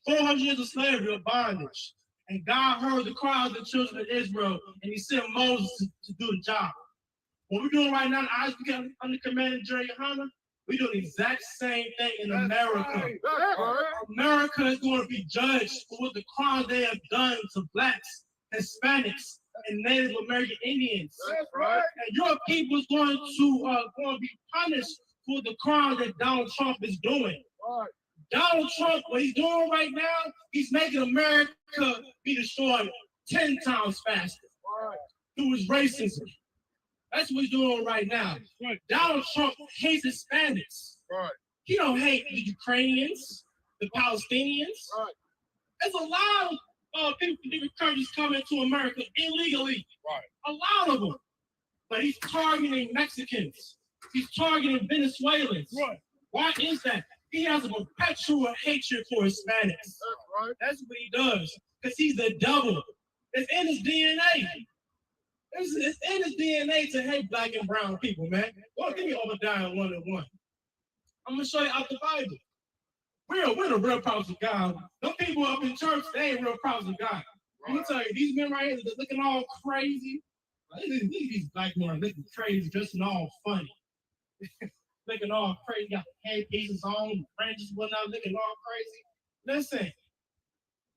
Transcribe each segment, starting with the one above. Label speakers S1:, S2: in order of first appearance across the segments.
S1: 400 years of slavery or bondage. And God heard the cry of the children of Israel, and he sent Moses to do the job. What we're doing right now, as we get under command of Jerry Hunter, we do the exact same thing in America. Right. America is going to be judged for what the crimes they have done to blacks, Hispanics, and Native American Indians. That's right. And your people is going to be punished for the crime that Donald Trump is doing. Right. Donald Trump, what he's doing right now, he's making America be destroyed 10 times faster through his racism. That's what he's doing right now. Right. Donald Trump hates Hispanics. Right. He don't hate the Ukrainians, the Palestinians. Right. There's a lot of people from different countries coming to America illegally. Right. A lot of them. But he's targeting Mexicans. He's targeting Venezuelans. Right. Why is that? He has a perpetual hatred for Hispanics. That's right. That's what he does. Because he's the devil. It's in his DNA. It's in his DNA to hate black and brown people, man. Go give me Obadiah 1:1. I'm gonna show you out the Bible. We're the real prophets of God. Those people up in church, they ain't real prophets of God. Right. Let me tell you, these men right here, they're looking all crazy. These black men are looking crazy, dressing all funny. Looking all crazy, got headpieces on, fringes, whatnot, looking all crazy. Listen,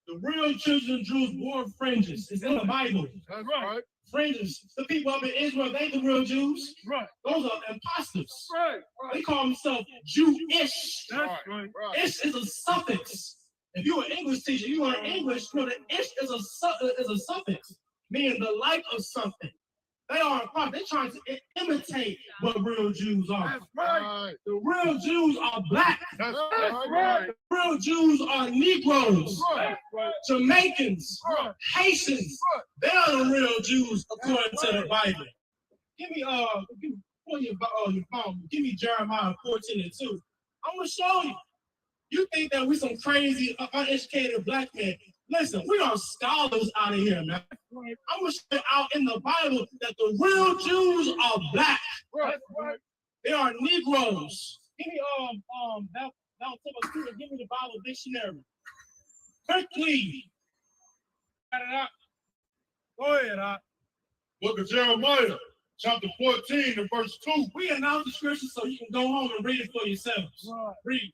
S1: the real children of Jews wore fringes. It's in the Bible. That's right. Fringes. The people up in Israel, they the real Jews. Right. Those are imposters. Right. They call themselves Jewish. That's right. Ish is a suffix. If you're an English teacher, you learn English, you know that ish is a suffix, meaning the like of something. They are a part. They're trying to imitate what real Jews are. That's right. The real Jews are black. That's right. The real Jews are Negroes, right. Jamaicans, right. Haitians. Right. They are the real Jews according to the Bible. Give me your phone. Give me Jeremiah 14:2. I'm gonna show you. You think that we some crazy, uneducated black men? Listen, we are scholars out of here, man. Right. I'm gonna show you out in the Bible that the real Jews are black. Right. Right. They are Negroes. Give me give me the Bible dictionary. Quickly. Got it out. Go ahead, out.
S2: Book of Jeremiah, chapter 14 and verse 2.
S1: We announce the scripture so you can go home and read it for yourselves. Right. Read.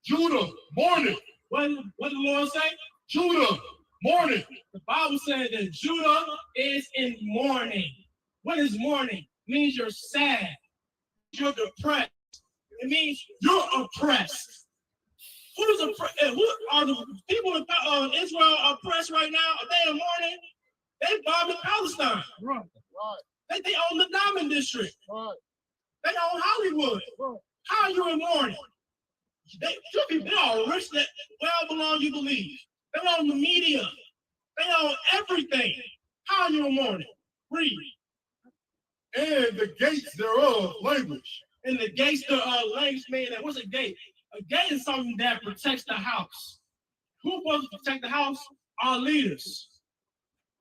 S2: Judah, mourning.
S1: What did the Lord say?
S2: Judah, mourning.
S1: The Bible said that Judah is in mourning. What is mourning? It means you're sad. You're depressed. It means you're oppressed. Who are the people in Israel oppressed right now? Are they in mourning? They bombed Palestine. Right. Right. They own the Diamond District. Right. They own Hollywood. Right. How are you in mourning? They are rich that well belong you believe. They own the media. They own everything. How are you in mourning? Read.
S2: And the gates thereof languish.
S1: And the gates thereof languish, man. What's a gate? A gate is something that protects the house. Who's supposed to protect the house? Our leaders.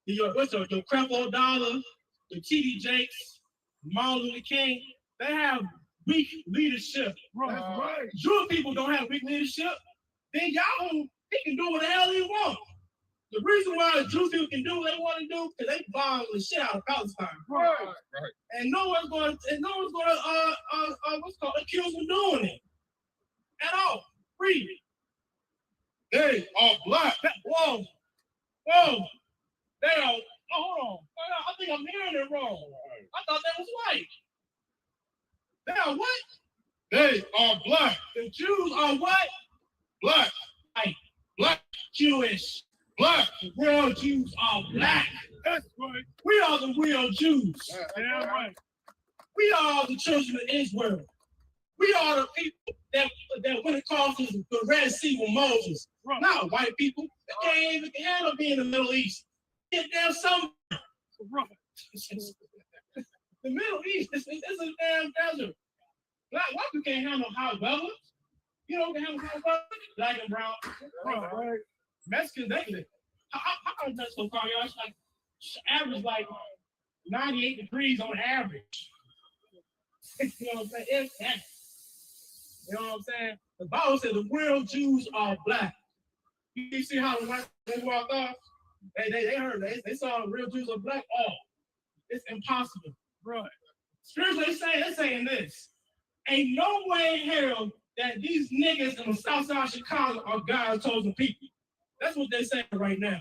S1: Your Creflo Dollar, the T.D. Jakes, Martin Luther King, they have weak leadership. Right. Right. Jewish people don't have weak leadership. Then y'all, they can do what the hell they want. The reason why the Jewish people can do what they want to do because they bomb the shit out of Palestine. Right. Right. And no one's going to accuse them of doing it at all. Read.
S2: They are black.
S1: Whoa. They are. Oh, hold on. I think I'm hearing it wrong. I thought that was white. They are what?
S2: They are black.
S1: The Jews are what?
S2: Black.
S1: White.
S2: Black.
S1: Jewish.
S2: Black.
S1: The real Jews are black.
S2: That's right.
S1: We are the real Jews.
S2: Yeah, right.
S1: We are the children of Israel. We are the people that went across the Red Sea with Moses. Right. Not white people. They can't even handle being in the Middle East. Get down somewhere. Right. The Middle East is a damn desert. White people can't handle hot weather. You know, can handle hot weather. Black and brown. Right. Mexicans, how come that's so far, y'all? It's like average like 98 degrees on average. You know what I'm saying? It's that. You know what I'm saying? The Bible said the real Jews are black. You see how the white they walked off? They heard they saw real Jews or black. Oh, it's impossible, bro. Spiritually they're saying this. Ain't no way in hell that these niggas in the south side of Chicago are God's chosen people. That's what they're saying right now.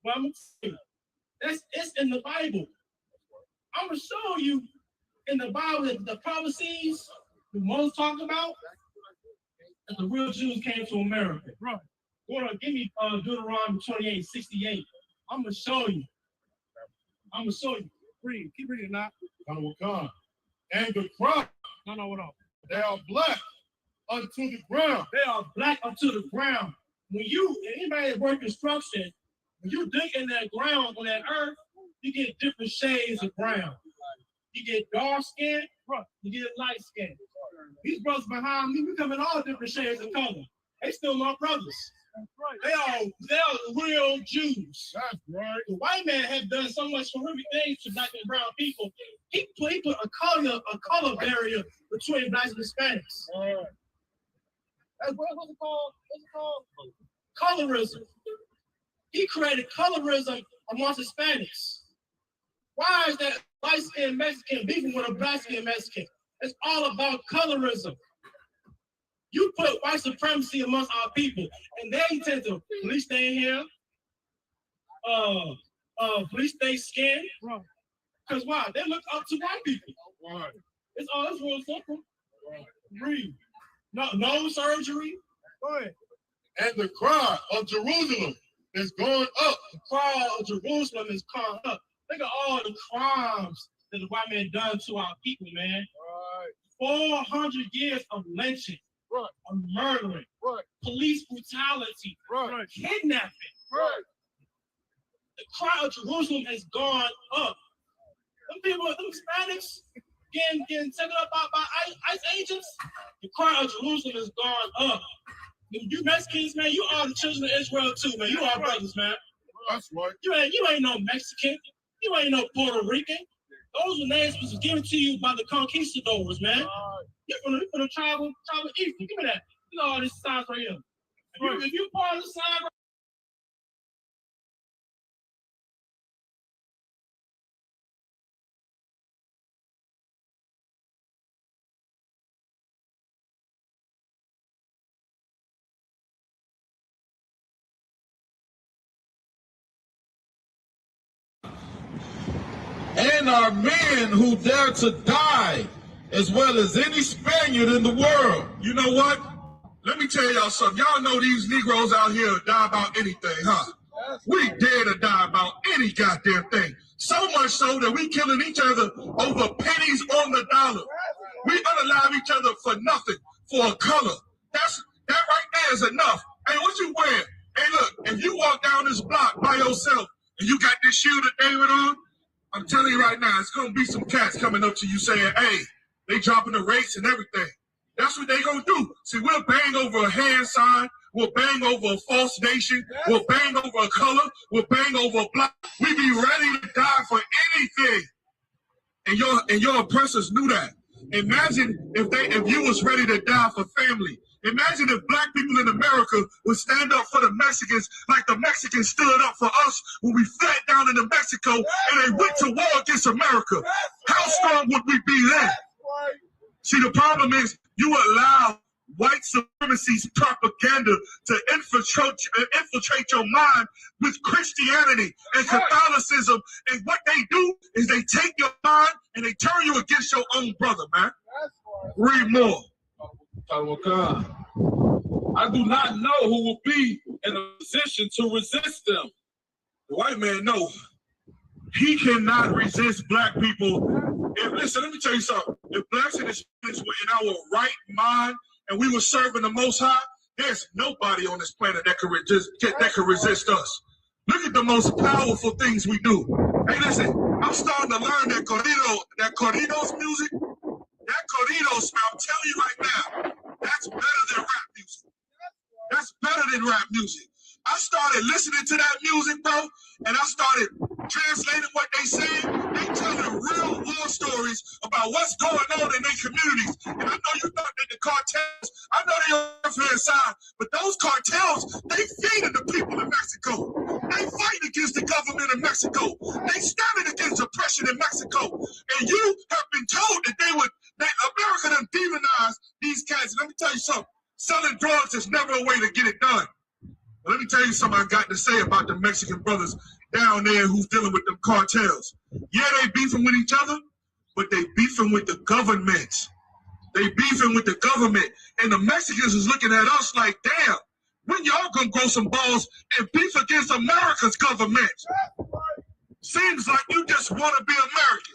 S1: But I'm gonna tell you, it's in the Bible. I'm gonna show you in the Bible that the prophecies the most talked about that the real Jews came to America. Right. Go on, give me Deuteronomy 28:68. I'm gonna show you. Read. Keep reading now.
S2: MAWAQAD. And the cry.
S1: No, what else?
S2: They are black unto the ground.
S1: They are black unto the ground. When anybody that work construction, when you dig in that ground on that earth, you get different shades of brown. You get dark skin, you get light skin. These brothers behind me, we come in all different shades of color. They still my brothers. They are real Jews.
S2: That's right.
S1: The white man have done so much horrific things to black and brown people. He put a color barrier between blacks and Hispanics.
S2: All right.
S1: What's it called? Colorism. He created colorism amongst Hispanics. Why is that light-skinned Mexican beefing with a black-skinned Mexican? It's all about colorism. You put white supremacy amongst our people, and they tend to police their hair, police their skin. Because why? They look up to white people.
S2: Right.
S1: It's real simple. Right. Read. No surgery. Go ahead.
S2: And the cry of Jerusalem is going up.
S1: The cry of Jerusalem is going up. Look at all the crimes that the white man done to our people, man.
S2: Right.
S1: 400 years of lynching.
S2: Right.
S1: Of murdering.
S2: Right.
S1: Police brutality.
S2: Right.
S1: Kidnapping.
S2: Right.
S1: The cry of Jerusalem has gone up. Them people, them Hispanics, getting taken up by ICE agents. The cry of Jerusalem has gone up. You Mexicans, man, you are the children of Israel too, man. You are brothers, man.
S2: That's right.
S1: You ain't no Mexican. You ain't no Puerto Rican. Those were names that was given to you by the conquistadors, man. You're from the tribal East. Give me that. Look at all these signs right here. If you part of the sign right
S3: and are men who dare to die, as well as any Spaniard in the world. You know what? Let me tell y'all something. Y'all know these Negroes out here die about anything, huh? We dare to die about any goddamn thing. So much so that we killing each other over pennies on the dollar. We unalive each other for nothing, for a color. That right there is enough. Hey, what you wearing? Hey, look, if you walk down this block by yourself and you got this shield of David on, I'm telling you right now, it's going to be some cats coming up to you saying, hey, they dropping the rates and everything. That's what they going to do. See, we'll bang over a hand sign. We'll bang over a false nation. We'll bang over a color. We'll bang over a block. We be ready to die for anything. And your oppressors knew that. Imagine if you was ready to die for family. Imagine if black people in America would stand up for the Mexicans like the Mexicans stood up for us when we fled down into Mexico and they went to war against America. How strong would we be then? See, the problem is you allow white supremacy's propaganda to infiltrate your mind with Christianity and Catholicism. And what they do is they take your mind and they turn you against your own brother, man. Read more.
S4: I do not know who will be in a position to resist them.
S3: The white man knows he cannot resist black people. Listen, let me tell you something. If blacks and Hispanics were in our right mind and we were serving the Most High, there's nobody on this planet that could resist us. Look at the most powerful things we do. Hey, listen, I'm starting to learn that corridos music. That corridos, I'm telling you right now, that's better than rap music. That's better than rap music. I started listening to that music, bro, and I started translated what they said, they telling real war stories about what's going on in their communities. And I know you thought that the cartels, I know they're on the left-hand side, but those cartels, they feeding the people in Mexico. They fight against the government of Mexico. They standing against oppression in Mexico. And you have been told that that America done demonized these cats. Let me tell you something. Selling drugs is never a way to get it done. But let me tell you something I got to say about the Mexican brothers down there who's dealing with them cartels. Yeah, they beefing with each other, but they beefing with the government. They beefing with the government. And the Mexicans is looking at us like, damn, when y'all gonna grow some balls and beef against America's government? Seems like you just want to be American.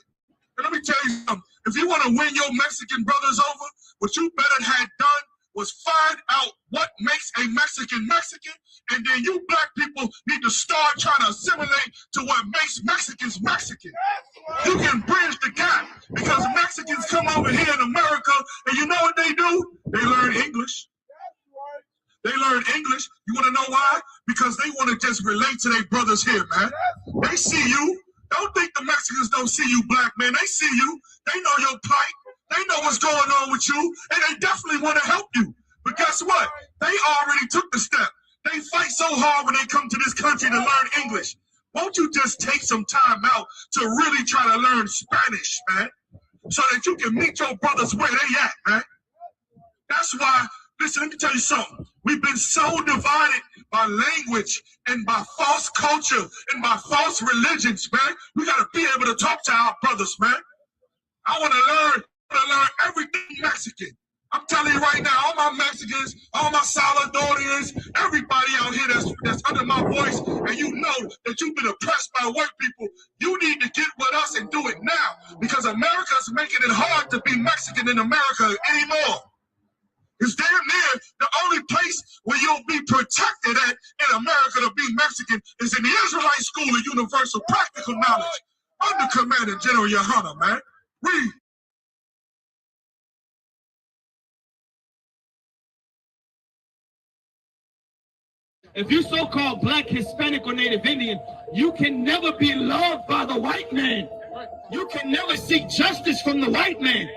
S3: And let me tell you something. If you want to win your Mexican brothers over, what you better had done was find out what makes a Mexican Mexican, and then you black people need to start trying to assimilate to what makes Mexicans Mexican. You can bridge the gap because Mexicans come over here in America, and you know what they do? They learn English. They learn English. You want to know why? Because they want to just relate to their brothers here, man. They see you. Don't think the Mexicans don't see you, black man. They see you. They know your plight. They know what's going on with you, and they definitely want to help you. But guess what? They already took the step. They fight so hard when they come to this country to learn English. Won't you just take some time out to really try to learn Spanish, man, so that you can meet your brothers where they at, man? That's why, listen, let me tell you something. We've been so divided by language and by false culture and by false religions, man. We got to be able to talk to our brothers, man. I want to learn everything Mexican. I'm telling you right now, all my Mexicans, all my Salvadorians, everybody out here that's under my voice, and you know that you've been oppressed by white people, you need to get with us and do it now, because America's making it hard to be Mexican in America anymore. It's damn near the only place where you'll be protected at in America to be Mexican is in the Israelite School of Universal Practical Knowledge under Commander General Yohana, man. Read.
S1: If you're so-called black, Hispanic, or Native Indian, you can never be loved by the white man. You can never seek justice from the white man.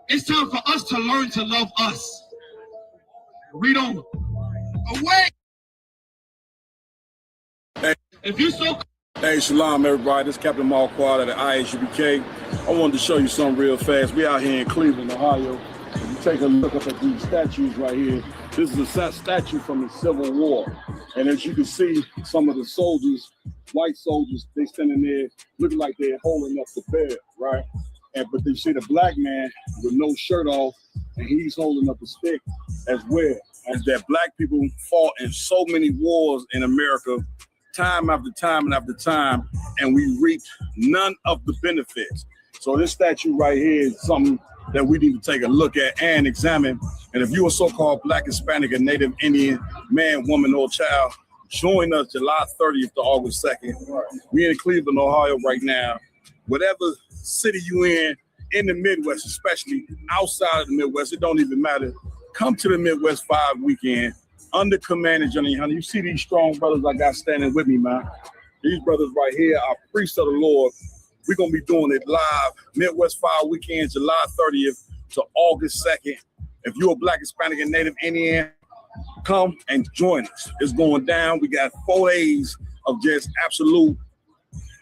S1: It's time for us to learn to love us. Read on. Away.
S5: Hey.
S1: If you're so...
S5: Hey, shalom, everybody. This is Captain MAWAQAD at the IHUBK. I wanted to show you something real fast. We out here in Cleveland, Ohio. If you take a look up at these statues right here, this is a statue from the Civil War. And as you can see, some of the soldiers, white soldiers, they standing there looking like they're holding up the bear, right? But you see the black man with no shirt off, and he's holding up a stick as well. As that black people fought in so many wars in America, time after time and after time, and we reaped none of the benefits. So this statue right here is something that we need to take a look at and examine. And if you're a so-called black, Hispanic, and Native Indian man, woman, or child, join us July 30th to August 2nd. We're in Cleveland, Ohio right now. Whatever city you in the Midwest, especially outside of the Midwest, it don't even matter. Come to the Midwest 5 weekend under Commander General Yohana. You see these strong brothers I got standing with me, man. These brothers right here are priests of the Lord. We're going to be doing it live, Midwest 5 weekend, July 30th to August 2nd. If you're a black, Hispanic, and Native Indian, come and join us. It's going down. We got 4 days of just absolute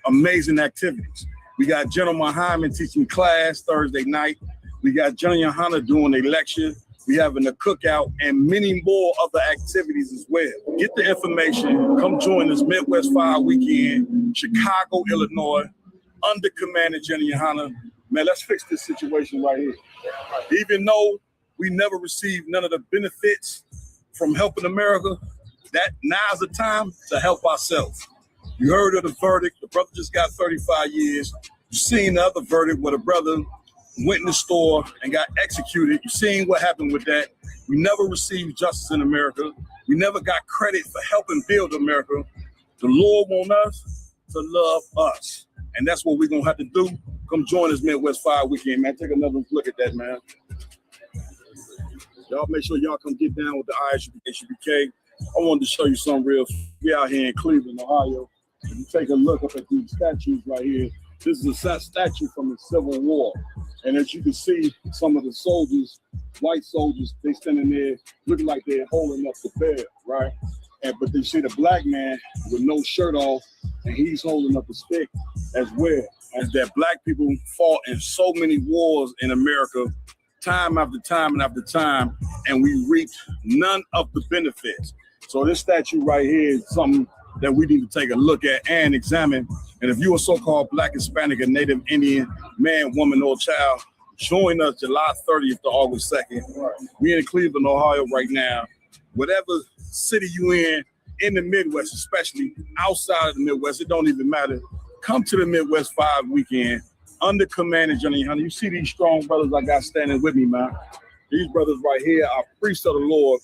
S5: amazing activities. We got General Muhammad teaching class Thursday night. We got General Yohana doing a lecture. We having a cookout and many more other activities as well. Get the information. Come join us Midwest 5 weekend, Chicago, Illinois, under Commander General Yohana. Man, let's fix this situation right here. Even though we never received none of the benefits from helping America, that now's the time to help ourselves. You heard of the verdict. The brother just got 35 years. You seen the other verdict where the brother went in the store and got executed. You seen what happened with that. We never received justice in America. We never got credit for helping build America. The Lord wants us to love us. And that's what we're going to have to do. Come join us Midwest 5 weekend, man. Take another look at that, man. Y'all make sure y'all come get down with the IHUBK. I wanted to show you something real. We out here in Cleveland, Ohio. You take a look up at these statues right here. This is a statue from the Civil War. And as you can see, some of the soldiers, white soldiers, they standing there looking like they're holding up the bear, right? But they see the black man with no shirt off, and he's holding up a stick as well. As that black people fought in so many wars in America, time after time and after time, and we reaped none of the benefits. So this statue right here is something that we need to take a look at and examine. And if you're a so-called Black, Hispanic, and Native Indian man, woman, or child, join us July 30th to August 2nd. We're in Cleveland, Ohio right now. Whatever city you in the Midwest, especially outside of the Midwest, it don't even matter. Come to the Midwest 5 weekend under command of Johnny Hunter. You see these strong brothers I got standing with me, man. These brothers right here are priests of the Lord.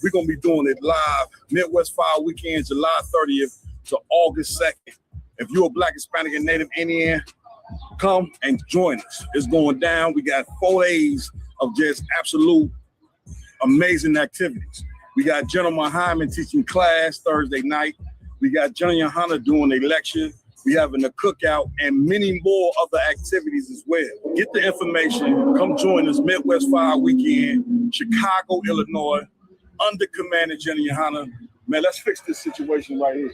S5: We're going to be doing it live, Midwest 5 weekend, July 30th to August 2nd. If you're a Black, Hispanic, and Native Indian, come and join us. It's going down. We got 4 days of just absolute amazing activities. We got General Hyman teaching class Thursday night. We got Johnny Hunter doing a lecture. We having a cookout and many more other activities as well. Get the information. Come join us, Midwest 5 weekend, Chicago, Illinois, under command of Jenny Hunter. Man, let's fix this situation right here.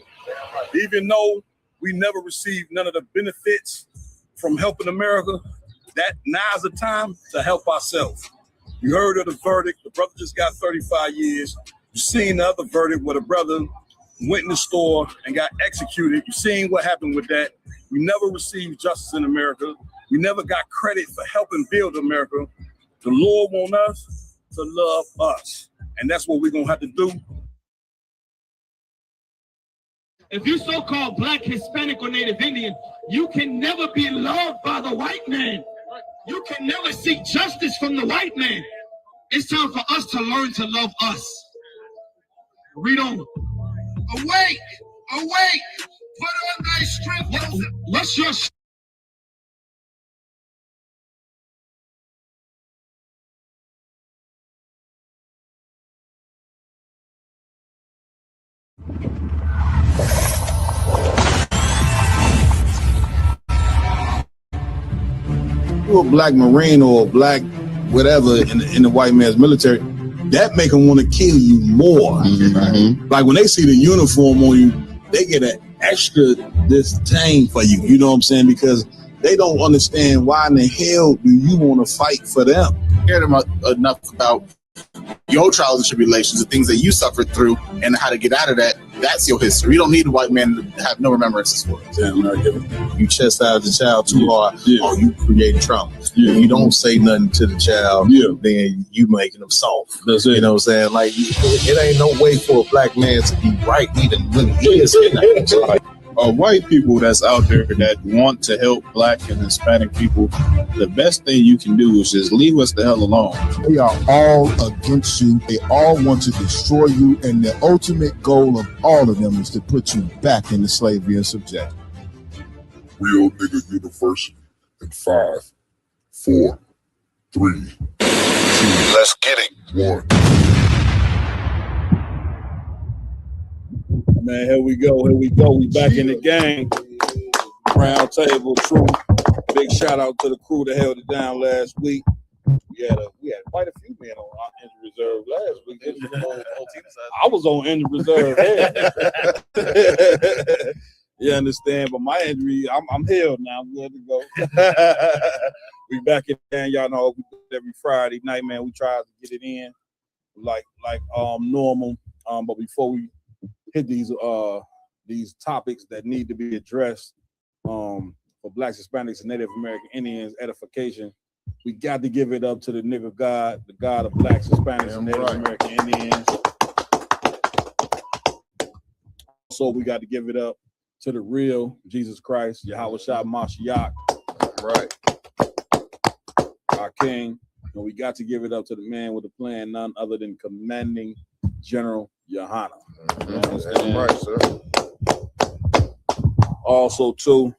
S5: Even though we never received none of the benefits from helping America, that now's the time to help ourselves. You heard of the verdict. The brother just got 35 years. You seen the other verdict where the brother went in the store and got executed. You seen what happened with that. We never received justice in America. We never got credit for helping build America. The Lord wants us to love us. And that's what we're going to have to do.
S1: If you're so-called Black, Hispanic, or Native Indian, you can never be loved by the white man. You can never seek justice from the white man. It's time for us to learn to love us. Read on. Awake! Awake! Put on thy strength. What's your
S6: you're a Black Marine or a Black whatever in the white man's military, that make them want to kill you more. Mm-hmm. Like when they see the uniform on you, they get an extra disdain for you. You know what I'm saying? Because they don't understand why in the hell do you want to fight for them.
S7: Hear them enough about your trials and tribulations, the things that you suffered through, and how to get out of that. That's your history. You don't need a white man to have no remembrances for it.
S6: You chastise the child too hard, or you create trauma. If you don't say nothing to the child, then you making them soft.
S5: That's it.
S6: You know what I'm saying? Like, it ain't no way for a black man to be right even when he is.
S8: White people that's out there that want to help Black and Hispanic people, the best thing you can do is just leave us the hell alone.
S9: They are all against you. They all want to destroy you, and the ultimate goal of all of them is to put you back into slavery and subjection.
S10: Real Nigga University in 5, 4, 3, 2, let's get it. 1.
S5: Man, here we go. We back in the game. Round table, true. Big shout out to the crew that held it down last week. We had quite a few men on our injury reserve last week. I was on injury reserve. Yeah. You understand? But my injury, I'm healed now. I'm good to go. We back in the game. Y'all know we do it every Friday night, man. We try to get it in like normal. But before we hit these topics that need to be addressed for Blacks, Hispanics, and Native American Indians edification, we got to give it up to the nigga God, the God of Blacks, Hispanics, and Native American Indians. So we got to give it up to the real Jesus Christ, Yahweh Shah Mashiach, right? Our King. And we got to give it up to the man with a plan, none other than Commanding General Johanna.
S2: Right, sir.
S5: Also, too,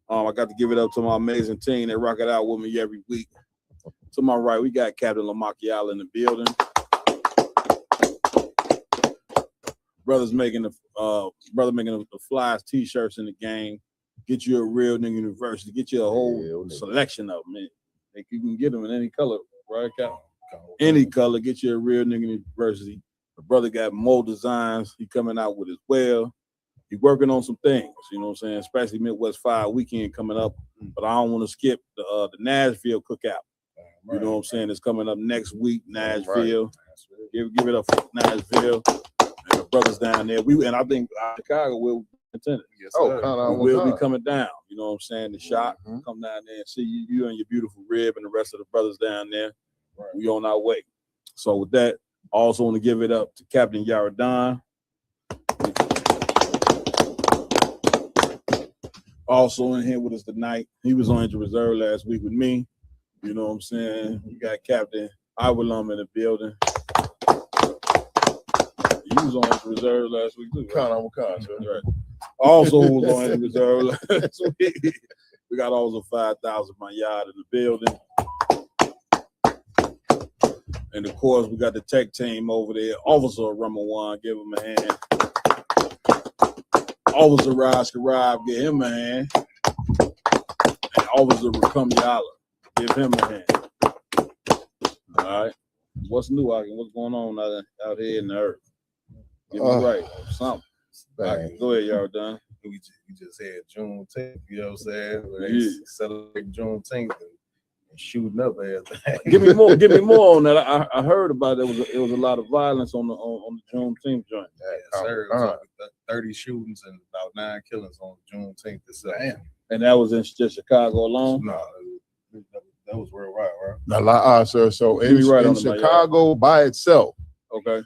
S5: I got to give it up to my amazing team that rock it out with me every week. To my right, we got Captain Lamakiala in the building. Brother making the flyest t-shirts in the game. Get you a Real Nigga University. Get you a whole selection of them. Man. Like you can get them in any color, right, Cal? Any color. Get you a Real Nigga University. The brother got more designs. He coming out with as well. He working on some things. You know what I'm saying? Especially Midwest 5 weekend coming up. But I don't want to skip the Nashville cookout. You know what I'm saying? It's coming up next week, Nashville. Give it up for Nashville and the brothers down there. And I think Chicago will attend it. Yes, we'll be coming down. You know what I'm saying? The shot come down there and see you and your beautiful Rib and the rest of the brothers down there. We on our way. So with that, I also want to give it up to Captain Yaradon. Also in here with us tonight. He was on injured reserve last week with me. You know what I'm saying? We got Captain Iwalum in the building. He was on injured reserve last week too. Right? Also was on injured reserve last week. We got also 5,000 my yard in the building. And of course, we got the tech team over there. Officer Ramawan, give him a hand. Officer Raj Karab, give him a hand. And Officer Rakam Yala, give him a hand. All right. What's new, Akin? What's going on out here in the earth? Get me right. Something. Right. Go ahead, y'all done.
S11: We just had Juneteenth, you know what I'm saying? They celebrate Juneteenth and shooting up everything.
S5: Give me more on that. I heard about it. It was a lot of violence on the Juneteenth joint.
S11: Yes, sir. It was like 30 shootings and about 9 killings on Juneteenth itself.
S5: And that was in just Chicago alone?
S11: No, that was worldwide, right?
S9: No, sir. So in Chicago by itself,
S5: okay,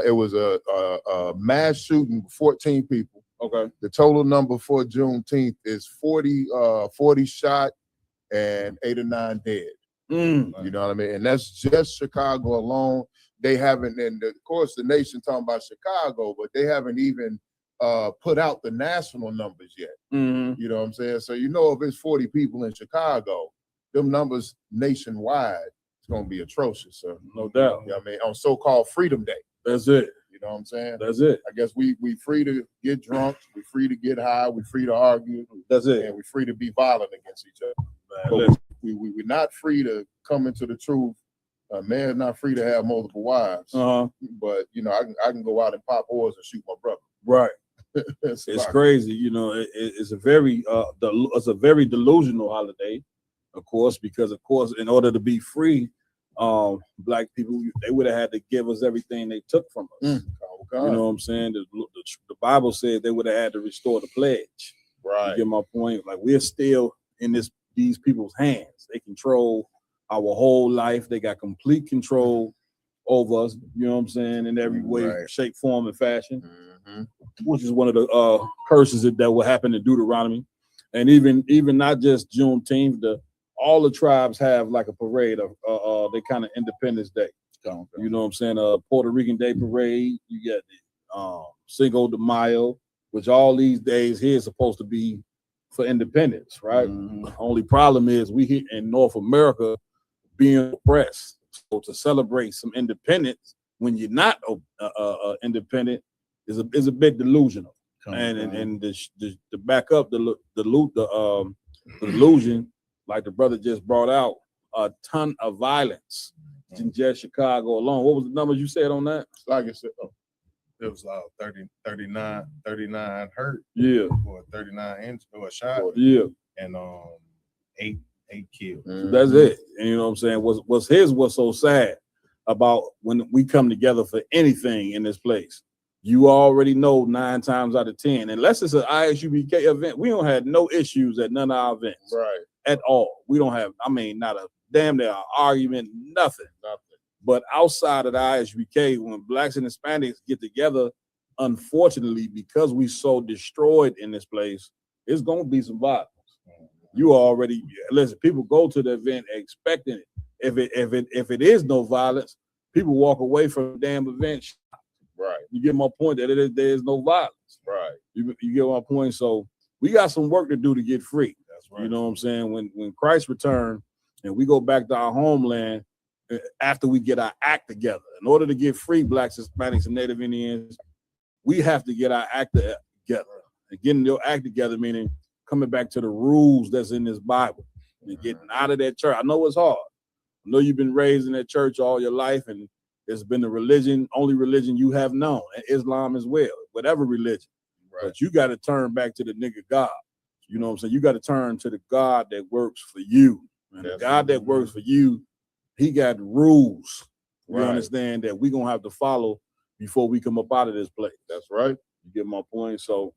S9: it was a mass shooting, 14 people.
S5: Okay.
S9: The total number for Juneteenth is 40 shot and 8 or 9 dead. You know what I mean? And that's just Chicago alone. They haven't, and of course the nation talking about Chicago, but they haven't even put out the national numbers yet. You know what I'm saying? So you know if it's 40 people in Chicago, them numbers nationwide, it's gonna be atrocious, sir.
S5: No doubt.
S9: You know what I mean? On so-called Freedom Day.
S5: That's it.
S9: You know what I'm saying?
S5: That's it.
S9: I guess we free to get drunk, we free to get high, we free to argue.
S5: That's it.
S9: And we free to be violent against each other.
S5: Man,
S9: but we're not free to come into the truth. A man's not free to have multiple wives. But you know, I can go out and pop whores and shoot my brother.
S5: Right. It's crazy. You know, it's a very delusional holiday, of course, because of course, in order to be free, black people, they would have had to give us everything they took from us. You know what I'm saying? The Bible said they would have had to restore the pledge.
S9: Right.
S5: You get my point? Like we're still in these people's hands. They control our whole life. They got complete control over us. You know what I'm saying? In every way, shape, form, and fashion. Which is one of the curses that will happen in Deuteronomy. And even not just Juneteenth, all the tribes have like a parade of they kind of Independence Day. You know what I'm saying? Puerto Rican Day parade. You got the Cinco de Mayo, which all these days here is supposed to be for independence, right? Only problem is we here in North America being oppressed. So to celebrate some independence when you're not independent is a bit delusional. And to back up the delusion, like the brother just brought out, a ton of violence in just Chicago alone. What was the numbers you said on that?
S9: Like I said,
S11: it was 39 hurt.
S5: Yeah.
S11: Or 39 injured or shot.
S5: Yeah.
S11: And 8 killed.
S5: That's it. And you know what I'm saying? What's so sad about when we come together for anything in this place? You already know 9 times out of 10, unless it's an ISUBK event, we don't have no issues at none of our events.
S9: Right.
S5: At all. We don't have, not a damn near argument, nothing. But outside of the ISUBK, when blacks and Hispanics get together, unfortunately, because we so destroyed in this place, it's gonna be some violence. You already listen, people go to the event expecting it. If it is no violence, people walk away from the damn event.
S9: Right.
S5: You get my point that there is no violence.
S9: Right.
S5: You get my point. So we got some work to do to get free.
S11: That's right.
S5: You know what I'm saying? When Christ returned and we go back to our homeland after we get our act together, in order to get free, blacks, Hispanics, and Native Indians, we have to get our act together. And getting your act together, meaning coming back to the rules that's in this Bible and getting out of that church. I know it's hard. I know you've been raised in that church all your life, and it's been the only religion you have known, and Islam as well, whatever religion. Right. But you got to turn back to the nigga God. You know what I'm saying? You got to turn to the God that works for you. And the God that works for you, he got rules. You understand that we're going to have to follow before we come up out of this place.
S9: That's right.
S5: You get my point? So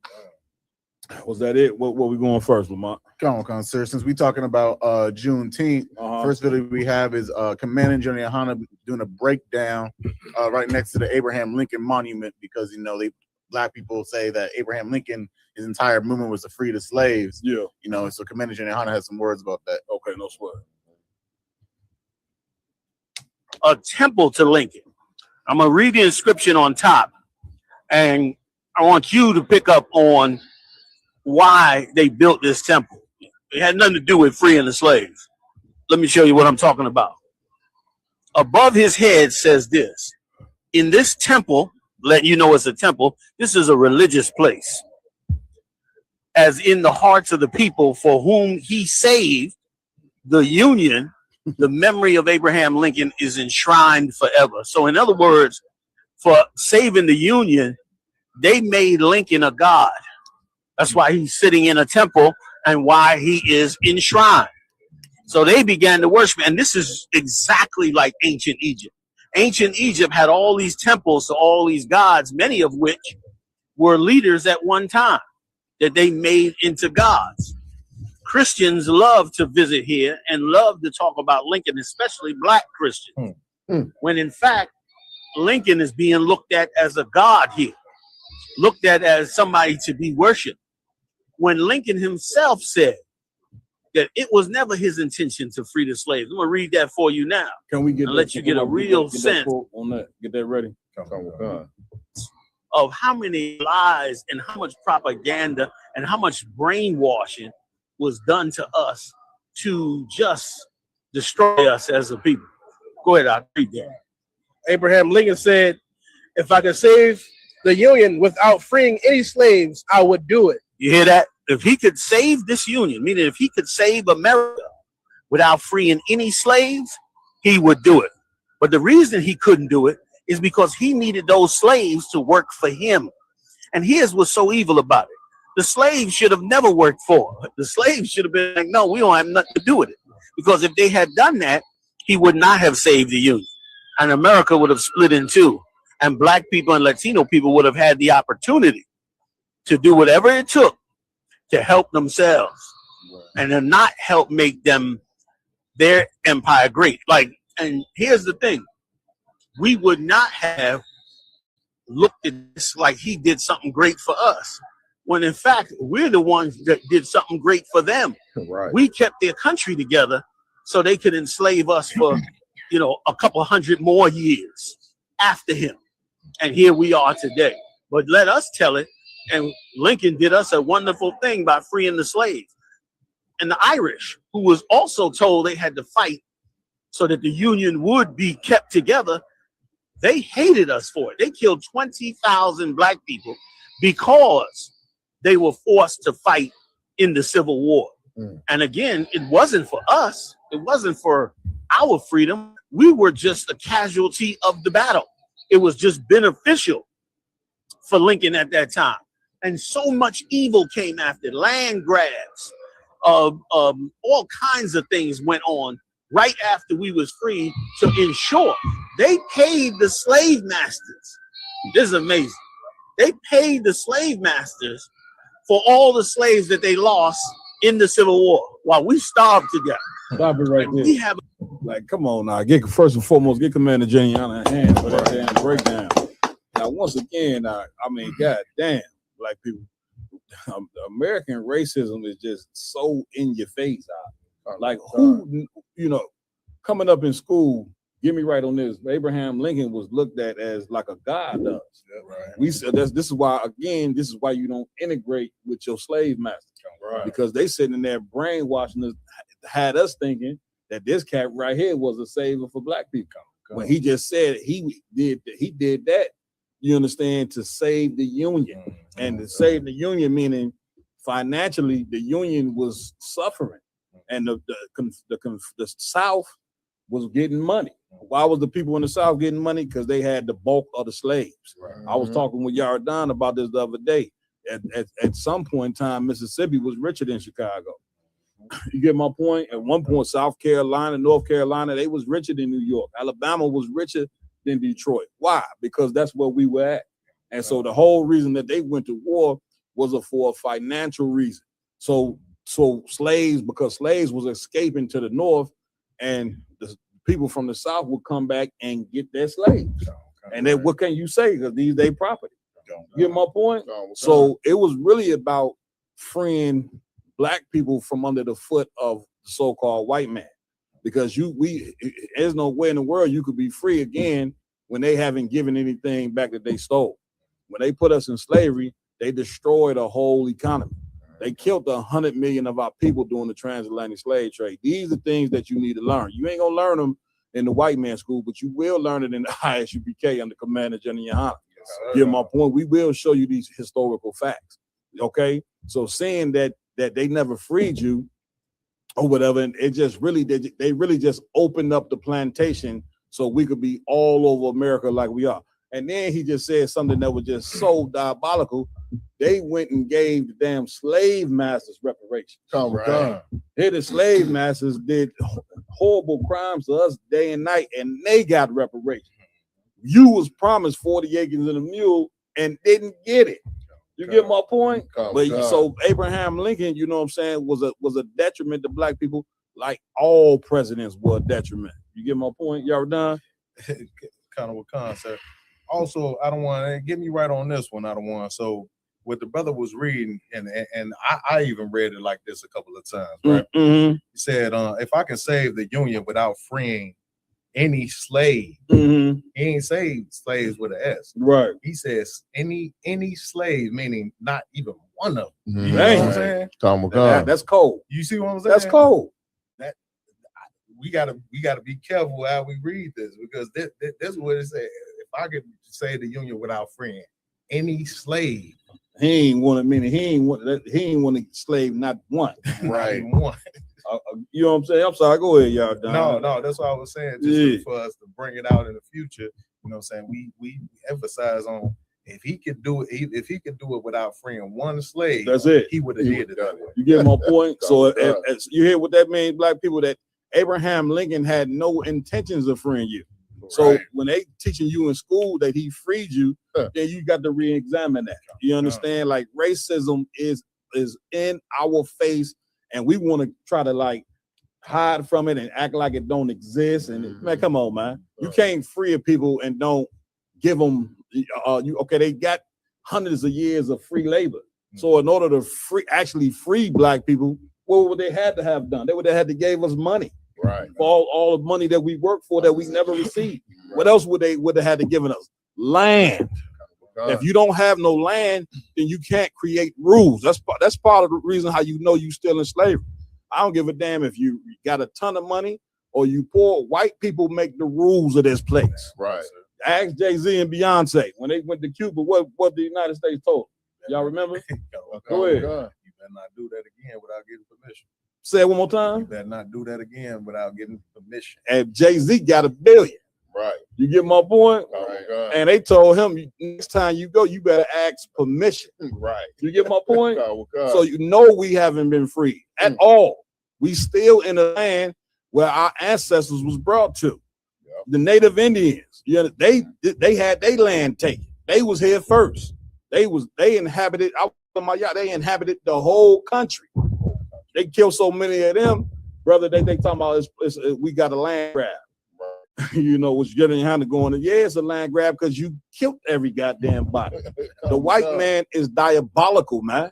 S5: was that it? What we going first, Lamont?
S7: Come on, sir. Since we talking about Juneteenth, first video we have is Commander General Hanna doing a breakdown right next to the Abraham Lincoln Monument, because black people say that Abraham Lincoln, his entire movement was to free the slaves.
S5: Yeah.
S7: So Commander General Hanna has some words about that.
S5: Okay, no sweat.
S12: A temple to Lincoln. I'm gonna read the inscription on top, and I want you to pick up on why they built this temple. It had nothing to do with freeing the slaves. Let me show you what I'm talking about. Above his head says this: in this temple, let you know it's a temple, this is a religious place, as in the hearts of the people for whom he saved the Union, the memory of Abraham Lincoln is enshrined forever. So in other words, for saving the Union, they made Lincoln a god. That's why he's sitting in a temple and why he is enshrined. So they began to worship, and this is exactly like ancient Egypt. Ancient Egypt had all these temples to all these gods, many of which were leaders at one time that they made into gods. Christians love to visit here and love to talk about Lincoln, especially black Christians, when in fact, Lincoln is being looked at as a god here, looked at as somebody to be worshipped, when Lincoln himself said that it was never his intention to free the slaves. I'm going to read that for you now.
S5: Can we
S12: let you get a real sense
S5: on that? Get that ready.
S12: Of how many lies and how much propaganda and how much brainwashing was done to us to just destroy us as a people. Go ahead, I'll read that.
S13: Abraham Lincoln said, if I could save the Union without freeing any slaves, I would do it.
S12: You hear that? If he could save this Union, meaning if he could save America without freeing any slaves, he would do it. But the reason he couldn't do it is because he needed those slaves to work for him. And here's what's so evil about it. The slaves should have never worked for him. The slaves should have been like, no, we don't have nothing to do with it. Because if they had done that, he would not have saved the Union. And America would have split in two. And black people and Latino people would have had the opportunity to do whatever it took to help themselves and to not help make them their empire great. And here's the thing. We would not have looked at this like he did something great for us, when in fact, we're the ones that did something great for them.
S9: Right.
S12: We kept their country together so they could enslave us for, a couple hundred more years after him. And here we are today. But let us tell it. And Lincoln did us a wonderful thing by freeing the slaves. And the Irish, who was also told they had to fight so that the Union would be kept together, they hated us for it. They killed 20,000 black people because they were forced to fight in the Civil War. And again, it wasn't for us. It wasn't for our freedom. We were just a casualty of the battle. It was just beneficial for Lincoln at that time. And so much evil came after, land grabs, all kinds of things went on right after we was free to ensure they paid the slave masters. This is amazing. They paid the slave masters for all the slaves that they lost in the Civil War while we starved to death.
S5: Stop it right there.
S12: We have
S5: come on now. First and foremost, get Commander Jenny a hand for that damn breakdown. Now, once again, I mean, god damn, black people. American racism is just so in your face. Like who, coming up in school, get me right on this. Abraham Lincoln was looked at as like a god does. Yeah, right. We said this is why you don't integrate with your slave master. Right. Because they sitting in there brainwashing us, had us thinking that this cat right here was a savior for black people. When he just said he did that you understand, to save the Union. And to save the Union, meaning financially, the Union was suffering. And the South was getting money. Why was the people in the South getting money? Because they had the bulk of the slaves. I was talking with Yardan about this the other day. At some point in time, Mississippi was richer than Chicago. You get my point? At one point, South Carolina, North Carolina, they was richer than New York. Alabama was richer than Detroit. Why? Because that's where we were at. And so the whole reason that they went to war was for a financial reason. So slaves, because slaves was escaping to the North, and the people from the South would come back and get their slaves. And then what can you say? Because these they property. You get my point? So it was really about freeing Black people from under the foot of the so-called white man. Because there's no way in the world you could be free again when they haven't given anything back that they stole. When they put us in slavery, they destroyed a whole economy. They killed 100 million of our people during the transatlantic slave trade. These are things that you need to learn. You ain't gonna learn them in the white man school, but you will learn it in the ISUPK under Commander General Yohana. Get my point. We will show you these historical facts. Okay, so saying that they never freed you or whatever, and it just really they really just opened up the plantation so we could be all over America like we are. And then he just said something that was just so diabolical. They went and gave the damn slave masters reparations. Here the slave masters did horrible crimes to us day and night, and they got reparations. You was promised 40 acres and a mule and didn't get it. You get my point? But so Abraham Lincoln, you know what I'm saying, was a detriment to Black people, like all presidents were a detriment. You get my point? Y'all done?
S11: Kind of a concept. Also, I don't want to get me right on this one. I don't want. So what the brother was reading, and I even read it like this a couple of times, right?
S5: Mm-hmm.
S11: He said, if I can save the Union without freeing any slave,
S5: mm-hmm.
S11: He ain't saved slaves with an S.
S5: Right.
S11: He says any slave, meaning not even one of them.
S5: Mm-hmm.
S11: You know what I'm saying?
S5: That's cold.
S11: You see what I'm saying?
S5: That's cold.
S11: We gotta be careful how we read this, because this is what it said. If I could say the Union without freeing any slave,
S5: he ain't want to slave not one.
S11: Right. One.
S5: You know what I'm saying? I'm sorry. Go ahead, y'all.
S11: No, that's what I was saying. Just for us to bring it out in the future. You know what I'm saying? We emphasize on if he could do it without freeing one slave,
S5: that's it.
S11: He would have did it.
S5: You get my point? So as you hear what that means, Black people, that Abraham Lincoln had no intentions of freeing you. So when they teaching you in school that he freed you, then you got to re-examine that. You understand? Like racism is in our face, and we want to try to like hide from it and act like it don't exist. And man, come on, man. You can't free people and don't give them they got hundreds of years of free labor. So in order to actually free Black people, what would they had to have done? They would have had to gave us money.
S9: Right.
S5: For all the money that we work for that we never received. What else would they have to given us? Land. If you don't have no land, then you can't create rules. That's part of the reason how you know you still in slavery. I don't give a damn if you got a ton of money or you poor. White people make the rules of this place.
S9: Right.
S5: Ask Jay-Z and Beyonce when they went to Cuba, what the United States told them. Y'all remember? Go ahead.
S11: You better not do that again without getting permission.
S5: Say it one more time.
S11: You better not do that again without getting permission.
S5: And Jay-Z got $1 billion.
S9: Right.
S5: You get my point?
S9: Oh,
S5: and they told him, next time you go, you better ask permission.
S9: Right.
S5: You get my point?
S9: God.
S5: So you know we haven't been free at all. We still in a land where our ancestors was brought to.
S9: Yep.
S5: The Native Indians, they had their land taken. They was here first. They inhabited they inhabited the whole country. They killed so many of them, brother, they talking about we got a land grab. Right. You know, what's getting behind going, it's a land grab because you killed every goddamn body. The white man is diabolical, man.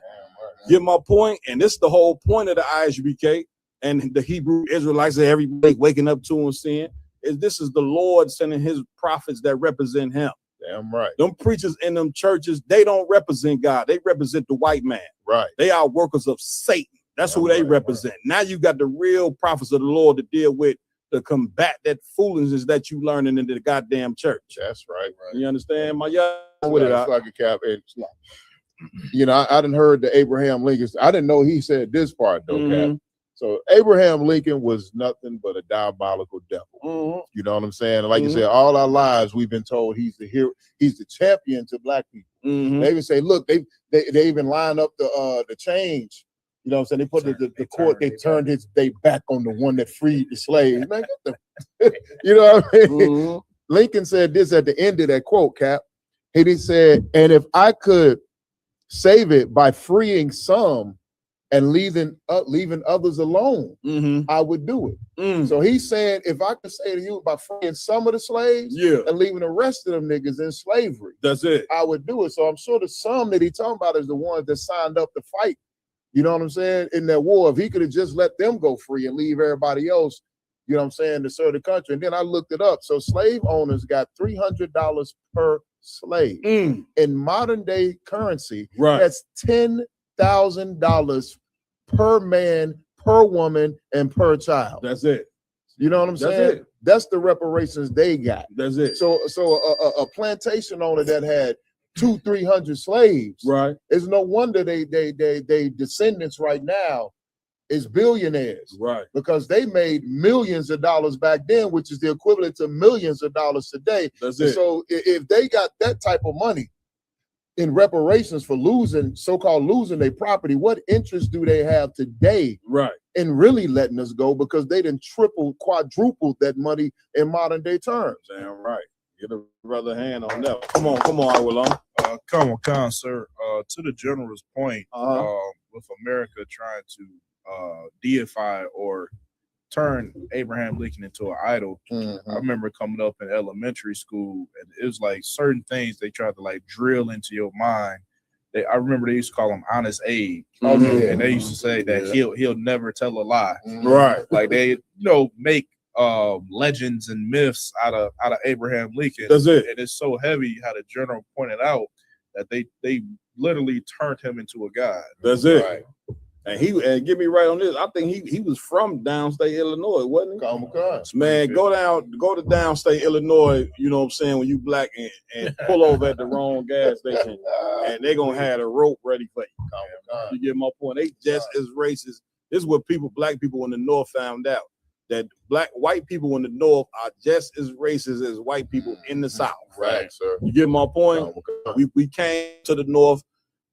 S5: Get my point? And this is the whole point of the ISUPK and the Hebrew Israelites that everybody waking up to and seeing, is this is the Lord sending his prophets that represent him.
S9: Damn right.
S5: Them preachers in them churches, they don't represent God. They represent the white man.
S9: Right.
S5: They are workers of Satan. That's who they represent. Now you got the real prophets of the Lord to deal with, to combat that foolishness that you learning in the goddamn church.
S9: That's right.
S5: You understand, my y'all? with it.
S9: It's like a cap. It's like, you know, I didn't heard the Abraham Lincoln. I didn't know he said this part though, Cap. So Abraham Lincoln was nothing but a diabolical devil. You know what I'm saying? Like you said, all our lives we've been told he's the hero, he's the champion to black people. They even say, look, they even line up the change. You know what I'm saying? They put the court, they turned they back on the one that freed the slaves. Man, get the, you know what I mean? Lincoln said this at the end of that quote, Cap. He said, and if I could save it by freeing some and leaving others alone, I would do it. So he's saying, if I could say to you by freeing some of the slaves and leaving the rest of them niggas in slavery,
S5: that's it.
S9: I would do it. So I'm sure the some that he's talking about is the ones that signed up to fight. You know what I'm saying? In that war, if he could have just let them go free and leave everybody else, you know what I'm saying, to serve the country. And then I looked it up. So slave owners got $300 per slave. In modern day currency, that's $10,000 per man, per woman, and per child.
S5: That's it.
S9: You know what I'm saying? That's the reparations they got.
S5: That's it.
S9: So a plantation owner that had 200-300 slaves, it's no wonder they descendants right now is billionaires, because they made millions of dollars back then, which is the equivalent to millions of dollars today.
S5: That's it.
S9: So if they got that type of money in reparations for so-called losing their property, what interest do they have today in really letting us go? Because they done quadrupled that money in modern day terms.
S5: Damn right. Get a brother hand on that. Come on, Awilon.
S11: Come on, sir. To the general's point, with America trying to deify or turn Abraham Lincoln into an idol. I remember coming up in elementary school, and it was like certain things they tried to like drill into your mind. I remember they used to call him Honest Abe, and they used to say that he'll never tell a lie. Like they make legends and myths out of Abraham Lincoln.
S5: That's it.
S11: And it's so heavy how the general pointed out that they literally turned him into a god.
S5: That's it. And get me right on this. I think he was from downstate Illinois, wasn't he? Man, go to downstate Illinois, you know what I'm saying, when you black and pull over at the wrong gas station, and they're gonna have a rope ready for you. You get my point. They just as racist. This is what black people in the North found out. That white people in the North are just as racist as white people in the South.
S9: Right, sir.
S5: You get my point? We came to the North,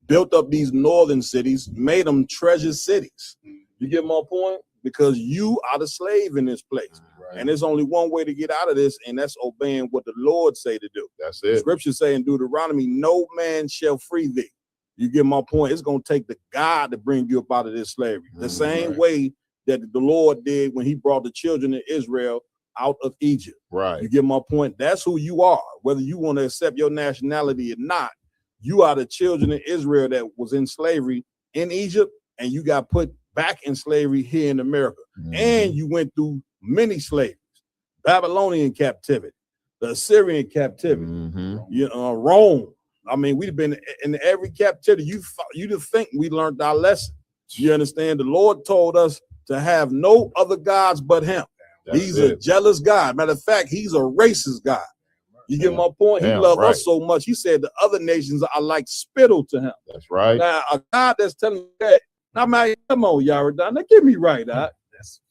S5: built up these northern cities, made them treasure cities. You get my point? Because you are the slave in this place. And there's only one way to get out of this, and that's obeying what the Lord say to do.
S9: That's it.
S5: Scripture say in Deuteronomy, no man shall free thee. You get my point? It's going to take the God to bring you up out of this slavery. The same way that the Lord did when he brought the children of Israel out of Egypt. You get my point? That's who you are. Whether you want to accept your nationality or not, you are the children of Israel that was in slavery in Egypt, and you got put back in slavery here in America. And you went through many slaveries: Babylonian captivity, the Assyrian captivity, Rome. I mean, we've been in every captivity. You to think we learned our lesson. You understand? The Lord told us to have no other gods but him. He's a jealous God. Matter of fact, he's a racist God. You get my point? He loved us so much. He said the other nations are like spittle to him.
S9: That's right.
S5: Now, a God that's telling you that, now, man, come on, Yaradan, now get me right,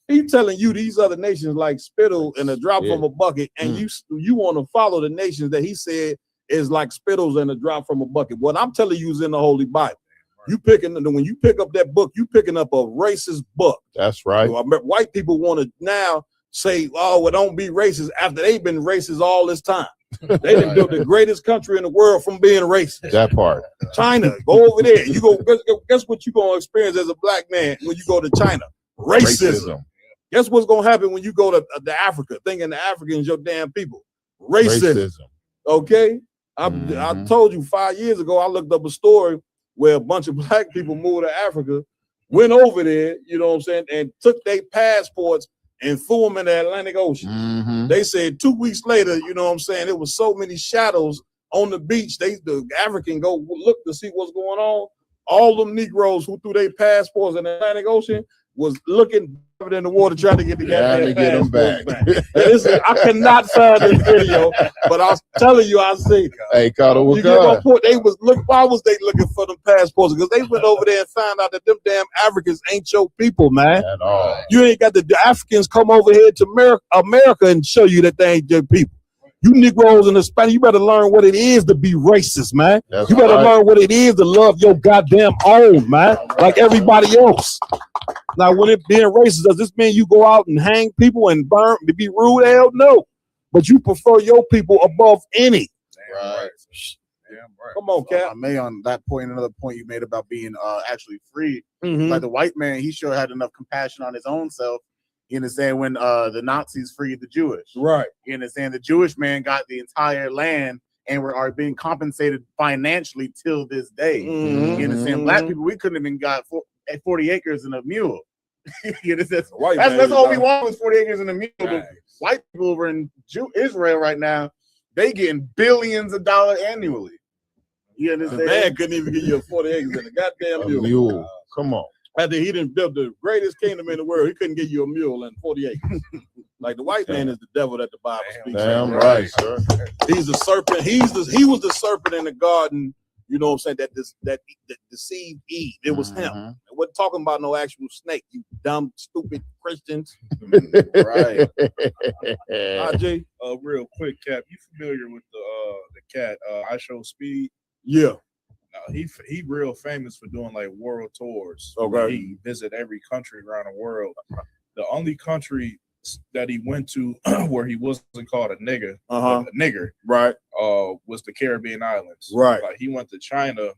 S5: He's telling you these other nations like spittle in a drop from a bucket, and you want to follow the nations that he said is like spittles in a drop from a bucket. What I'm telling you is in the Holy Bible. When you pick up that book, you picking up a racist book.
S9: That's right.
S5: White people want to now say, "Oh, well, don't be racist," after they've been racist all this time. They done built the greatest country in the world from being racist.
S9: That part.
S5: China, go over there. You go. Guess what you gonna experience as a black man when you go to China? Racism. Guess what's gonna happen when you go to Africa? Thinking the Africans your damn people. Racism. Okay. I told you 5 years ago. I looked up a story where a bunch of black people moved to Africa, went over there, you know what I'm saying, and took their passports and threw them in the Atlantic Ocean. They said 2 weeks later, you know what I'm saying, there was so many shadows on the beach, the African go look to see what's going on. All them Negroes who threw their passports in the Atlantic Ocean,
S14: was looking in the water trying to get the
S9: Trying to get them back.
S14: Listen, I cannot find this video, but I was telling you, I see.
S9: Hey, Carter,
S14: You get my point? They was look. Why was they looking for them passports? Because they went over there and found out that them damn Africans ain't your people, man.
S9: At all.
S14: You ain't got the Africans come over here to America and show you that they ain't your people. You Negroes and Hispanics, you better learn what it is to be racist, man.
S9: That's
S14: you better
S9: right.
S14: learn what it is to love your goddamn own, man, like everybody else. Now, when it being racist, does this mean you go out and hang people and burn to be rude? Hell no. But you prefer your people above any.
S9: Right.
S14: Come on, Cap.
S7: I may on that point, another point you made about being actually free. Like the white man, he sure had enough compassion on his own self. You understand when the Nazis freed the Jewish.
S14: Right.
S7: You understand the Jewish man got the entire land and are being compensated financially till this day. You understand? Black people, we couldn't even got 40 acres and a mule. You understand? That's all we want was 40 acres and a mule. Right. White people over in Israel right now, they getting billions of dollars annually. You understand?
S14: The man couldn't even give you a 40 acres and a goddamn mule.
S9: Come on.
S14: After he done built the greatest kingdom in the world, he couldn't give you a mule and 40 acres. Like the white man is the devil that the Bible speaks.
S9: Damn right, sir.
S14: He's the serpent. He was the serpent in the garden. You know what I'm saying? That deceived Eve. It was him. And we're talking about no actual snake. You dumb, stupid Christians. Right.
S11: RJ, real quick, Cap. You familiar with the cat? I Show Speed.
S14: Yeah.
S11: He real famous for doing like world tours.
S14: Okay.
S11: He visit every country around the world. The only country that he went to where he wasn't called a nigger,
S14: right,
S11: was the Caribbean islands.
S14: Right.
S11: Like he went to China.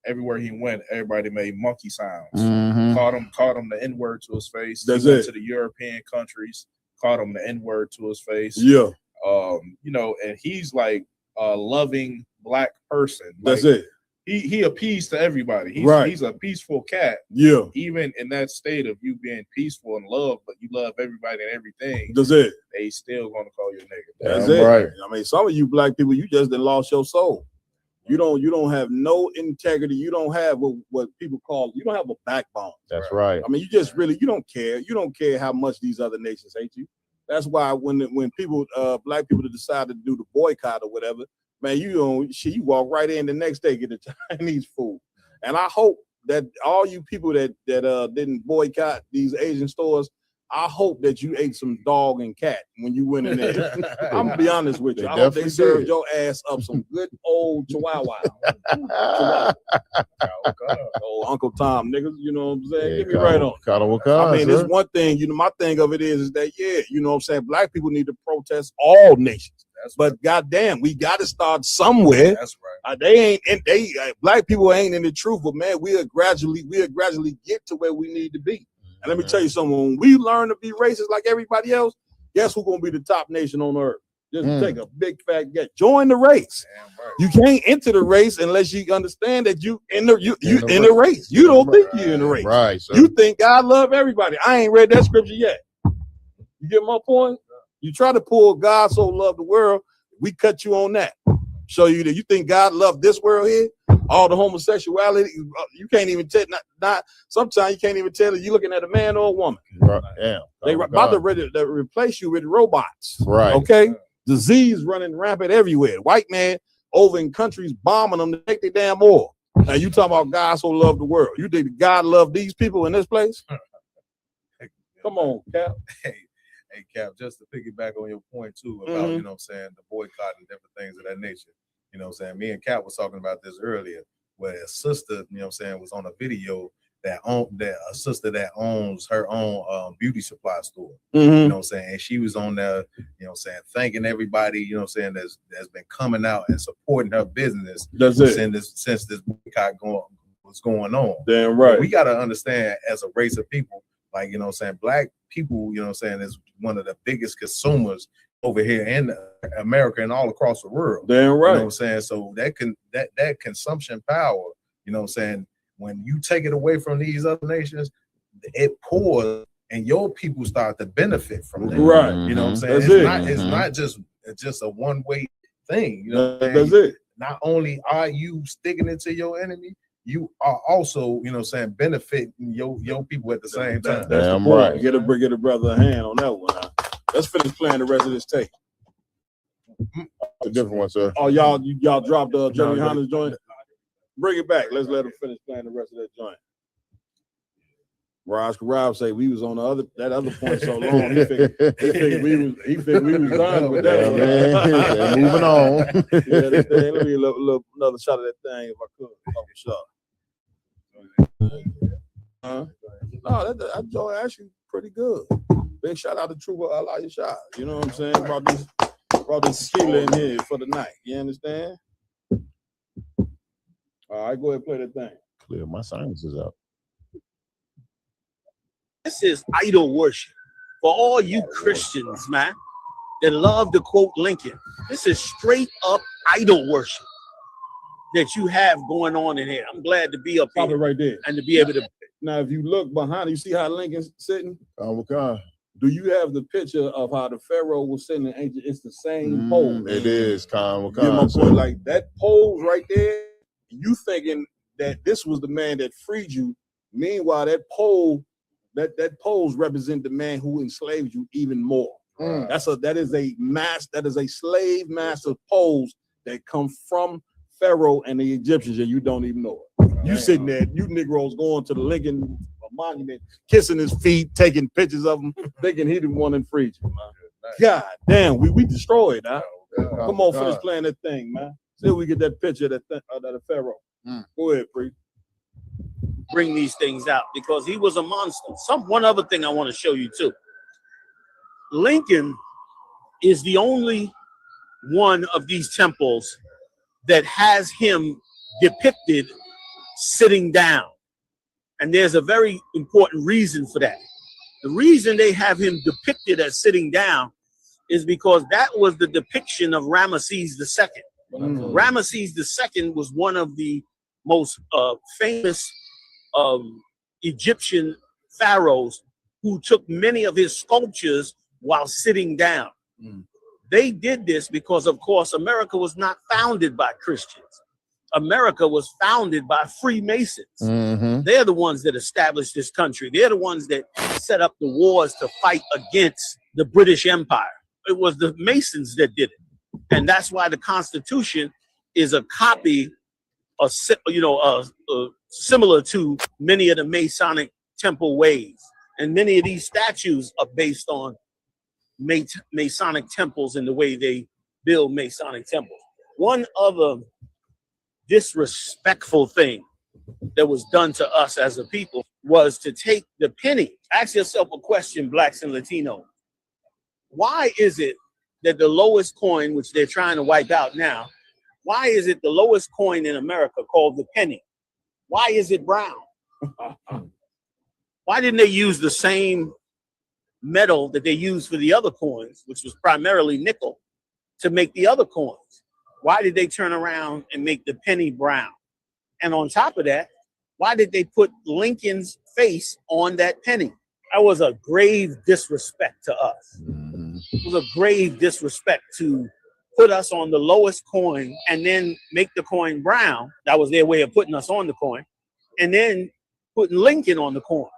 S11: Everywhere he went, everybody made monkey sounds. Called him the N-word to his face.
S14: That's
S11: he went
S14: it.
S11: to the European countries, called him the N-word to his face.
S14: Yeah.
S11: You know, and he's like a loving black person.
S14: That's
S11: like,
S14: it.
S11: He appeased to everybody. He's a peaceful cat.
S14: Yeah.
S11: Even in that state of you being peaceful and love, but you love everybody and everything.
S14: That's it.
S11: They still gonna call you a nigga.
S14: That's it. Right. I mean, some of you black people, you just done lost your soul. You don't have no integrity. You don't have what people call, you don't have a backbone.
S9: That's right.
S14: I mean, you just really, you don't care. You don't care how much these other nations hate you. That's why when people, black people decide to do the boycott or whatever, man, you walk right in the next day, get the Chinese food. And I hope that all you people that didn't boycott these Asian stores, I hope that you ate some dog and cat when you went in there. I'm gonna be honest with you. I hope they served your ass up some good old Chihuahua. Oh, Uncle Tom, niggas, you know what I'm saying? Get me right on. I mean, it's one thing, my thing of it is that, you know what I'm saying? Black people need to protest all nations. But goddamn, we got to start somewhere.
S11: That's right.
S14: Black people ain't in the truth, but man, we'll gradually get to where we need to be. And let me tell you something, when we learn to be racist like everybody else, guess who's gonna be the top nation on earth? Just take a big fat get. Join the race. Right. You can't enter the race unless you understand that you in the race. You don't think you're in the race.
S9: Right. Sir.
S14: You think God love everybody. I ain't read that scripture yet. You get my point? You try to pull God so loved the world, we cut you on that. Show you that you think God loved this world here, all the homosexuality. You can't even tell. Sometimes you can't even tell if you're looking at a man or a woman.
S9: Right. Yeah.
S14: They about to replace you with robots.
S9: Right.
S14: Okay. Disease running rampant everywhere. White man over in countries bombing them to take their damn oil. Now you talking about God so loved the world. You think God loved these people in this place? Come on, Cap.
S15: Hey, Cap, just to piggyback on your point too about, you know what I'm saying, the boycott and different things of that nature. You know what I'm saying? Me and Cap was talking about this earlier, where a sister, you know what I'm saying, was on a video that a sister that owns her own beauty supply store. You know what I'm saying? And she was on there, you know what I'm saying, thanking everybody, you know what I'm saying, that's been coming out and supporting her business since this boycott was going on.
S14: Damn right.
S15: But we gotta understand as a race of people, like, you know what I'm saying, black people, you know what I'm saying, is one of the biggest consumers over here in America and all across the world.
S14: Damn right.
S15: You know what I'm saying? So that consumption power, you know what I'm saying, when you take it away from these other nations, it pours and your people start to benefit from that.
S14: Right.
S15: You know what I'm saying? It's not just a one-way thing. You know what I'm saying?
S14: That's it.
S15: Not only are you sticking it to your enemy,
S11: you are also, you know, saying benefiting your people at the same time.
S14: That's
S7: Damn
S14: the point.
S7: right.
S14: Get a brother a hand on that one. Huh? Let's finish playing the rest of this tape.
S9: A different one, sir.
S14: Oh, y'all dropped Johnny
S9: No,
S14: Honda's joint. Bring it back. Let's let him finish playing the rest of that joint. Rob say we was on that other point so long. He figured we was done with that.
S7: Man. Moving on.
S14: Yeah, this thing, let me get another shot of that thing if I could. No, that joint actually pretty good. Big shout out to Trooper Elijah. You know what I'm saying? Brought this skiller in here for the night. You understand? All right, go ahead and play that thing.
S7: Clear my sinuses up.
S12: This is idol worship for all you Christians, man, that love to quote Lincoln. This is straight up idol worship that you have going on in here. I'm glad to be up here
S14: right there
S12: and to be able to.
S14: Now, if you look behind, you see how Lincoln's sitting?
S9: Oh, God.
S14: Do you have the picture of how the Pharaoh was sitting in ancient? It's the same pose.
S9: It is, Con.
S14: Get my point? Like that pose right there, you thinking that this was the man that freed you. Meanwhile, that pose represents the man who enslaved you even more. That is a slave master pose that comes from Pharaoh and the Egyptians, and you don't even know it. You sitting there, you Negroes going to the Lincoln Monument, kissing his feet, taking pictures of him, thinking he the one that freed you, man. God damn, we destroyed, huh? Come on, finish playing that thing, man. See if we get that picture of that Pharaoh. Go ahead, Free.
S12: Bring these things out because he was a monster. One other thing I want to show you too. Lincoln is the only one of these temples that has him depicted sitting down. And there's a very important reason for that. The reason they have him depicted as sitting down is because that was the depiction of Ramesses II. Ramesses II was one of the most famous Egyptian pharaohs who took many of his sculptures while sitting down. They did this because, of course, America was not founded by Christians. America was founded by Freemasons. They're the ones that established this country. They're the ones that set up the wars to fight against the British Empire. It was the Masons that did it. And that's why the Constitution is a copy of, similar to many of the Masonic temple ways. And many of these statues are based on Masonic temples and the way they build Masonic temples. One other disrespectful thing that was done to us as a people was to take the penny. Ask yourself a question, blacks and Latinos. Why is it that the lowest coin, which they're trying to wipe out now, why is it the lowest coin in America called the penny? Why is it brown? Why didn't they use the same metal that they used for the other coins, which was primarily nickel, to make the other coins? Why did they turn around and make the penny brown? And on top of that, why did they put Lincoln's face on that penny? That was a grave disrespect to us. It was a grave disrespect to put us on the lowest coin and then make the coin brown. That was their way of putting us on the coin. And then putting Lincoln on the coin.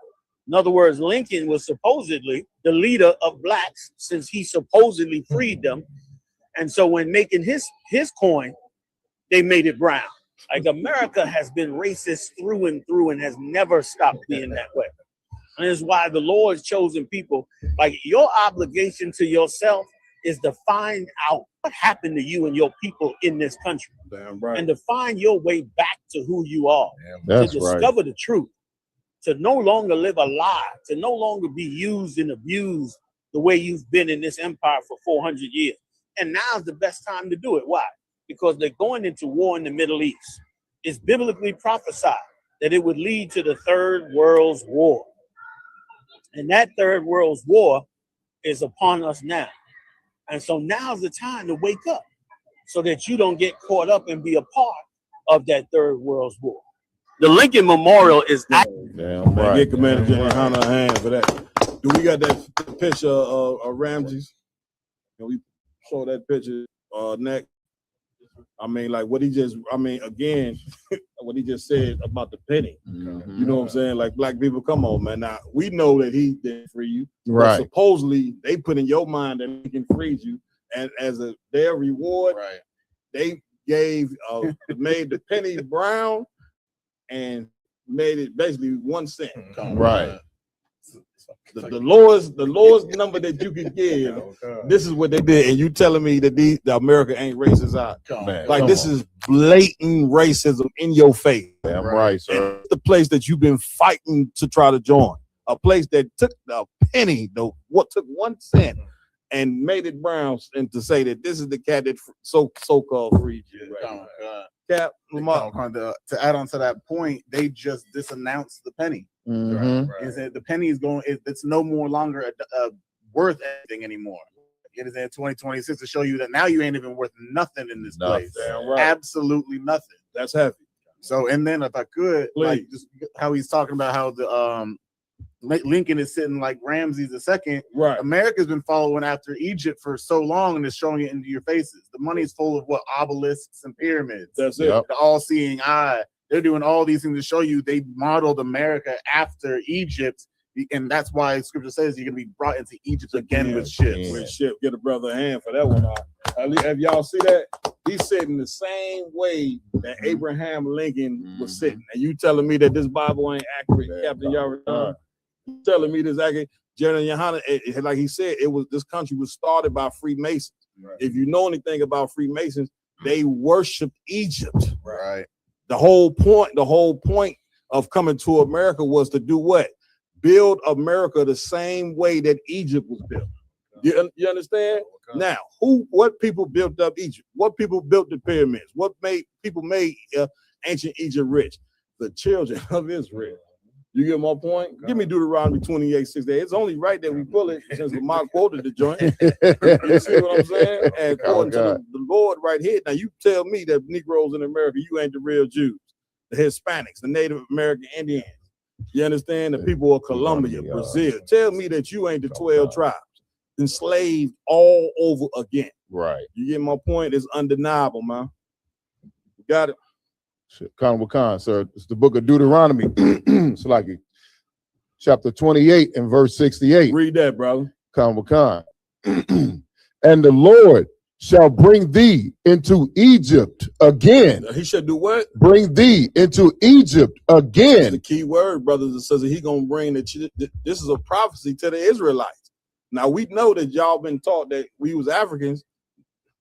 S12: In other words, Lincoln was supposedly the leader of blacks since he supposedly freed them. And so when making his coin, they made it brown. Like America has been racist through and through and has never stopped being that way. And it's why the Lord's chosen people, like your obligation to yourself is to find out what happened to you and your people in this country.
S14: Damn right.
S12: And to find your way back to who you are.
S7: That's
S12: to discover the truth. To no longer live a lie. To no longer be used and abused the way you've been in this empire for 400 years. And now's the best time to do it. Why? Because they're going into war in the Middle East. It's biblically prophesied that it would lead to the Third World War. And that Third World War is upon us now. And so now's the time to wake up so that you don't get caught up and be a part of that Third World War. The Lincoln Memorial is
S14: damn right. Get Commander General Hunter a hand for that. Do we got that picture of Ramses? Can we show that picture next? I mean, like what he just, I mean, again, what he just said about the penny. You know what I'm saying? Like black people, come on, man. Now we know that he didn't free you,
S9: Right.
S14: But supposedly they put in your mind that he can free you, and as their reward, they gave made the penny brown and made it basically 1 cent.
S9: Right.
S14: The lowest number that you could give. This is what they did, and you telling me that the America ain't racist out? Like this is blatant racism in your face.
S9: Damn right, sir.
S14: It's the place that you've been fighting to try to join, a place that took a penny, took 1 cent, and made it brown, and to say that this is the cat that so-called freed you. Right? Cap,
S7: to add on to that point, they just disannounced the penny. Is that the penny is going? It's no more longer worth anything anymore. It is in 2026 to show you that now you ain't even worth nothing in this place. Absolutely nothing.
S14: That's heavy.
S7: So, and then if I could, like, just how he's talking about how the Lincoln is sitting like Ramses II.
S14: Right.
S7: America's been following after Egypt for so long, and it's showing it into your faces. The money is full of what obelisks and pyramids.
S14: That's it.
S7: The all-seeing eye. They're doing all these things to show you they modeled America after Egypt, and that's why Scripture says you're going to be brought into Egypt again with ships.
S14: With ship. Get a brother a hand for that one. Have y'all see that? He's sitting the same way that Abraham Lincoln was sitting. And you telling me that this Bible ain't accurate, Captain Yara? You telling me this accurate? General Yohana, like he said, this country was started by Freemasons. If you know anything about Freemasons, they worshiped Egypt.
S9: Right.
S14: The whole point of coming to America was to do what? Build America the same way that Egypt was built. You understand? Now, what people built up Egypt? What people built the pyramids? What people made ancient Egypt rich? The children of Israel. You get my point? Give me Deuteronomy 28:6. It's only right that we pull it since Lamar quoted the joint. You see what I'm saying? And according to the Lord right here. Now you tell me that Negroes in America, you ain't the real Jews, the Hispanics, the Native American Indians. You understand? The people of Colombia, Brazil. Tell me that you ain't the 12 tribes enslaved all over again.
S9: Right.
S14: You get my point? It's undeniable, man. You got it.
S9: Khan, sir. It's the book of Deuteronomy. It's like chapter 28 and verse 68.
S14: Read that, brother.
S9: Khan. And the Lord shall bring thee into Egypt again.
S14: He should do what?
S9: Bring thee into Egypt again.
S14: That's the key word, brothers and sisters. He gonna bring this is a prophecy to the Israelites. Now we know that y'all been taught that we was Africans.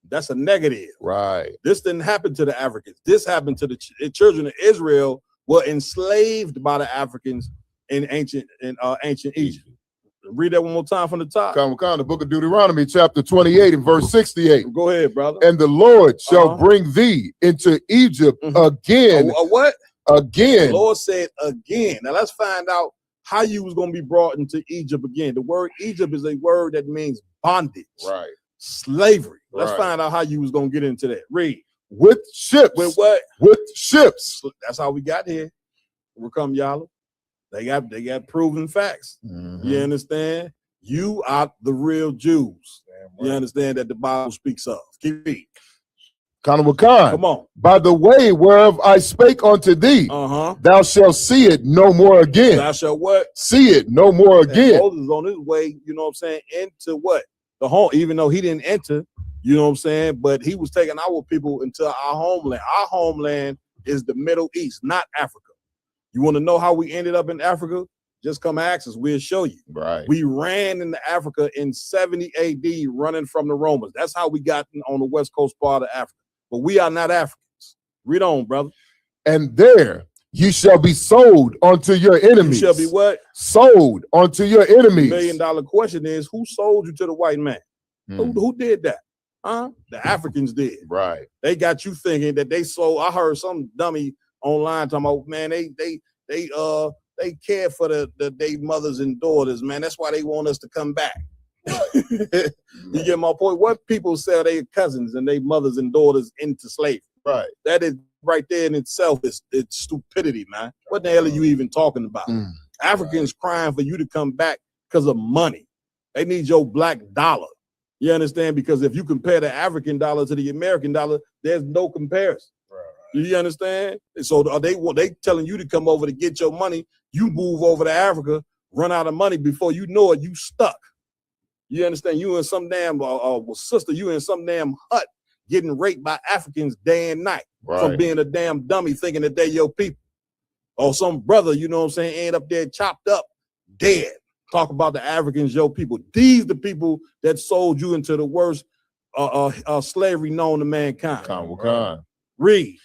S14: That's a negative.
S9: Right.
S14: This didn't happen to the Africans. This happened to the children of Israel were enslaved by the Africans in ancient Egypt. Read that one more time from the top.
S9: The book of Deuteronomy, chapter 28 and verse 68.
S14: Go ahead, brother.
S9: And the Lord shall bring thee into Egypt again.
S14: What?
S9: Again.
S14: The Lord said again. Now let's find out how you was going to be brought into Egypt again. The word Egypt is a word that means bondage.
S9: Right.
S14: Slavery. Let's find out how you was going to get into that. Read.
S9: With ships.
S14: With what?
S9: With ships.
S14: That's how we got here. Here come y'all. They got proven facts. You understand? You are the real Jews. You understand that the Bible speaks of. Keep reading.
S9: Come
S14: on.
S9: By the way whereof I spake unto thee, thou shalt see it no more again.
S14: Thou shalt what?
S9: See it no more again.
S14: And Moses on his way, you know what I'm saying, into what? The home, even though he didn't enter, you know what I'm saying, but he was taking our people into our homeland. Our homeland is the Middle East, not Africa. You want to know how we ended up in Africa? Just come ask us. We'll show you.
S9: Right.
S14: We ran into Africa in 70 AD, running from the Romans. That's how we got on the west coast part of Africa. But we are not Africans. Read on, brother.
S9: And there you shall be sold unto your enemies.
S14: You shall be what?
S9: Sold unto your enemies.
S14: The $1 million question is, who sold you to the white man? Who did that? The Africans did.
S9: Right.
S14: They got you thinking that they sold. I heard some dummy online talking about, man, they care for they mothers and daughters, man. That's why they want us to come back. You get my point? What people sell their cousins and their mothers and daughters into slavery?
S9: Right.
S14: That is right there in itself is stupidity, man. What the hell are you even talking about? Africans crying for you to come back because of money. They need your black dollar. You understand? Because if you compare the African dollar to the American dollar, there's no comparison. Right. You understand? And so are they telling you to come over to get your money? You move over to Africa, run out of money before you know it, you stuck. You understand? You in some damn sister, you in some damn hut getting raped by Africans day and night from being a damn dummy thinking that they your people. Or some brother, you know what I'm saying, end up there chopped up, dead. Talk about the Africans, your people. These the people that sold you into the worst slavery known to mankind.
S9: Read.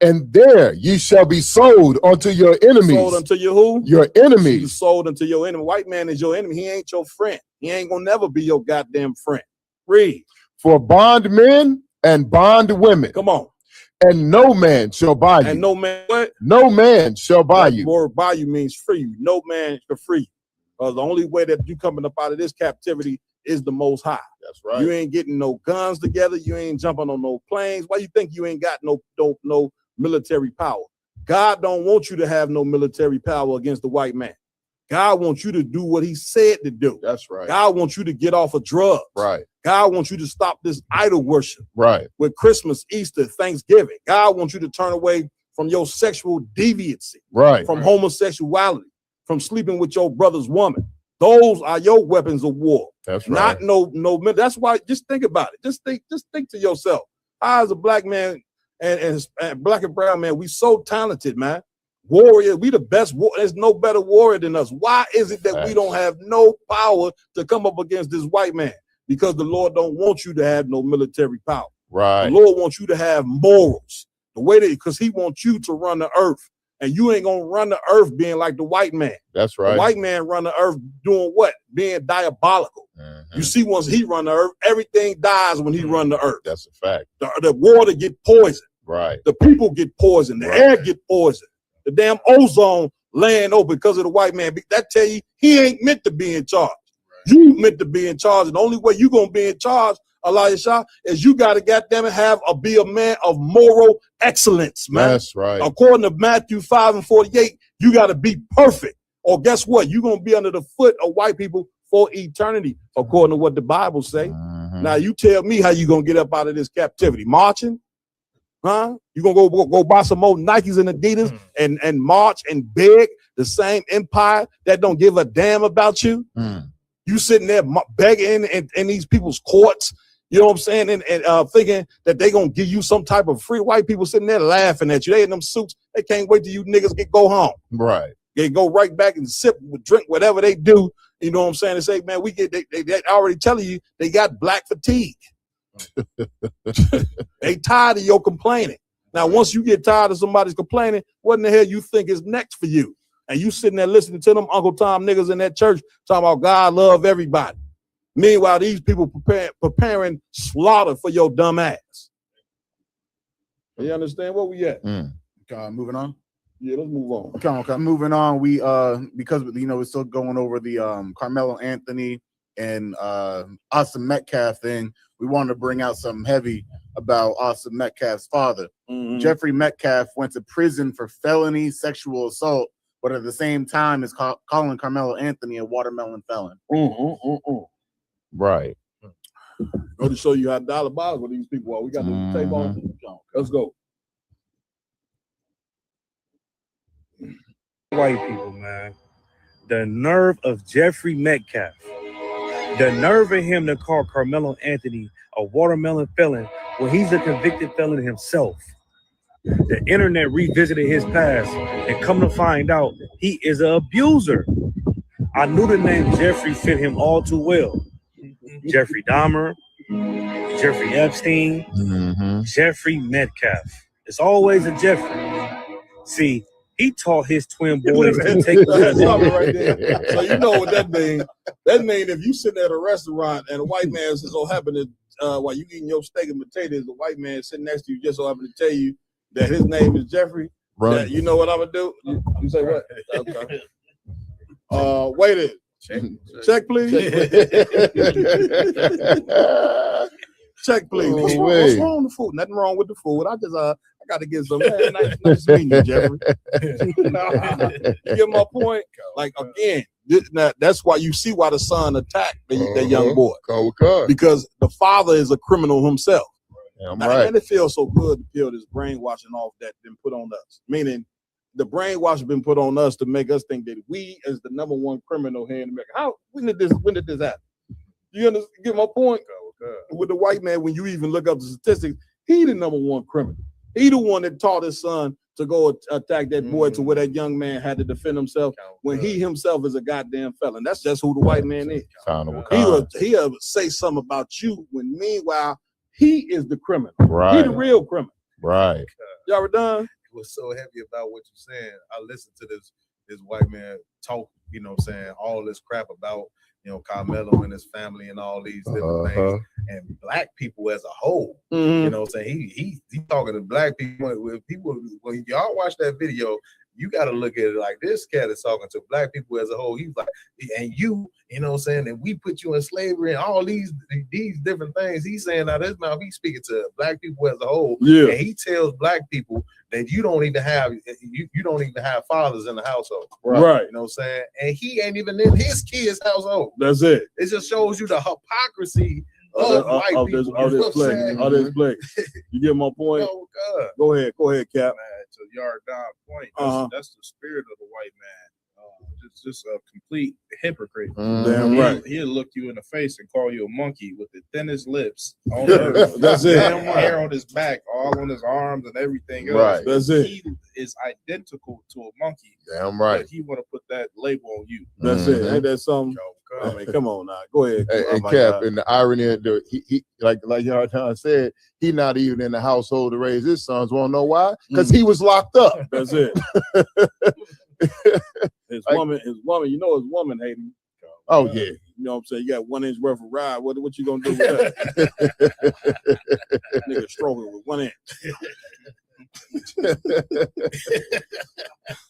S9: And there ye shall be sold unto your enemies.
S14: Sold unto your who?
S9: Your enemies.
S14: You sold unto your enemy. White man is your enemy. He ain't your friend. He ain't gonna never be your goddamn friend. Read.
S9: For bondmen and bondwomen.
S14: Come on.
S9: And no man shall buy you.
S14: And no man what?
S9: No man shall buy you.
S14: Or buy you means free you. No man can free you. The only way that you coming up out of this captivity is the Most High.
S9: That's right.
S14: You ain't getting no guns together. You ain't jumping on no planes. Why you think you ain't got no military power? God don't want you to have no military power against the white man. God wants you to do what he said to do.
S9: That's right.
S14: God wants you to get off of drugs.
S9: Right.
S14: God wants you to stop this idol worship.
S9: Right.
S14: With Christmas, Easter, Thanksgiving. God wants you to turn away from your sexual deviancy.
S9: Right.
S14: From homosexuality, from sleeping with your brother's woman. Those are your weapons of war.
S9: That's right.
S14: Not no. That's why. Just think about it. Just think to yourself. I, as a black man and black and brown man, we so talented, man. Warrior, we the best. There's no better warrior than us. Why is it that we don't have no power to come up against this white man? Because the Lord don't want you to have no military power.
S9: Right.
S14: The Lord wants you to have morals. The way that, because he wants you to run the earth. And you ain't gonna run the earth being like the white man.
S9: That's right.
S14: The white man run the earth doing what? Being diabolical. You see, once he run the earth, everything dies when he run the earth.
S9: That's a fact.
S14: The water get poisoned.
S9: Right.
S14: The people get poisoned. The air get poisoned. The damn ozone laying open because of the white man. That tell you he ain't meant to be in charge. Right. You meant to be in charge. And the only way you gonna be in charge, Elijah, is you gotta goddamn it be a man of moral excellence, man.
S9: That's right.
S14: According to Matthew 5:48, you gotta be perfect. Or guess what? You're gonna be under the foot of white people for eternity, according to what the Bible say. Now you tell me how you gonna get up out of this captivity. Marching? Huh? You gonna go buy some more Nikes and Adidas and march and beg the same empire that don't give a damn about you? You sitting there begging in these people's courts, you know what I'm saying, and thinking that they gonna give you some type of free. White people sitting there laughing at you. They in them suits. They can't wait till you niggas go home.
S9: Right.
S14: They go right back and sip, drink, whatever they do. You know what I'm saying? They say, man, they already telling you they got black fatigue. They tired of your complaining. Now, once you get tired of somebody's complaining, what in the hell you think is next for you? And you sitting there listening to them Uncle Tom niggas in that church talking about God love everybody. Meanwhile, these people preparing slaughter for your dumb ass. You understand where we at?
S7: Moving on.
S14: Yeah, let's move on.
S7: Okay, moving on. We because we're still going over the Carmelo Anthony and Austin Metcalf thing. We wanted to bring out something heavy about Austin Metcalf's father. Jeffrey Metcalf went to prison for felony sexual assault, but at the same time is calling Carmelo Anthony a watermelon felon.
S9: Right.
S14: Go to show you how diabolical these people are. We got the tape on. Let's go.
S16: White people, man. The nerve of Jeffrey Metcalf. The nerve of him to call Carmelo Anthony a watermelon felon when he's a convicted felon himself. The internet revisited his past and come to find out he is an abuser. I knew the name Jeffrey fit him all too well. Jeffrey Dahmer, Jeffrey Epstein, Jeffrey Metcalf. It's always a Jeffrey. See, he taught his twin boys to take the
S14: right there. So you know what that means. That means if you sitting at a restaurant and a white man so happen to while you eating your steak and potatoes, the white man sitting next to you just so happen to tell you that his name is Jeffrey. Right. You know what I'm gonna do? You say what? Okay. Wait a check please. Check please. What's wrong with the food? Nothing wrong with the food. I just I got to get some. Man, nice meeting you, Jeffrey. You get my point? Like again, that's why you see why the son attacked that young boy because the father is a criminal himself. And it feels so good to peel this brainwashing off that been put on us. Meaning, the brainwash been put on us to make us think that we is the number one criminal here in America. When did this happen? You understand? Get my point? With the white man, when you even look up the statistics, he the number one criminal. He the one that taught his son to go attack that boy to where that young man had to defend himself when he himself is a goddamn felon. That's just who the white man is. He'll say something about you when meanwhile he is the criminal.
S9: Right.
S14: He the real criminal.
S9: Right.
S14: Y'all were done?
S15: It was so heavy about what you're saying. I listened to this white man talk, you know what I'm saying, all this crap about, you know, Carmelo and his family and all these different things. And black people as a whole, you know what I'm saying? He talking to black people. When y'all watch that video, you got to look at it like this cat is talking to black people as a whole. He's like, and you know what I'm saying? And we put you in slavery and all these different things. He's saying out of his mouth, he's speaking to black people as a whole.
S14: Yeah.
S15: And he tells black people that you don't even have fathers in the household.
S14: Right.
S15: You know what I'm saying? And he ain't even in his kids' household.
S14: That's it.
S15: It just shows you the hypocrisy of white people.
S14: Of this place. You get my point?
S15: Oh, God.
S14: Go ahead, Cap.
S11: Man, to Yardon point, that's the spirit of the white man. Just a complete hypocrite.
S14: Damn right.
S11: He'll look you in the face and call you a monkey with the thinnest lips on earth.
S14: That's it.
S11: Hair on his back, all on his arms and everything else.
S9: Right.
S14: That's it.
S11: He is identical to a monkey.
S9: Damn right.
S11: But he want to put that label on you.
S14: That's it. Ain't that something? I mean, come on now. Go ahead.
S9: And Cap, and the irony of he like Yardon said, he not even in the household to raise his sons. Wanna know why? Because he was locked up.
S14: That's it. His woman, you know his woman hating him.
S9: Oh yeah.
S14: You know what I'm saying? You got 1 inch worth of ride. What you gonna do with that? Nigga stroking with 1 inch.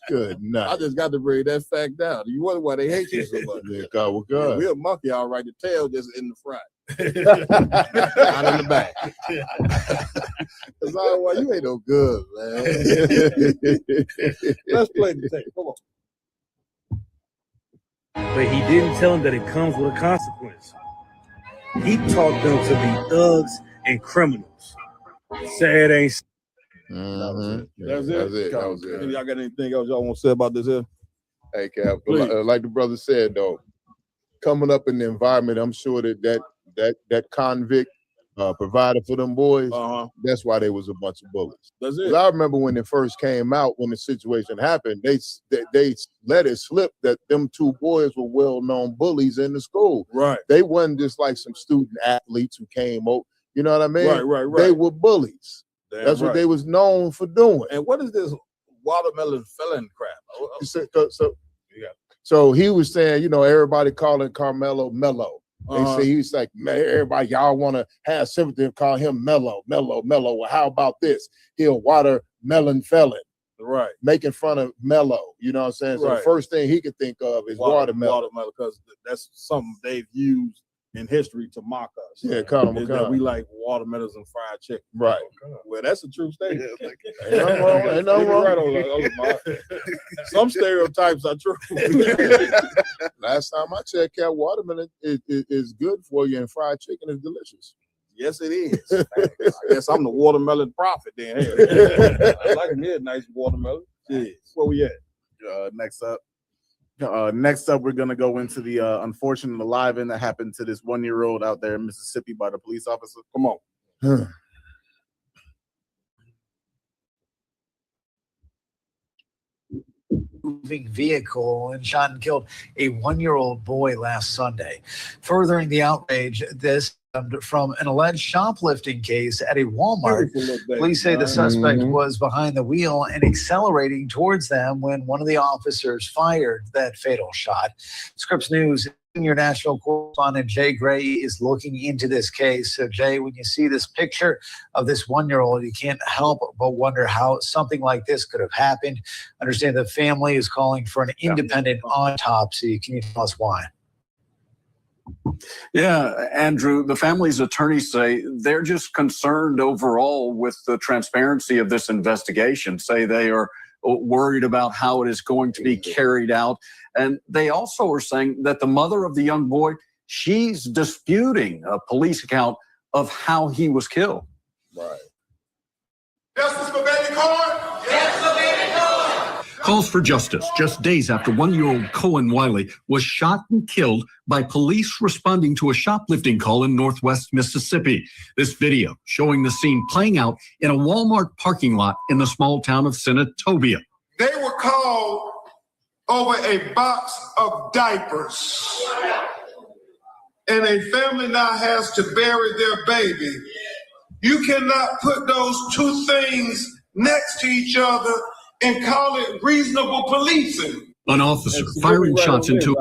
S9: Good night.
S14: I just got to bring that fact down. You wonder why they hate you so much.
S9: Yeah, God.
S14: We're a monkey, all right. The tail just in the front. Not in the back.
S9: That's all why you ain't no good, man.
S14: Let's play the tape. Come on.
S16: But he didn't tell him that it comes with a consequence. He taught them to be thugs and criminals. Say it ain't.
S14: That's it.
S9: That was it.
S14: Y'all got anything else y'all want to say about this here?
S9: Hey, Cap, like the brother said, though, coming up in the environment, I'm sure that convict provided for them boys. That's why they was a bunch of bullies.
S14: That's it.
S9: I remember when it first came out, when the situation happened, they let it slip that them 2 boys were well-known bullies in the school.
S14: Right.
S9: They wasn't just like some student athletes who came over. You know what I mean?
S14: Right.
S9: They were bullies.
S14: Damn
S9: That's
S14: right.
S9: what they was known for doing.
S14: And what is this watermelon felon crap?
S9: So he was saying, you know, everybody calling Carmelo Mello. They say he was like, man, everybody, y'all want to have sympathy and call him Mello. Well, how about this? He'll watermelon felon.
S14: Right.
S9: Making fun of Mello. You know what I'm saying? So the first thing he could think of is watermelon.
S14: Because that's something they've used in history to mock us.
S9: Yeah,
S14: that we like watermelons and fried chicken.
S9: Right.
S14: Well, that's a true statement.
S9: Ain't nothing wrong.
S14: Right on some stereotypes are true.
S9: Last time I checked out, watermelon is good for you, and fried chicken is delicious.
S14: Yes, it is. I guess I'm the watermelon prophet then. Hey, I like me a nice watermelon. Yeah. Where we at?
S7: Next up, we're gonna go into the unfortunate live-in that happened to this 1-year-old out there in Mississippi by the police officer.
S14: Come on.
S17: Moving vehicle and shot and killed a 1-year-old boy last Sunday. Furthering the outrage, this from an alleged shoplifting case at a Walmart. Police say the suspect was behind the wheel and accelerating towards them when one of the officers fired that fatal shot. Scripps News senior national correspondent Jay Gray is looking into this case. So Jay, when you see this picture of this 1-year-old, you can't help but wonder how something like this could have happened. Understand the family is calling for an independent autopsy. Can you tell us why?
S18: Yeah, Andrew, the family's attorneys say they're just concerned overall with the transparency of this investigation, say they are worried about how it is going to be carried out. And they also are saying that the mother of the young boy, she's disputing a police account of how he was killed.
S9: Right.
S3: Justice for baby Cohen? Justice for baby Cohen!
S19: Calls for justice just days after one-year-old Cohen Wiley was shot and killed by police responding to a shoplifting call in Northwest Mississippi. This video showing the scene playing out in a Walmart parking lot in the small town of Senatobia.
S3: They were called over a box of diapers. And a family now has to bury their baby. You cannot put those two things next to each other and call it reasonable policing.
S19: An officer firing shots into.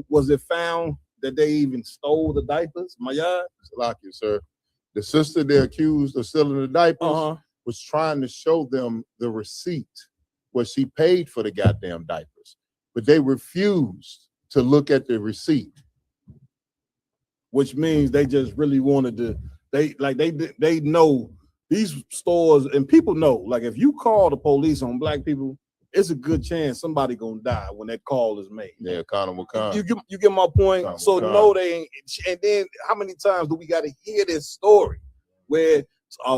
S14: Was it found that they even stole the diapers? My yard?
S9: Like you, sir. The sister they accused of stealing the diapers was trying to show them the receipt where she paid for the goddamn diapers, but they refused to look at the receipt.
S14: Which means they just really wanted to. They know these stores, and people know, like, if you call the police on black people, it's a good chance somebody gonna die when that call is made.
S9: Yeah, Connor McConnell.
S14: You get my point.
S9: Connor
S14: So
S9: McConnell.
S14: no, they ain't. And then how many times do we got to hear this story where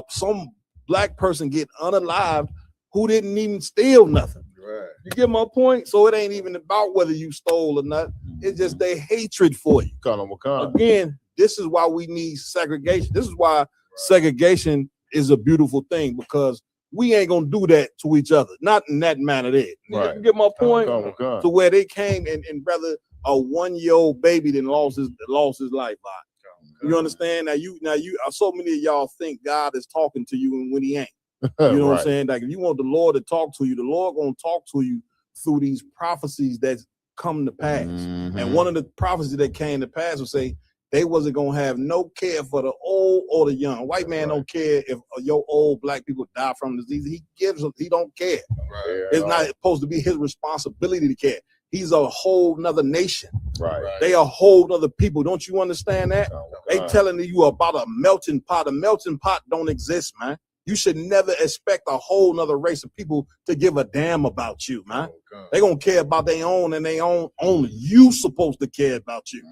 S14: some black person get unalived who didn't even steal nothing?
S9: Right.
S14: You get my point? So it ain't even about whether you stole or not. It's just their hatred for you.
S9: Connor McConnell.
S14: Again, this is why we need segregation. This is why segregation is a beautiful thing, because we ain't gonna do that to each other. Not in that manner there.
S9: Right.
S14: You get my point?
S9: Connor.
S14: To where they came and rather a 1-year-old baby than lost his life by. You understand? Now you so many of y'all think God is talking to you and when he ain't. You know what I'm saying? Like, if you want the Lord to talk to you, the Lord gonna talk to you through these prophecies that come to pass. And one of the prophecies that came to pass will say they wasn't gonna have no care for the old or the young. White man don't care if your old black people die from disease. He don't care. It's not supposed to be his responsibility to care. He's a whole nother nation. They a whole nother people. Don't you understand that? They telling you about a melting pot. A melting pot don't exist, man. You should never expect a whole nother race of people to give a damn about you, man. They gonna care about their own and their own only. You supposed to care about you.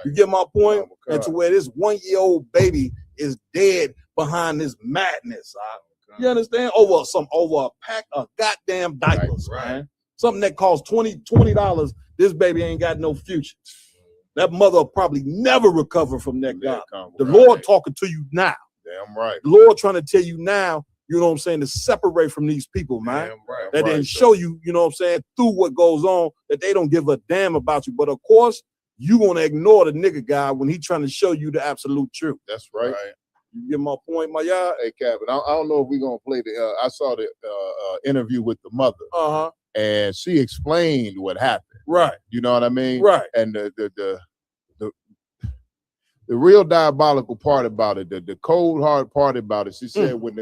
S14: You get my point? And to where this 1-year-old baby is dead behind this madness. You understand? Over a pack of goddamn diapers, man. Something that costs $20. This baby ain't got no future. That mother will probably never recover from that guy. The Lord talking to you now.
S9: Damn right.
S14: The Lord trying to tell you now, you know what I'm saying, to separate from these people, man. That then show you, you know what I'm saying, through what goes on, that they don't give a damn about you. But of course, you gonna ignore the nigga guy when he trying to show you the absolute truth.
S9: That's right.
S14: You get my point, my yard?
S9: Hey, Captain, I don't know if we're gonna play the. I saw the interview with the mother, and she explained what happened.
S14: Right.
S9: You know what I mean?
S14: Right.
S9: And the real diabolical part about it, the cold hard part about it, she said when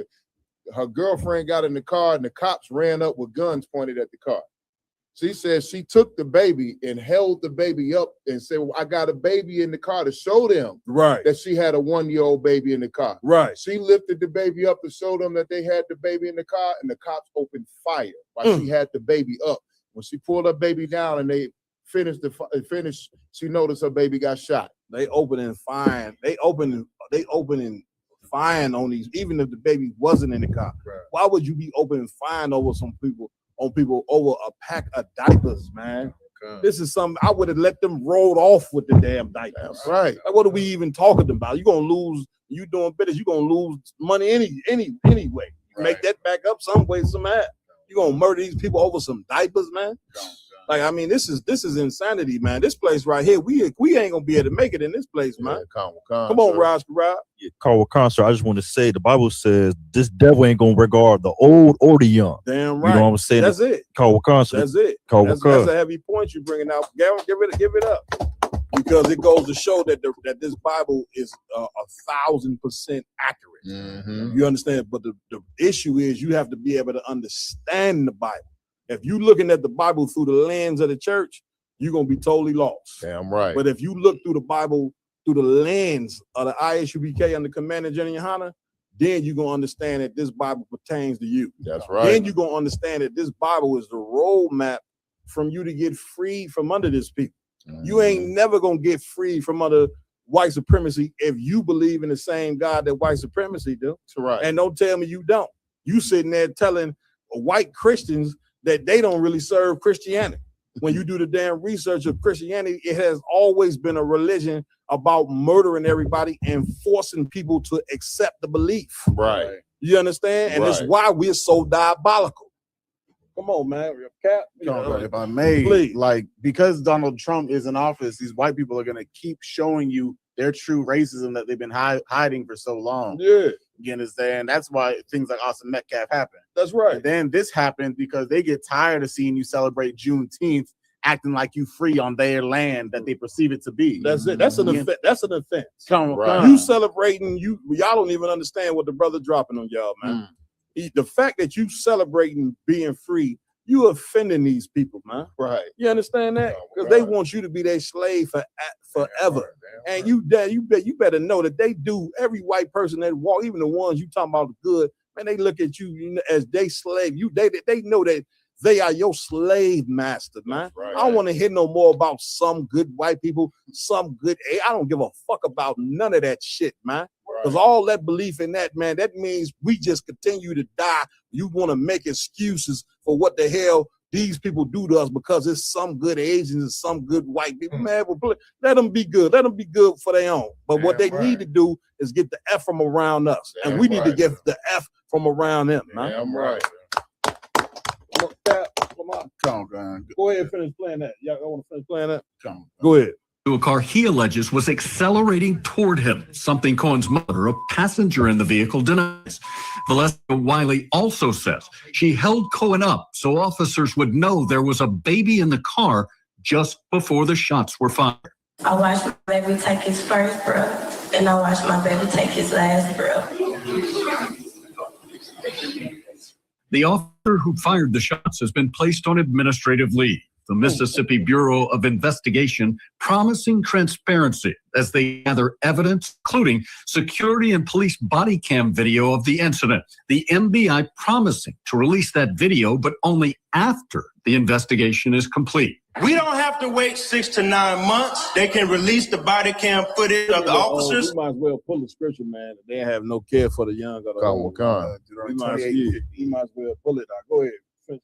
S9: her girlfriend got in the car and the cops ran up with guns pointed at the car. She said she took the baby and held the baby up and said, well, I got a baby in the car to show them that she had a 1-year-old baby in the car.
S14: Right.
S9: She lifted the baby up to show them that they had the baby in the car, and the cops opened fire while she had the baby up. When she pulled her baby down and they finished, she noticed her baby got shot.
S14: They opening fine. They opening fine on these, even if the baby wasn't in the car. Why would you be opening fine over people over a pack of diapers, man? This is something I would have let them roll off with the damn diapers.
S9: That's right.
S14: Like, what are we even talking about? You're gonna lose. You doing business? You're gonna lose money anyway. Make that back up some way, somehow. You're gonna murder these people over some diapers, man. Like, I mean, this is insanity, man. This place right here, we ain't gonna be able to make it in this place, man. Come on, Raj.
S20: Carl Concert, I just want to say the Bible says this devil ain't gonna regard the old or the young.
S14: Damn right.
S20: You know what I'm saying?
S14: That's it.
S20: Carl Concert.
S14: That's it. That's a heavy point you're bringing out. Gavin, give it up. Because it goes to show that that this Bible is 1,000% accurate. You understand? But the issue is you have to be able to understand the Bible. If you're looking at the Bible through the lens of the church, you're gonna be totally lost.
S9: Damn right.
S14: But if you look through the Bible through the lens of the ISUBK under Commander General Yohana, then you're gonna understand that this Bible pertains to you.
S9: That's right.
S14: Then you're gonna understand that this Bible is the roadmap from you to get free from under this people. You ain't never gonna get free from under white supremacy if you believe in the same God that white supremacy do.
S9: That's right.
S14: And don't tell me you don't. You sitting there telling white Christians that they don't really serve Christianity. When you do the damn research of Christianity, it has always been a religion about murdering everybody and forcing people to accept the belief.
S9: Right.
S14: You understand? And it's why we're so diabolical. Come on, man. Cap.
S7: If I may,
S14: Please.
S7: like, because Donald Trump is in office, these white people are gonna keep showing you their true racism that they've been hiding for so long.
S14: Yeah.
S7: You understand? That's why things like Austin Metcalf happen.
S14: That's right.
S7: And then this happened because they get tired of seeing you celebrate Juneteenth, acting like you free on their land that they perceive it to be.
S14: That's it. That's an offense. That's an offense.
S7: Come
S14: You celebrating, y'all don't even understand what the brother dropping on y'all, man. The fact that you celebrating being free, you offending these people, man.
S9: Right.
S14: You understand that? Because they want you to be their slave forever. And you better know that they do. Every white person that walk, even the ones you talking about good, man, they look at you as they slave. They know that they are your slave master, man.
S9: Right.
S14: I don't want to hear no more about some good white people, some good. I don't give a fuck about none of that shit, man. Because all that belief in that, man, that means we just continue to die. You want to make excuses for what the hell these people do to us because it's some good Asians and some good white people. Man, let them be good. Let them be good for their own. But what they need to do is get the F from around us. And we need to get the F from around them, man.
S9: Damn right.
S14: Come on. Go ahead and finish playing that. Y'all want to finish playing that?
S7: Go
S14: ahead.
S19: To a car he alleges was accelerating toward him, something Cohen's mother, a passenger in the vehicle, denies. Valeska Wiley also says she held Cohen up so officers would know there was a baby in the car just before the shots were fired.
S21: I watched my baby take his first breath, and I watched my baby take his last breath.
S19: The officer who fired the shots has been placed on administrative leave. The Mississippi Bureau of Investigation promising transparency as they gather evidence, including security and police body cam video of the incident. The MBI promising to release that video, but only after the investigation is complete.
S1: We don't have to wait 6 to 9 months. They can release the body cam footage of the officers.
S14: We might as well pull the scripture, man. They have no care for the young or the old. We might as well pull it out. Go ahead.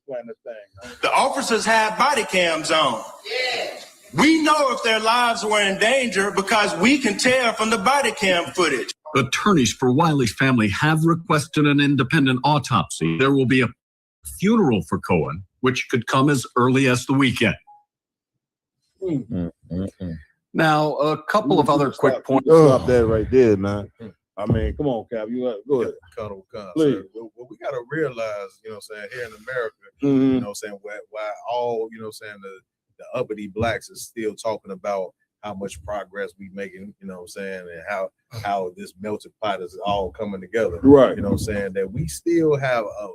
S14: Playing this thing.
S1: The officers have body cams on. We know if their lives were in danger because we can tell from the body cam footage.
S19: Attorneys for Wiley's family have requested an independent autopsy. There will be a funeral for Cohen, which could come as early as the weekend. Now, a couple of other quick points.
S14: Stop that right there, man. I mean, come on, Cap. You go ahead. Please.
S15: What we got to realize, you know what I'm saying, here in America, you know what I'm saying, why all, you know what I'm saying, the uppity blacks is still talking about how much progress we making, you know what I'm saying, and how this melted pot is all coming together.
S14: Right.
S15: You know what I'm saying, that we still have a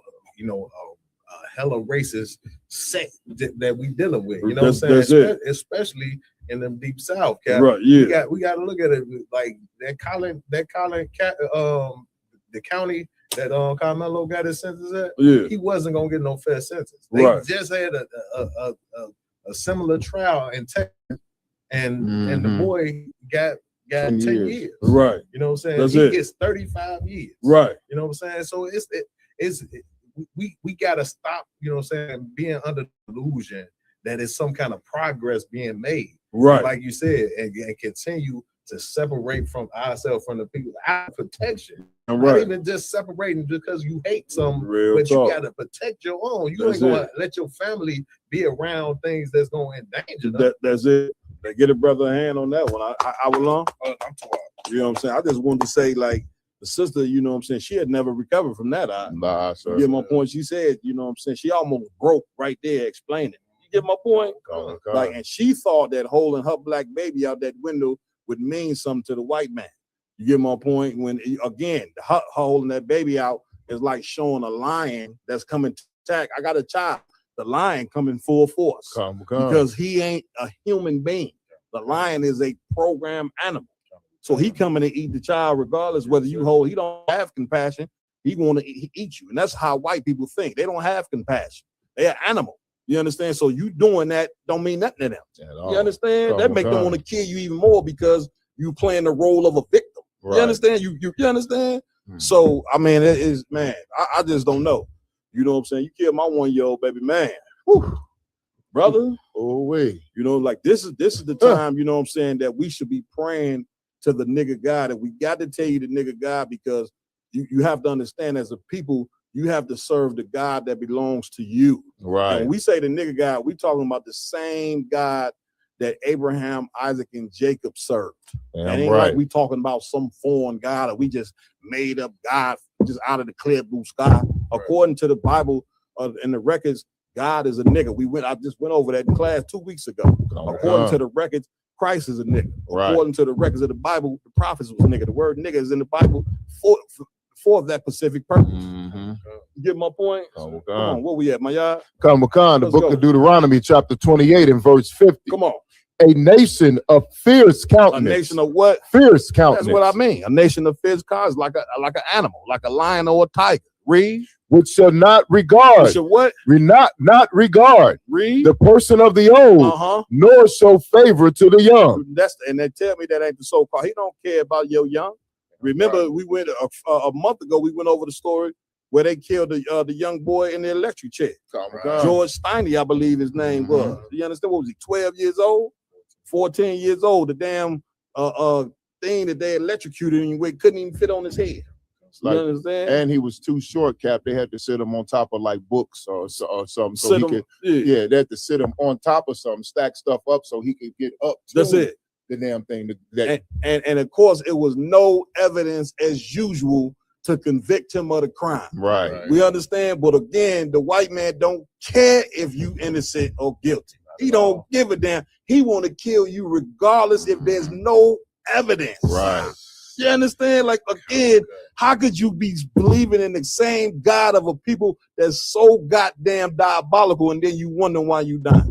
S15: hella racist sect that we dealing with. You know what I'm saying? Especially in them deep South, Cap.
S14: Right, yeah.
S15: We got to look at it like the county that Carmelo got his sentence at.
S14: Yeah.
S15: He wasn't gonna get no fair sentence. They just had a similar trial in Texas, and the boy got 10 years.
S14: Right.
S15: You know what I'm saying?
S14: That's
S15: he
S14: it.
S15: gets 35 years.
S14: Right.
S15: You know what I'm saying? So we gotta stop, you know what I'm saying, being under delusion that it's some kind of progress being made.
S14: Right.
S15: Like you said, and continue to separate from ourselves from the people. Our protection. Not even just separating because you hate something, but you gotta protect your own. You ain't gonna let your family be around things that's gonna endanger them.
S14: That's it. Get a brother a hand on that one. I was long.
S15: I'm too wild.
S14: You know what I'm saying? I just wanted to say, like, the sister, you know what I'm saying, she had never recovered from that.
S9: Nah, sir.
S14: You get my point? She said, you know what I'm saying, she almost broke right there explaining. You get my point? Like, and she thought that holding her black baby out that window would mean something to the white man. You get my point? When, again, her holding that baby out is like showing a lion that's coming to attack. I got a child. the lion come in full force
S9: Come.
S14: because he ain't a human being. The lion is a programmed animal. So he coming to eat the child regardless whether you hold. He don't have compassion. He want to eat you. And that's how white people think. They don't have compassion. They're animal. You understand? So you doing that don't mean nothing to them. You understand? That make them want to kill you even more because you playing the role of a victim.
S9: Right.
S14: You understand? You understand? So I mean, it is, man, I just don't know. You know what I'm saying? You killed my 1-year-old baby, man. Whew. Brother.
S9: Oh wait.
S14: You know, like this is the time, you know what I'm saying, that we should be praying to the nigga God. And we got to tell you the nigga God because you have to understand as a people, you have to serve the God that belongs to you.
S9: Right.
S14: And when we say the nigga God, we talking about the same God that Abraham, Isaac, and Jacob served.
S9: Damn
S14: And ain't
S9: right.
S14: like we talking about some foreign God or we just made up God just out of the clear blue sky. According to the Bible and the records, God is a nigga. I just went over that in class 2 weeks ago. According to the records, Christ is a nigga.
S9: Right.
S14: According to the records of the Bible, the prophets was a nigga. The word nigga is in the Bible for that specific purpose. You get my point? Come on, where we at, my y'all?
S9: Come, the
S14: Let's
S9: book
S14: go.
S9: of Deuteronomy, chapter 28 and verse 50.
S14: Come on.
S9: A nation of fierce countenance.
S14: A nation of what?
S9: Fierce countenance.
S14: That's what I mean. A nation of fierce countenance, like an animal, like a lion or a tiger. Read.
S9: Which shall not regard.
S14: Which shall what?
S9: Not regard.
S14: Read.
S9: The person of the old, nor show favor to the young.
S14: And they tell me that ain't the so-called. He don't care about your young. Remember, we went a month ago. We went over the story where they killed the young boy in the electric chair. George Steiny, I believe his name was. You understand? What was he? 12 years old, 14 years old. The damn thing that they electrocuted him with couldn't even fit on his head.
S9: Like,
S14: you understand?
S9: And he was too short, Cap. They had to sit him on top of like books or something, so
S14: Sit
S9: he
S14: him-
S9: could.
S14: yeah.
S9: They had to sit him on top of something, stack stuff up, so he could get up. To
S14: That's it.
S9: The damn thing.
S14: And of course, it was no evidence as usual to convict him of the crime.
S9: Right.
S14: We understand, but again, the white man don't care if you innocent or guilty. He don't give a damn. He want to kill you regardless if there's no evidence.
S9: Right.
S14: You understand? Like, again, how could you be believing in the same God of a people that's so goddamn diabolical, and then you wonder why you die?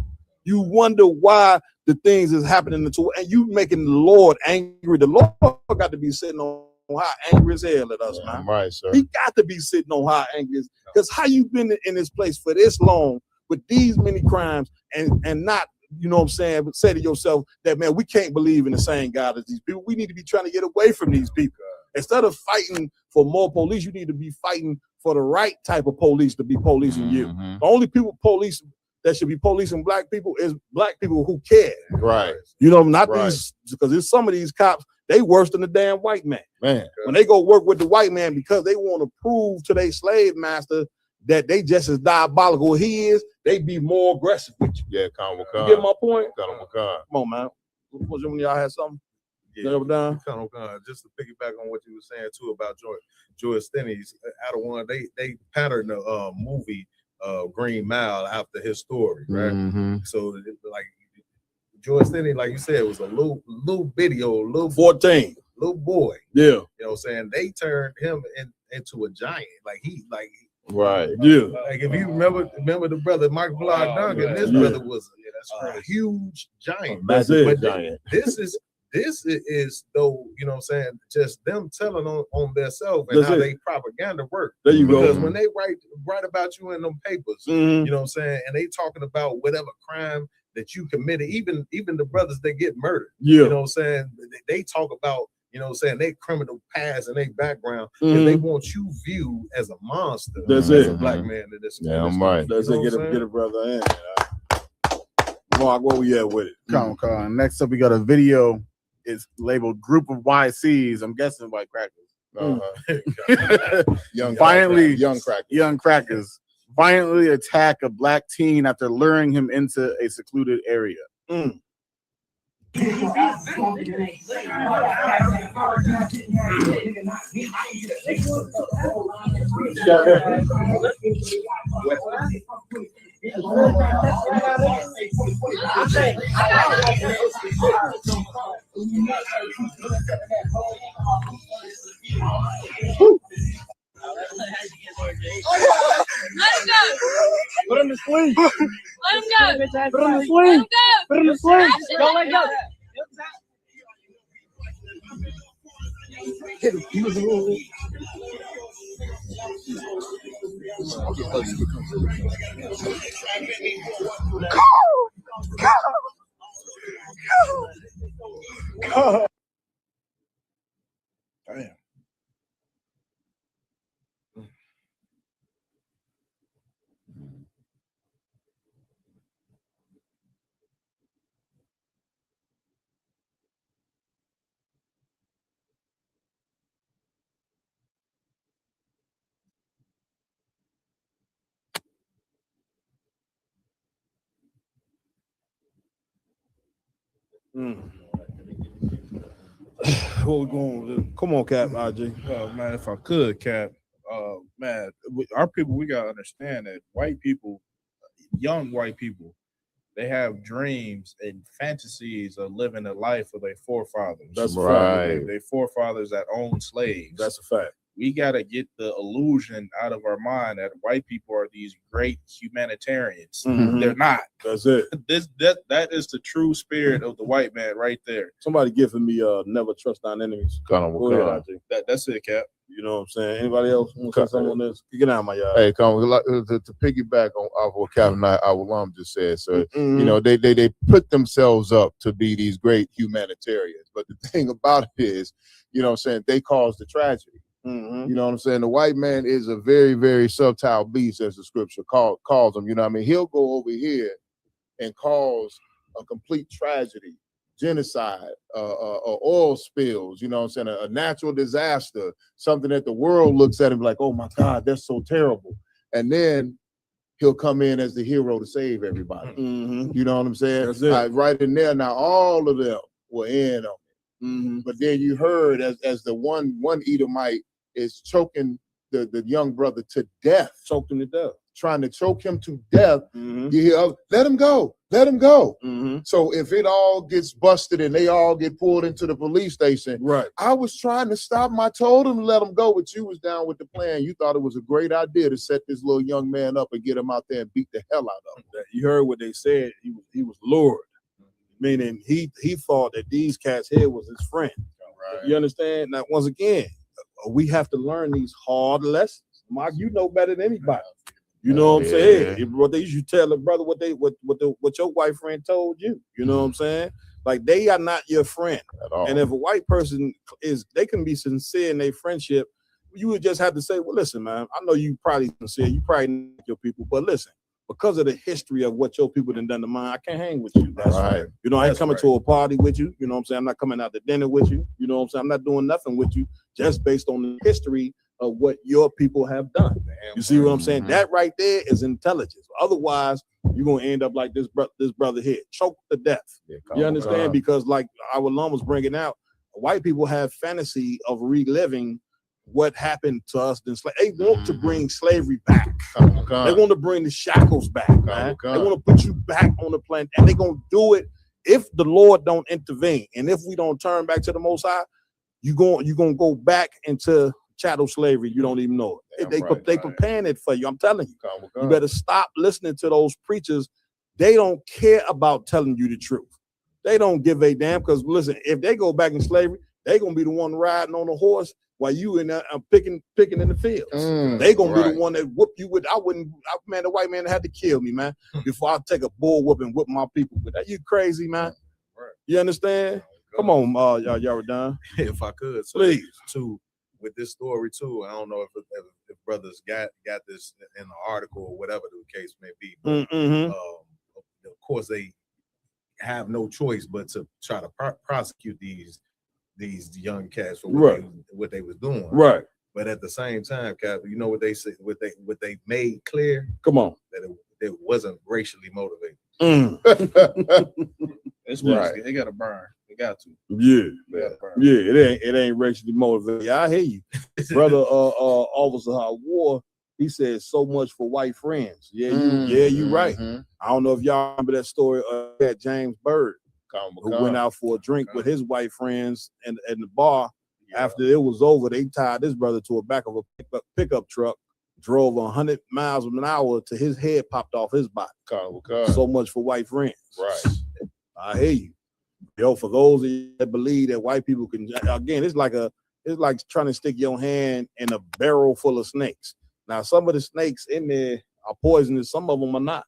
S14: You wonder why the things is happening to, and you making the Lord angry. The Lord got to be sitting on how angry as hell at us, man.
S9: Right, sir.
S14: He got to be sitting on how angry is, because how you been in this place for this long with these many crimes and not, you know what I'm saying, but say to yourself that, man, we can't believe in the same God as these people. We need to be trying to get away from these people. Instead of fighting for more police, you need to be fighting for the right type of police to be policing you. The only people police that should be policing black people is black people who care.
S9: Right.
S14: You know, not these, because there's some of these cops, they worse than the damn white man.
S9: Man.
S14: When they go work with the white man because they want to prove to their slave master that they just as diabolical as he is, they be more aggressive with you.
S9: Yeah, come.
S14: You get my point?
S9: Come
S14: on, man. When y'all had something?
S15: Yeah, just to piggyback on what you were saying too about George Stinney's out of one, they patterned the movie Green Mile after his story, right? So like George Stinney, like you said, was a little little
S14: 14,
S15: little boy.
S14: Yeah,
S15: you know what I'm saying? They turned him into a giant.
S9: Right.
S14: Yeah.
S15: Like if you remember the brother Mike Duncan, this brother was a huge giant.
S14: Massive
S15: But
S14: giant.
S15: This is though, you know what I'm saying, just them telling on themselves and
S14: That's
S15: how
S14: it.
S15: they propaganda work.
S14: There you go.
S15: Because when they write about you in them papers, you know what I'm saying, and they talking about whatever crime that you committed, even the brothers that get murdered.
S14: Yeah.
S15: You know what I'm saying? They talk about, you know what I'm saying, their criminal past and their background, and they want you viewed as a monster.
S14: That's
S15: as
S14: it.
S15: a black man in this.
S9: Yeah,
S15: in this
S9: I'm right.
S15: country.
S14: That's
S15: You know
S14: it.
S15: what I'm
S14: Get a brother in. Mark, where we at with it?
S7: Come. Next up, we got a video. It's labeled "Group of YCs." I'm guessing white crackers.
S9: Young
S7: young crackers violently attack a black teen after luring him into a secluded area.
S1: Put him to sleep.
S13: sleep.
S4: Let him go.
S13: Put him to sleep.
S4: Let him go.
S13: Put him to sleep. Don't let go.
S11: Damn.
S14: What we going with? Come on, Cap, RJ.
S11: Man, if I could, Cap, man, our people, we gotta understand that white people, young white people, they have dreams and fantasies of living the life of their forefathers.
S14: That's right.
S11: Their forefathers that owned slaves.
S14: That's a fact.
S11: We gotta get the illusion out of our mind that white people are these great humanitarians.
S14: Mhm.
S11: They're not.
S14: That's it.
S11: That is the true spirit of the white man right there.
S14: Somebody giving me never trust thine enemies.
S9: Come on,
S14: Go ahead, RJ.
S11: That's it, Cap.
S14: You know what I'm saying? Anybody else want to say something on this? Get out of my yard.
S9: Hey, come on, to piggyback off what Captain Awalam just said. So, you know, they put themselves up to be these great humanitarians. But the thing about it is, you know what I'm saying, they caused the tragedy. You know what I'm saying? The white man is a very, very subtle beast, as the scripture calls him. You know what I mean? He'll go over here and cause a complete tragedy, genocide, oil spills, you know what I'm saying? A natural disaster, something that the world looks at him like, oh my God, that's so terrible. And then he'll come in as the hero to save everybody. You know what I'm saying?
S14: That's it.
S9: Right in there, now all of them were in on it. But then you heard as the one Edomite is choking the young brother to death.
S14: Choked him to death.
S9: Trying to choke him to death. You hear, let him go, let him go. So if it all gets busted and they all get pulled into the police station,
S14: right?
S9: I was trying to stop him. I told him to let him go, but you was down with the plan. You thought it was a great idea to set this little young man up and get him out there and beat the hell out of him.
S14: You heard what they said. He was lured, meaning he thought that these cats here was his friend. Right. You understand? Now, once again, we have to learn these hard lessons. Mark, you know better than anybody. You know what I'm saying? What they usually tell a brother what your white friend told you. You know what I'm saying? Like, they are not your friend at all. And if a white person they can be sincere in their friendship, you would just have to say, well, listen, man, I know you probably sincere, you probably know your people, but listen, because of the history of what your people done to mine, I can't hang with you. That's right. You know, I ain't coming to a party with you. You know what I'm saying? I'm not coming out to dinner with you. You know what I'm saying? I'm not doing nothing with you just based on the history of what your people have done. You see what I'm saying? That right there is intelligence. Otherwise, you're gonna end up like this brother here, choked to death. You understand? Because like our alum was bringing out, white people have fantasy of reliving what happened to us. They want to bring slavery back. They want to bring the shackles back, man. They want to put you back on the planet, and they're gonna do it if the Lord don't intervene, and if we don't turn back to the Most High. You're gonna go back into chattel slavery. You don't even know it. They preparing it for you. I'm telling you. You better stop listening to those preachers. They don't care about telling you the truth. They don't give a damn, because listen, if they go back in slavery, they're gonna be the one riding on the horse while you in there picking in the fields. They gonna be the one that whoop you with. Man, the white man had to kill me, man, before I take a bull whoop and whip my people. But are you crazy, man? You understand? Come on, y'all were done.
S15: If I could, so
S14: please.
S15: Too, with this story too, I don't know if brothers got this in the article or whatever the case may be. But, of course, they have no choice but to try to prosecute these young cats for what they was doing.
S14: Right.
S15: But at the same time, Cap, you know what they said, what they made clear.
S14: Come on.
S15: That it wasn't racially motivated.
S11: It's right. They got to burn. They got to.
S14: Yeah. It ain't racially motivated. I hear you, brother. Officer War. He said so much for white friends. You right. I don't know if y'all remember that story of that James Byrd, who went out for a drink with his white friends in the bar. After it was over, they tied this brother to the back of a pickup truck, drove 100 miles an hour till his head popped off his body. So much for white friends.
S9: Right.
S14: I hear you. Yo, for those that believe that white people can, again, it's like trying to stick your hand in a barrel full of snakes. Now, some of the snakes in there are poisonous, some of them are not.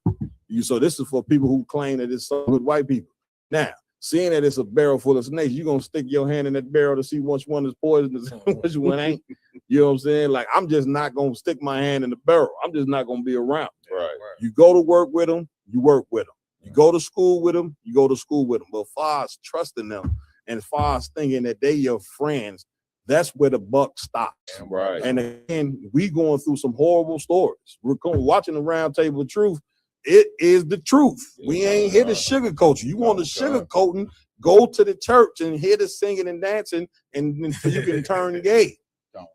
S14: So this is for people who claim that it's some good white people. Now, seeing that it's a barrel full of snakes, you're gonna stick your hand in that barrel to see which one is poisonous and which one ain't. You know what I'm saying? Like, I'm just not gonna stick my hand in the barrel. I'm just not gonna be around.
S9: Right.
S14: You go to work with them, you work with them. You go to school with them, you go to school with them. But as far as trusting them and as far as thinking that they your friends, that's where the buck stops.
S9: Right.
S14: And again, we going through some horrible stories. We're watching the round table of truth. It is the truth. We ain't here to sugarcoat you. You want to sugarcoating, go to the church and hear the singing and dancing, and you can turn gay.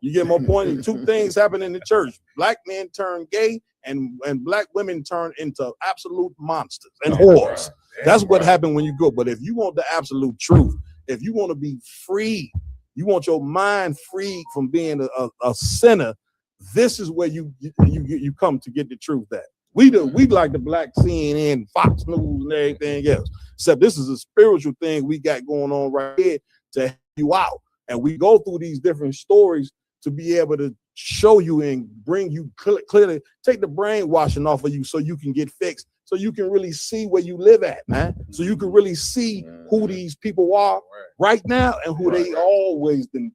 S14: You get my point? Two things happen in the church. Black men turn gay, and black women turn into absolute monsters and whores. That's what happened when you go. But if you want the absolute truth, if you want to be free, you want your mind free from being a sinner, this is where you come to get the truth at. We like the black CNN, Fox News, and everything else. Except this is a spiritual thing we got going on right here to help you out. And we go through these different stories to be able to show you and bring you clearly, take the brainwashing off of you so you can get fixed, so you can really see where you live at, man. So you can really see who these people are right now and who they always been.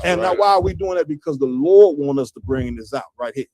S14: And now why are we doing that? Because the Lord wants us to bring this out right here.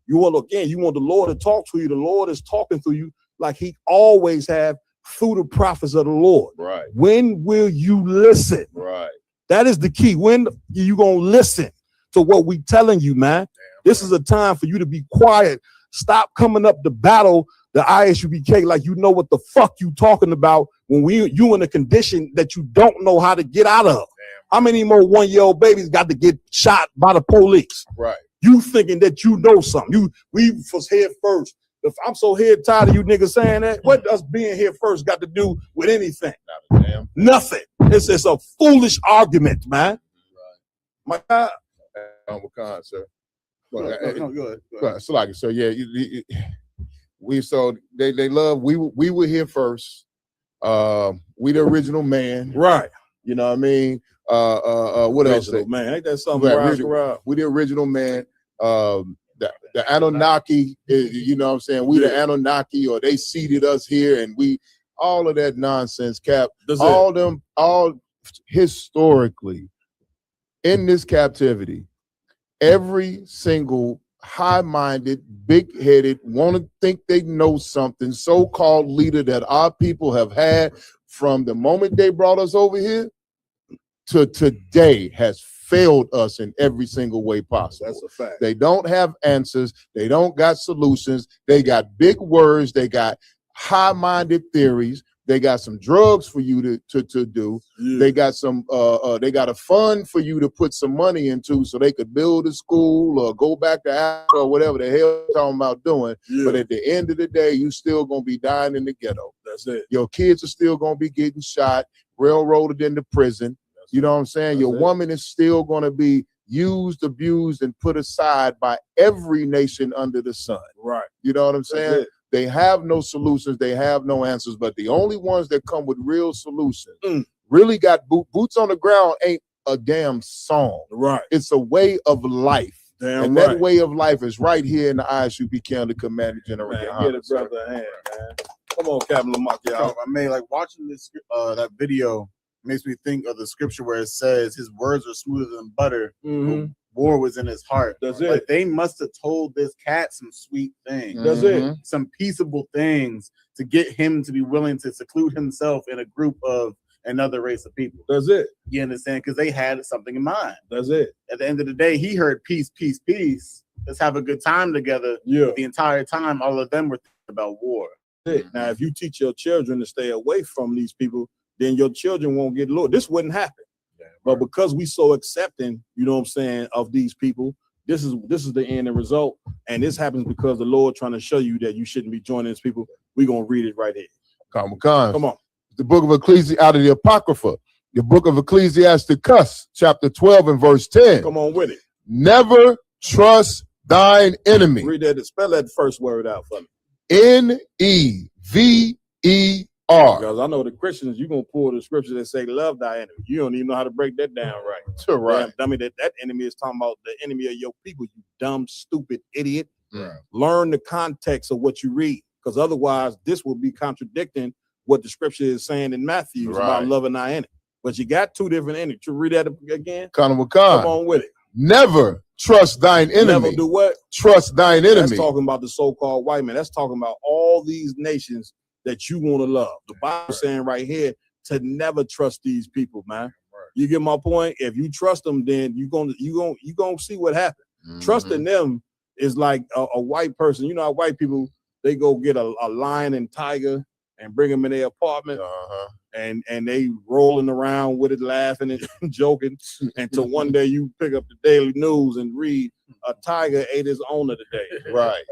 S14: You want the Lord to talk to you. The Lord is talking to you like he always have through the prophets of the Lord.
S9: Right.
S14: When will you listen?
S9: Right.
S14: That is the key. When you gonna listen to what we telling you, man? This is a time for you to be quiet. Stop coming up to battle the ISUBK like you know what the fuck you talking about when you in a condition that you don't know how to get out of. How many more 1-year-old babies got to get shot by the police?
S9: Right.
S14: You thinking that you know something. We was here first. If I'm so head tired of you niggas saying that, what does being here first got to do with anything? Nothing. It's a foolish argument, man. My God.
S9: MAWAQAD, sir.
S7: Go ahead.
S9: So like, so yeah, they love. We were here first. We the original man,
S14: right?
S9: You know what I mean? What else?
S14: Man, ain't that something?
S9: We the original man. The Anunnaki, you know what I'm saying? We the Anunnaki, or they seeded us here, and we all of that nonsense, Cap. All historically in this captivity, every single high-minded, big-headed, want to think they know something, so-called leader that our people have had from the moment they brought us over here to today has failed us in every single way possible.
S14: That's a fact.
S9: They don't have answers. They don't got solutions. They got big words. They got high-minded theories. They got some drugs for you to do. Yeah. They got some they got a fund for you to put some money into so they could build a school or go back to Africa or whatever the hell they're talking about doing. Yeah. But at the end of the day, you still gonna be dying in the ghetto.
S14: That's it.
S9: Your kids are still gonna be getting shot, railroaded into prison. You know what I'm saying? Your woman is still going to be used, abused, and put aside by every nation under the sun.
S14: Right.
S9: You know what I'm saying? They have no solutions. They have no answers. But the only ones that come with real solutions really got boots on the ground ain't a damn song.
S14: Right.
S9: It's a way of life.
S14: Damn
S9: and
S14: right.
S9: That way of life is right here in the ISUBK, the Commander General.
S14: Get it, brother, hand, man. Come on, Captain Lamar.
S7: I mean, like watching this that video makes me think of the scripture where it says his words are smoother than butter. War was in his heart.
S14: That's
S7: like,
S14: it.
S7: They must have told this cat some sweet things.
S14: That's it.
S7: Some peaceable things to get him to be willing to seclude himself in a group of another race of people.
S14: That's it.
S7: You understand? Because they had something in mind.
S14: That's it.
S7: At the end of the day, he heard peace, peace, peace. Let's have a good time together.
S14: Yeah.
S7: But the entire time, all of them were thinking about war.
S14: Now, if you teach your children to stay away from these people, then your children won't get lured. This wouldn't happen. But because we so accepting, you know what I'm saying, of these people, this is the end result. And this happens because the Lord trying to show you that you shouldn't be joining these people. We're going to read it right here.
S9: Come
S14: on.
S9: The book of Ecclesiastes, out of the Apocrypha, the book of Ecclesiasticus, chapter 12 and verse 10.
S14: Come on with it.
S9: Never trust thine enemy.
S14: Read that. Spell that first word out for me.
S9: Never.
S14: Because I know the Christians, you're going to pull the scripture that say, love thy enemy. You don't even know how to break that down right.
S9: Right.
S14: Damn, dummy, that enemy is talking about the enemy of your people, you dumb, stupid idiot.
S9: Right.
S14: Learn the context of what you read, because otherwise this will be contradicting what the scripture is saying in Matthew about loving thy enemy. But you got two different enemies. To read that again?
S9: Come
S14: on with it.
S9: Never trust thine enemy.
S14: Never do what?
S9: Trust thine enemy.
S14: That's talking about the so-called white man. That's talking about all these nations that you want to love. The Bible saying right here to never trust these people, man. You get my point? If you trust them, then you're gonna see what happens. Trusting them is like a white person. You know how white people, they go get a lion and tiger and bring them in their apartment, and they rolling around with it, laughing and joking, until one day you pick up the daily news and read a tiger ate his owner today.
S9: Right.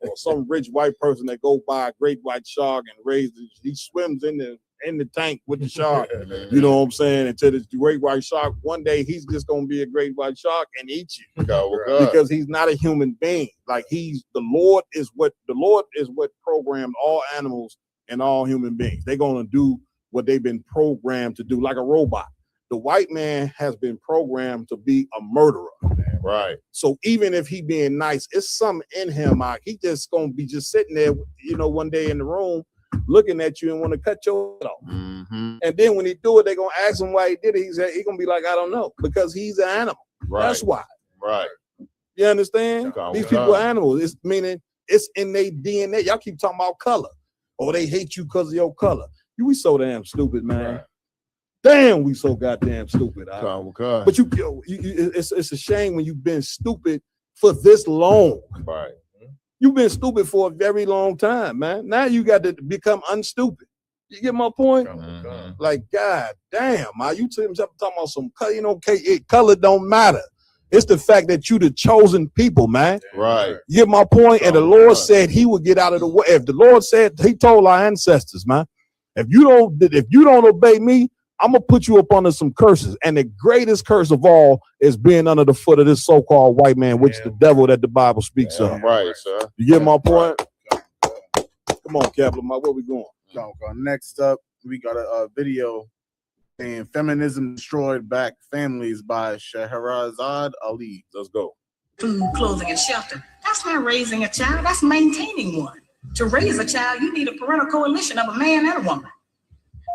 S14: Or some rich white person that go buy a great white shark and he swims in the tank with the shark. You know what I'm saying? Until this great white shark, one day he's just gonna be a great white shark and eat you. Because he's not a human being. Like the Lord is what programmed all animals and all human beings. They're gonna do what they've been programmed to do, like a robot. The white man has been programmed to be a murderer.
S9: Right.
S14: So even if he being nice, it's something in him. He just gonna be just sitting there, one day in the room, looking at you and want to cut your head off. And then when he do it, they're gonna ask him why he did it. He's gonna be like, I don't know, because he's an animal.
S9: Right.
S14: That's why.
S9: Right.
S14: You understand? These people are animals. It's meaning it's in their DNA. Y'all keep talking about color, or they hate you because of your color. We so damn stupid, man. Right. Damn, we so goddamn stupid. But it's a shame when you've been stupid for this long.
S9: Right.
S14: You've been stupid for a very long time, man. Now you got to become unstupid. You get my point? Like, god damn, you talking about some color, color don't matter. It's the fact that you the chosen people, man.
S9: Right.
S14: You get my point? And the Lord said he would get out of the way. If the Lord said, he told our ancestors, man, if you don't obey me, I'm gonna put you up under some curses, and the greatest curse of all is being under the foot of this so-called white man, which is the devil that the Bible speaks of.
S9: Right, sir.
S14: You get my point? Come on, Captain, where we going?
S7: Next up, we got a video saying "Feminism Destroyed Black Families" by Shahrazad Ali.
S14: Let's go.
S4: Food, clothing, and shelter. That's not raising a child. That's maintaining one. To raise a child, you need a parental coalition of a man and a woman.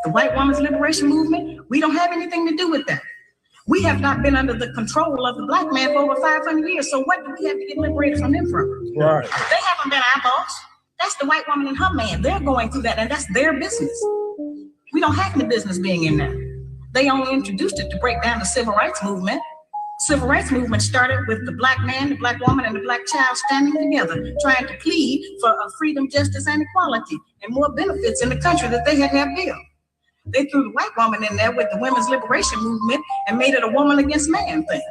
S4: The white woman's liberation movement, we don't have anything to do with that. We have not been under the control of the black man for over 500 years. So what do we have to get liberated from them from?
S14: Right.
S4: They haven't been our boss. That's the white woman and her man. They're going through that, and that's their business. We don't have any business being in there. They only introduced it to break down the civil rights movement. Civil rights movement started with the black man, the black woman, and the black child standing together, trying to plead for freedom, justice, and equality, and more benefits in the country that they had built. They threw the white woman in there with the women's liberation movement and made it a woman against man thing.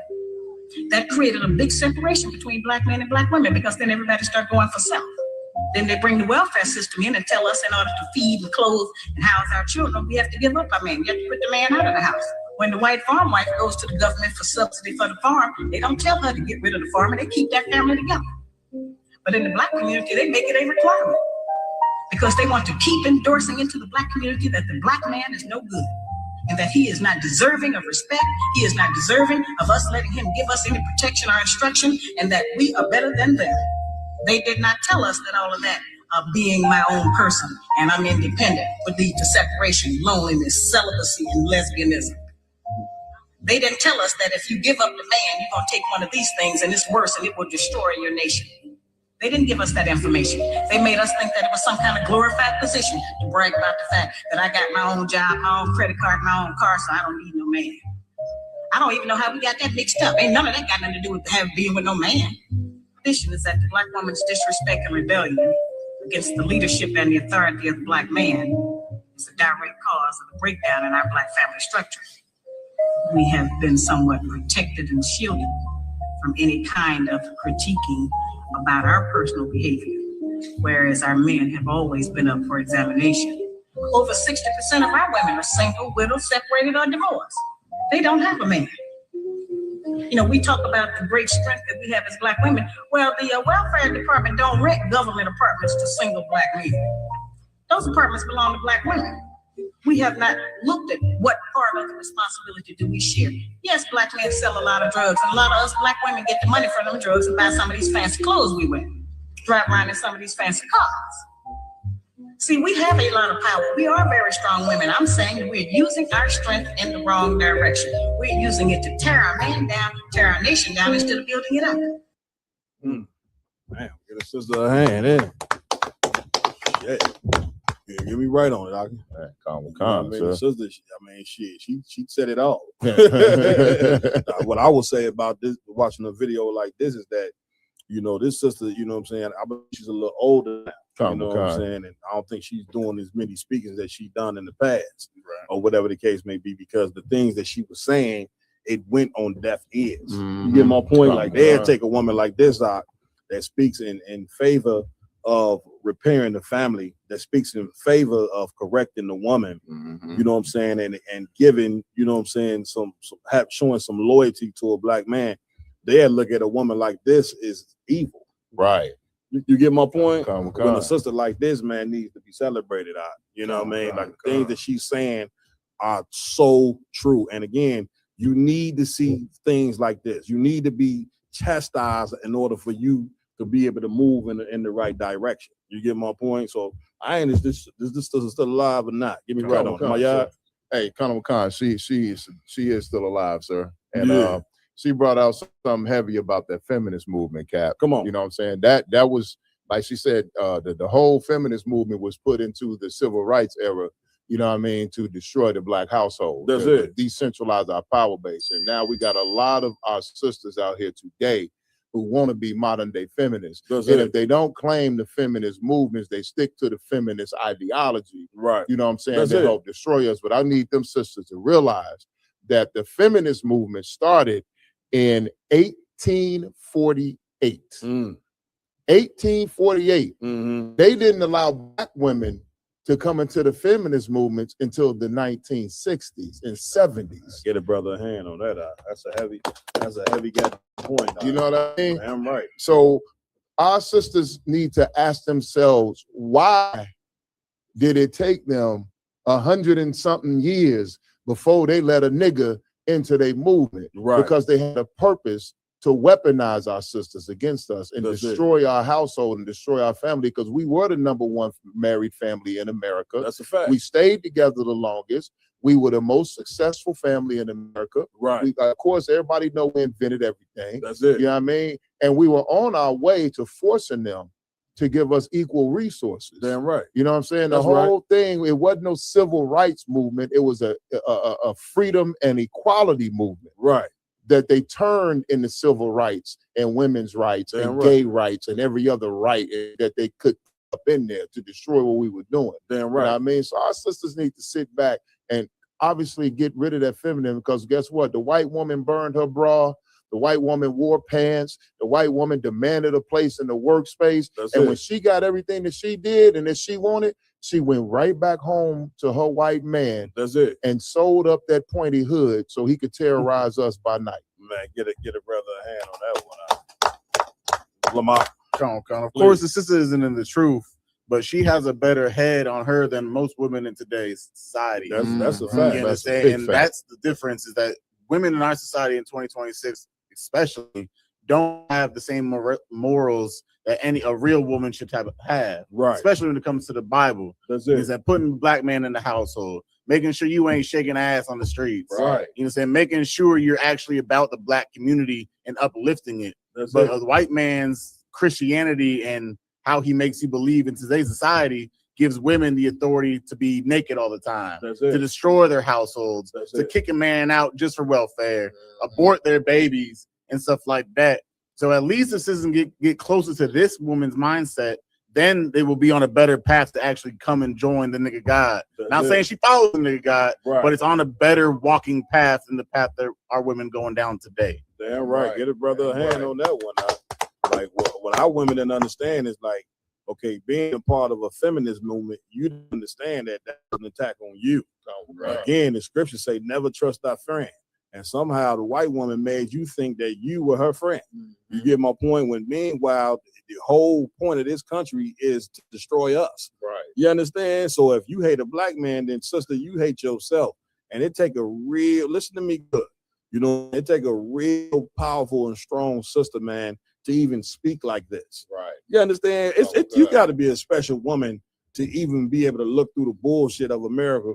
S4: That created a big separation between black men and black women, because then everybody started going for self. Then they bring the welfare system in and tell us in order to feed and clothe and house our children, we have to give up our man. We have to put the man out of the house. When the white farm wife goes to the government for subsidy for the farm, they don't tell her to get rid of the farm, and they keep that family together. But in the black community, they make it a requirement, because they want to keep endorsing into the black community that the black man is no good, and that he is not deserving of respect. He is not deserving of us letting him give us any protection or instruction, and that we are better than them. They did not tell us that all of that being my own person and I'm independent would lead to separation, loneliness, celibacy, and lesbianism. They didn't tell us that if you give up the man, you're going to take one of these things and it's worse and it will destroy your nation. They didn't give us that information. They made us think that it was some kind of glorified position to brag about the fact that I got my own job, my own credit card, my own car, so I don't need no man. I don't even know how we got that mixed up. Ain't none of that got nothing to do with being with no man. Tradition is that the black woman's disrespect and rebellion against the leadership and the authority of the black man is a direct cause of the breakdown in our black family structure. We have been somewhat protected and shielded from any kind of critiquing about our personal behavior, whereas our men have always been up for examination. Over 60% of our women are single, widowed, separated, or divorced. They don't have a man. We talk about the great strength that we have as Black women. Well, the welfare department don't rent government apartments to single Black men. Those apartments belong to Black women. We have not looked at what part of the responsibility do we share. Yes, Black men sell a lot of drugs, and a lot of us Black women get the money from them drugs and buy some of these fancy clothes we wear, drive around in some of these fancy cars. See, we have a lot of power. We are very strong women. I'm saying that we're using our strength in the wrong direction. We're using it to tear our man down, tear our nation down, instead of building it up.
S5: Man, get a sister a hand in. Yeah. Yeah, get me right on it, Doc.
S9: Calm,
S5: sir. Sister, she said it all. What I will say about this, watching a video like this, is that, this sister, what I'm saying, I believe she's a little older now. What I'm saying? And I don't think she's doing as many speakings that she's done in the past, or whatever the case may be, because the things that she was saying, it went on deaf ears. You get my point? Like, they'll take a woman like this out that speaks in favor of repairing the family, that speaks in favor of correcting the woman, you know what I'm saying, and giving, showing some loyalty to a Black man. They'll look at a woman like this is evil.
S9: Right.
S5: You get my point? When a sister like this, man, needs to be celebrated out. You know what I mean? Like, the things that she's saying are so true. And again, you need to see things like this. You need to be chastised in order for you to be able to move in the right direction. You get my point? So I ain't, is this still alive or not? Give me right on my yard.
S9: Hey, Colonel McCon, she is still alive, sir. And she brought out something heavy about that feminist movement, Cap.
S5: Come on.
S9: You know what I'm saying? That was, like she said, the whole feminist movement was put into the civil rights era, you know what I mean, to destroy the Black household.
S5: That's
S9: to
S5: it.
S9: Decentralize our power base. And now we got a lot of our sisters out here today who want to be modern day feminists. If they don't claim the feminist movements, they stick to the feminist ideology.
S5: Right.
S9: You know what I'm saying? They help destroy us. But I need them sisters to realize that the feminist movement started in 1848. 1848. They didn't allow Black women to come into the feminist movements until the 1960s and 70s.
S5: Get a brother a hand on that. That's a heavy point.
S9: You know what I mean?
S5: I'm right.
S9: So our sisters need to ask themselves, why did it take them 100 and something years before they let a nigga into their movement?
S5: Right.
S9: Because they had a purpose to weaponize our sisters against us and destroy our household and destroy our family, because we were the #1 married family in America.
S5: That's a fact.
S9: We stayed together the longest. We were the most successful family in America.
S5: Right.
S9: Of course, everybody know we invented everything.
S5: That's it.
S9: You know what I mean? And we were on our way to forcing them to give us equal resources.
S5: Damn right.
S9: You know what I'm saying?
S5: That's
S9: the whole thing, it wasn't no civil rights movement. It was a freedom and equality movement.
S5: Right.
S9: That they turned into civil rights and women's rights and gay rights and every other right that they could up in there to destroy what we were doing.
S5: Damn right.
S9: You know what I mean? So our sisters need to sit back and obviously get rid of that feminine, because guess what? The white woman burned her bra. The white woman wore pants. The white woman demanded a place in the workspace. When she got everything that she did and that she wanted, she went right back home to her white man.
S5: That's it.
S9: And sold up that pointy hood so he could terrorize us by night.
S5: Man, get a brother a hand on that one. Lamar.
S7: Come on. Of course, the sister isn't in the truth, but she has a better head on her than most women in today's society.
S5: That's a fact.
S7: You understand? And that's the difference, is that women in our society in 2026 especially don't have the same morals that a real woman should have.
S5: Right.
S7: Especially when it comes to the Bible.
S5: That's it.
S7: Is that putting Black man in the household, making sure you ain't shaking ass on the streets.
S5: Right.
S7: You know what I'm saying? Making sure you're actually about the Black community and uplifting it. But a white man's Christianity and how he makes you believe in today's society gives women the authority to be naked all the time, to destroy their households, to kick a man out just for welfare, abort their babies and stuff like that. So at least if citizens get closer to this woman's mindset, then they will be on a better path to actually come and join the nigga God. Not saying she follows the nigga God, but it's on a better walking path than the path that our women going down today.
S5: Damn right. Get a brother a hand on that one. Like what our women didn't understand is like, okay, being a part of a feminist movement, you understand that that's an attack on you. Again, the scriptures say, never trust thy friend.
S14: And somehow the white woman made you think that you were her friend. You get my point? When meanwhile, the whole point of this country is to destroy us.
S9: Right.
S14: You understand? So if you hate a black man, then sister, you hate yourself. And it take a real, listen to me good, you know, it take a real powerful and strong sister, man, to even speak like this.
S9: Right.
S14: You understand? You got to be a special woman to even be able to look through the bullshit of America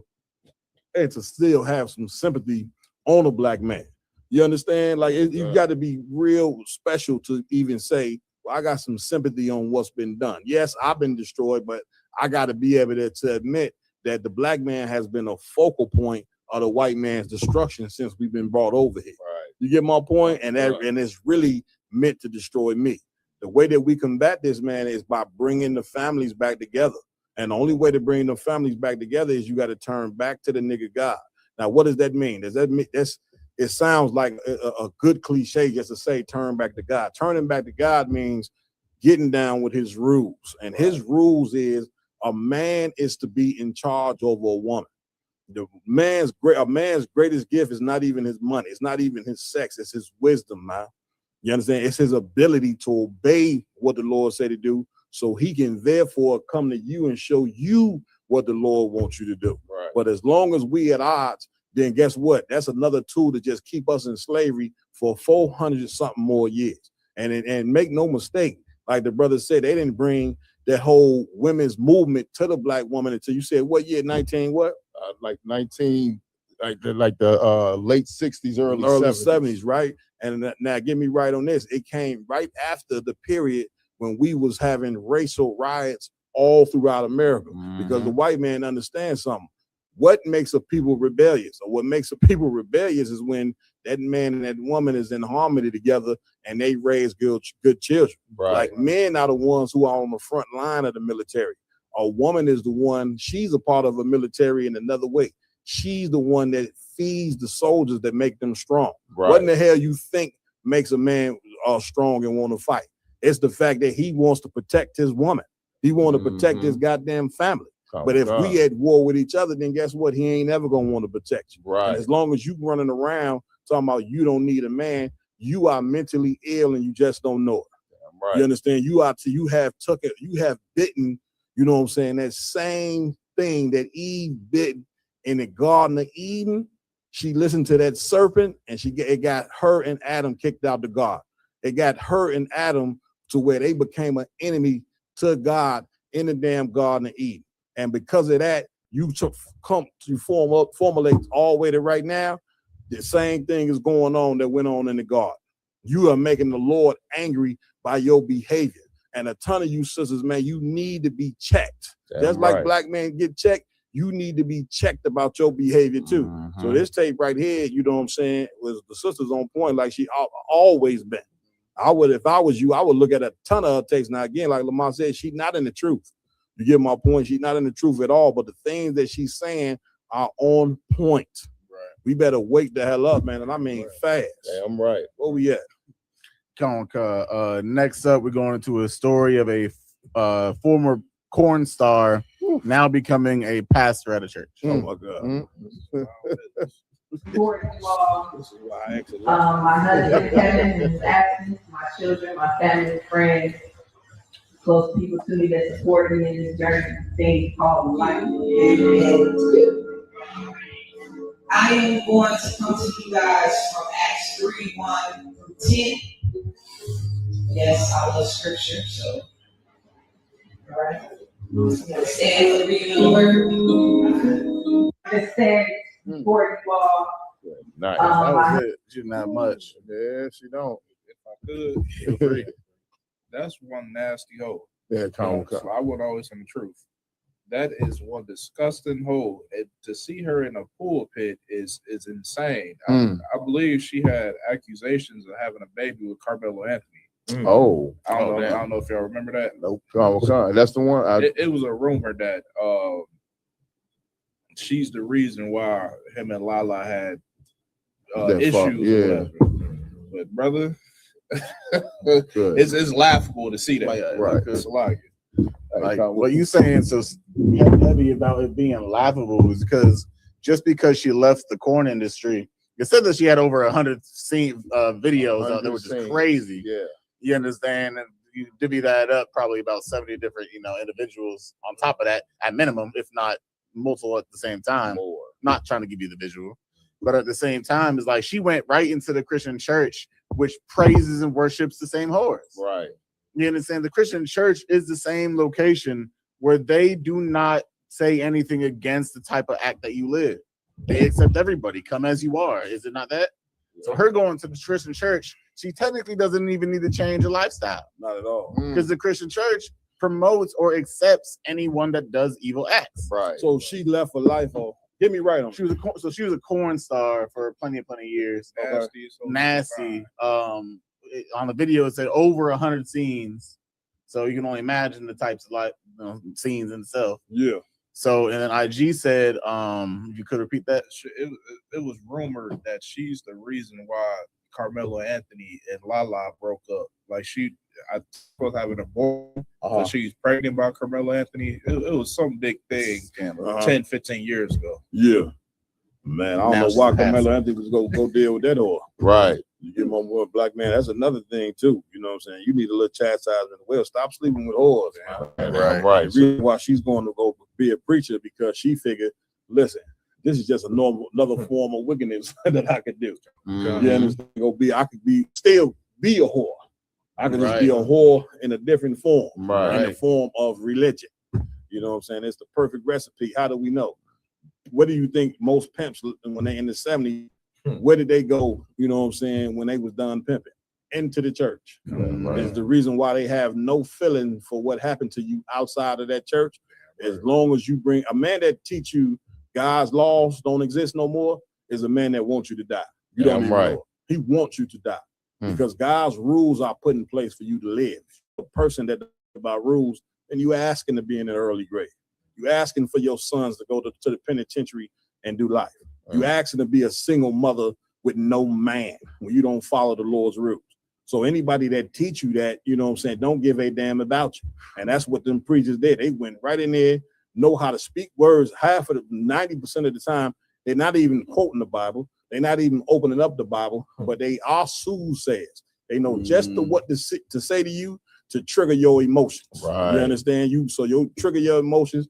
S14: and to still have some sympathy on a black man. You understand? Like you got to be real special to even say, well, I got some sympathy on what's been done. Yes, I've been destroyed, but I got to be able to admit that the black man has been a focal point of the white man's destruction since we've been brought over here.
S9: Right.
S14: You get my point? And and it's really meant to destroy me. The way that we combat this, man, is by bringing the families back together. And the only way to bring the families back together is you got to turn back to the nigga God. Now, what does that mean? Does that mean it sounds like a good cliche just to say turn back to God. Turning back to God means getting down with his rules. And his rules is a man is to be in charge over a woman. A man's greatest gift is not even his money. It's not even his sex. It's his wisdom, man. You understand? It's his ability to obey what the Lord said to do, so he can therefore come to you and show you what the Lord wants you to do.
S9: Right.
S14: But as long as we at odds, then guess what? That's another tool to just keep us in slavery for 400 something more years. And make no mistake, like the brother said, they didn't bring that whole women's movement to the black woman until you said what year? 19 what?
S9: Like the late 60s, early
S14: 70s, right? And now get me right on this. It came right after the period when we was having racial riots all throughout America, because the white man understands something. What makes a people rebellious, or what makes a people rebellious, is when that man and that woman is in harmony together and they raise good children.
S9: Right.
S14: Like men are the ones who are on the front line of the military. A woman is the one, she's a part of a military in another way. She's the one that feeds the soldiers that make them strong.
S9: Right.
S14: What in the hell you think makes a man strong and want to fight? It's the fact that he wants to protect his woman. He wants to protect his goddamn family.
S9: Oh,
S14: but if
S9: God.
S14: we at war with each other, then guess what? He ain't ever gonna want to protect you.
S9: Right.
S14: And as long as you running around talking about you don't need a man, you are mentally ill and you just don't know it.
S9: Right.
S14: You understand? You have bitten, you know what I'm saying, that same thing that Eve bit in the Garden of Eden. She listened to that serpent and it got her and Adam kicked out the garden. It got her and Adam to where they became an enemy to God in the damn Garden of Eden. And because of that, you formulate all the way to right now, the same thing is going on that went on in the garden. You are making the Lord angry by your behavior. And a ton of you sisters, man, you need to be checked. Just like black men get checked, you need to be checked about your behavior too. So this tape right here, you know what I'm saying, was the sister's on point like she always been. If I was you, I would look at a ton of her tapes. Now again, like Lamar said, she's not in the truth. You get my point? She's not in the truth at all, but the things that she's saying are on point.
S9: Right.
S14: We better wake the hell up, man. And I mean fast.
S9: Damn right.
S14: Where we at?
S7: Next up, we're going into a story of a former corn star now becoming a pastor at a church.
S14: Oh my God.
S6: My husband Kevin in his absence, my children, my family, friends, close people to me that support me in this journey thing called life.
S22: I am going to come to you guys from Acts 3:1-10. Yes, I love scripture, so all right. Stand for the reading of the word.
S6: Just stand before you all.
S9: Nice.
S7: That was it. She not much.
S9: Yeah, she don't.
S11: If I could, that's one nasty hole.
S9: Yeah,
S11: So I would always say the truth. That is one disgusting hole. And to see her in a pulpit is insane. I believe she had accusations of having a baby with Carmelo Anthony.
S9: Oh,
S11: I don't know if y'all remember that.
S9: Nope. Oh, that's the one.
S11: It was a rumor that she's the reason why him and Lala had issues.
S9: Yeah.
S11: But brother, it's laughable to see that.
S7: Right.
S11: It's like
S7: what you saying so heavy about it being laughable is because just because she left the corn industry, It said that she had over 100 videos out there, which is crazy.
S9: Yeah.
S7: You understand? And you divvy that up, probably about 70 different, individuals on top of that, at minimum, if not multiple at the same time.
S9: More.
S7: Not trying to give you the visual, but at the same time, it's like she went right into the Christian church, which praises and worships the same whores.
S9: Right.
S7: You understand? The Christian church is the same location where they do not say anything against the type of act that you live. They accept everybody, come as you are. Is it not that? So her going to the Christian church, she technically doesn't even need to change her lifestyle.
S14: Not at all.
S7: Because the Christian church promotes or accepts anyone that does evil acts.
S9: Right.
S14: So she left a life of, get me right on.
S7: She was a corn star for plenty of years. Nasty. On the video it said over 100 scenes. So you can only imagine the types of scenes in itself.
S14: Yeah.
S7: So and then IG said, you could repeat that.
S11: It was rumored that she's the reason why Carmelo Anthony and Lala broke up. Like I was having a boy, so she's pregnant by Carmelo Anthony. It was some big thing 10, 15 years ago.
S14: Yeah. Man, I don't know why Carmelo Anthony was go deal with that whore.
S9: Right.
S14: You get my boy black man. That's another thing too. You know what I'm saying? You need a little chastisement. Well, stop sleeping with whores, man.
S9: Right.
S14: The reason why she's going to go be a preacher because she figured, listen, this is just another form of wickedness that I could do.
S9: Mm-hmm.
S14: You understand? I could still be a whore. I could just be a whore in a different form, in the form of religion. You know what I'm saying? It's the perfect recipe. How do we know? What do you think most pimps, when they in the 70s, where did they go, you know what I'm saying, when they was done pimping? Into the church. It's the reason why they have no feeling for what happened to you outside of that church. As long as you bring a man that teach you God's laws don't exist no more, is a man that wants you to die. You don't even know. He wants you to die because God's rules are put in place for you to live. A person that about rules, and you asking to be in an early grave. You asking for your sons to go to the penitentiary and do life. You asking to be a single mother with no man when you don't follow the Lord's rules. So anybody that teach you that, you know what I'm saying, don't give a damn about you. And that's what them preachers did. They went right in there, know how to speak words. 90% of the time, they're not even quoting the Bible. They're not even opening up the Bible, but they are soothsayers. They know just what to say to you to trigger your emotions.
S9: Right.
S14: You understand? So you trigger your emotions.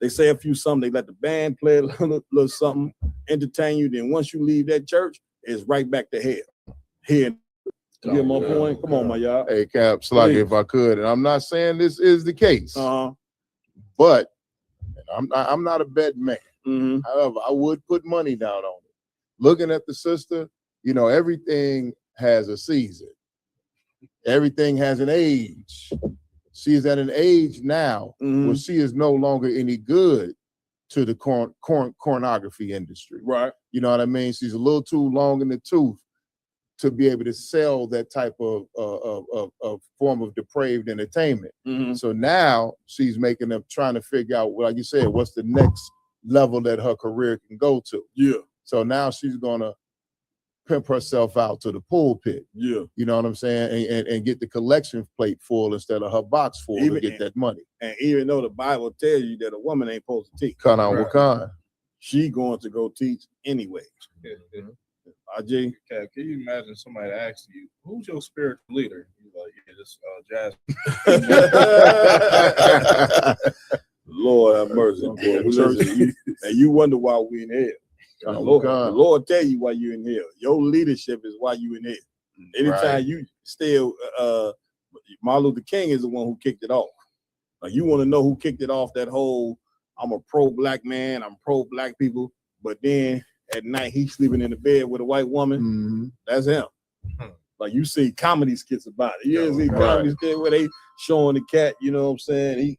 S14: They say a few something. They let the band play a little something, entertain you. Then once you leave that church, it's right back to hell. Here, you get my point? Come on, my y'all.
S9: Hey, Cap, Sluggy, if I could, and I'm not saying this is the case, but I'm not a betting man. However, I would put money down on it. Looking at the sister, everything has a season. Everything has an age. She is at an age now where she is no longer any good to the pornography industry.
S14: Right.
S9: You know what I mean? She's a little too long in the tooth to be able to sell that type of form of depraved entertainment. So now she's trying to figure out, like you said, what's the next level that her career can go to.
S14: Yeah.
S9: So now she's gonna pimp herself out to the pulpit.
S14: Yeah.
S9: You know what I'm saying? And get the collection plate full instead of her box full to get that money.
S14: And even though the Bible tells you that a woman ain't supposed to teach.
S9: Wakad.
S14: She going to go teach anyway.
S11: Can you imagine somebody asking you, who's your spiritual leader? You're like, yeah, this Jasmine.
S14: Lord have mercy. Boy. And you wonder why we in hell. The Lord tell you why you in hell. Your leadership is why you in hell. Anytime you still, Martin Luther King is the one who kicked it off. Like you want to know who kicked it off, that whole, I'm a pro-black man, I'm pro-black people, but then at night he's sleeping in the bed with a white woman. That's him. Like you see comedy skits about it. You see comedy skits where they showing the cat, you know what I'm saying?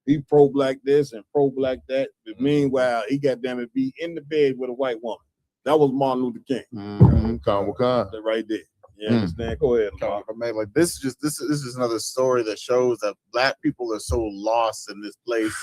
S14: He pro-black this and pro-black that. But meanwhile, he goddamn it be in the bed with a white woman. That was Martin Luther King. That right there. You understand? Go ahead.
S7: Like this is another story that shows that black people are so lost in this place.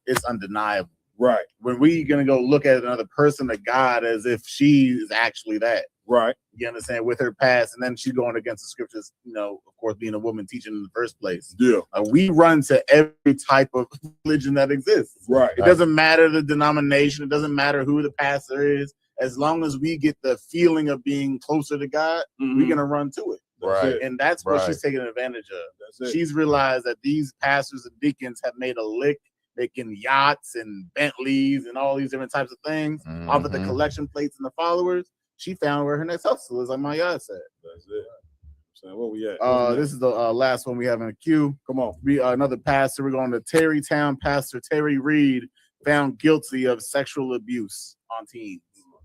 S7: It's undeniable.
S14: Right.
S7: When we gonna go look at another person of God as if she is actually that.
S14: Right.
S7: You understand? With her past, and then she's going against the scriptures, of course, being a woman teaching in the first place.
S14: Yeah.
S7: We run to every type of religion that exists.
S14: Right.
S7: It doesn't matter the denomination. It doesn't matter who the pastor is. as long as we get the feeling of being closer to God, we're gonna run to it.
S9: Right.
S7: And that's what she's taking advantage of. She's realized that these pastors and deacons have made a lick making yachts and Bentleys and all these different types of things off of the collection plates and the followers. She found where her next hustle is, like my yard said.
S14: That's it. So where we at?
S7: This is the last one we have in the queue. Come on. Another pastor. We're going to Terrytown. Pastor Terry Reed found guilty of sexual abuse on teens.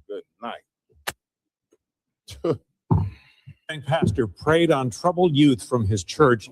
S14: Good night.
S8: Bank pastor preyed on troubled youth from his church.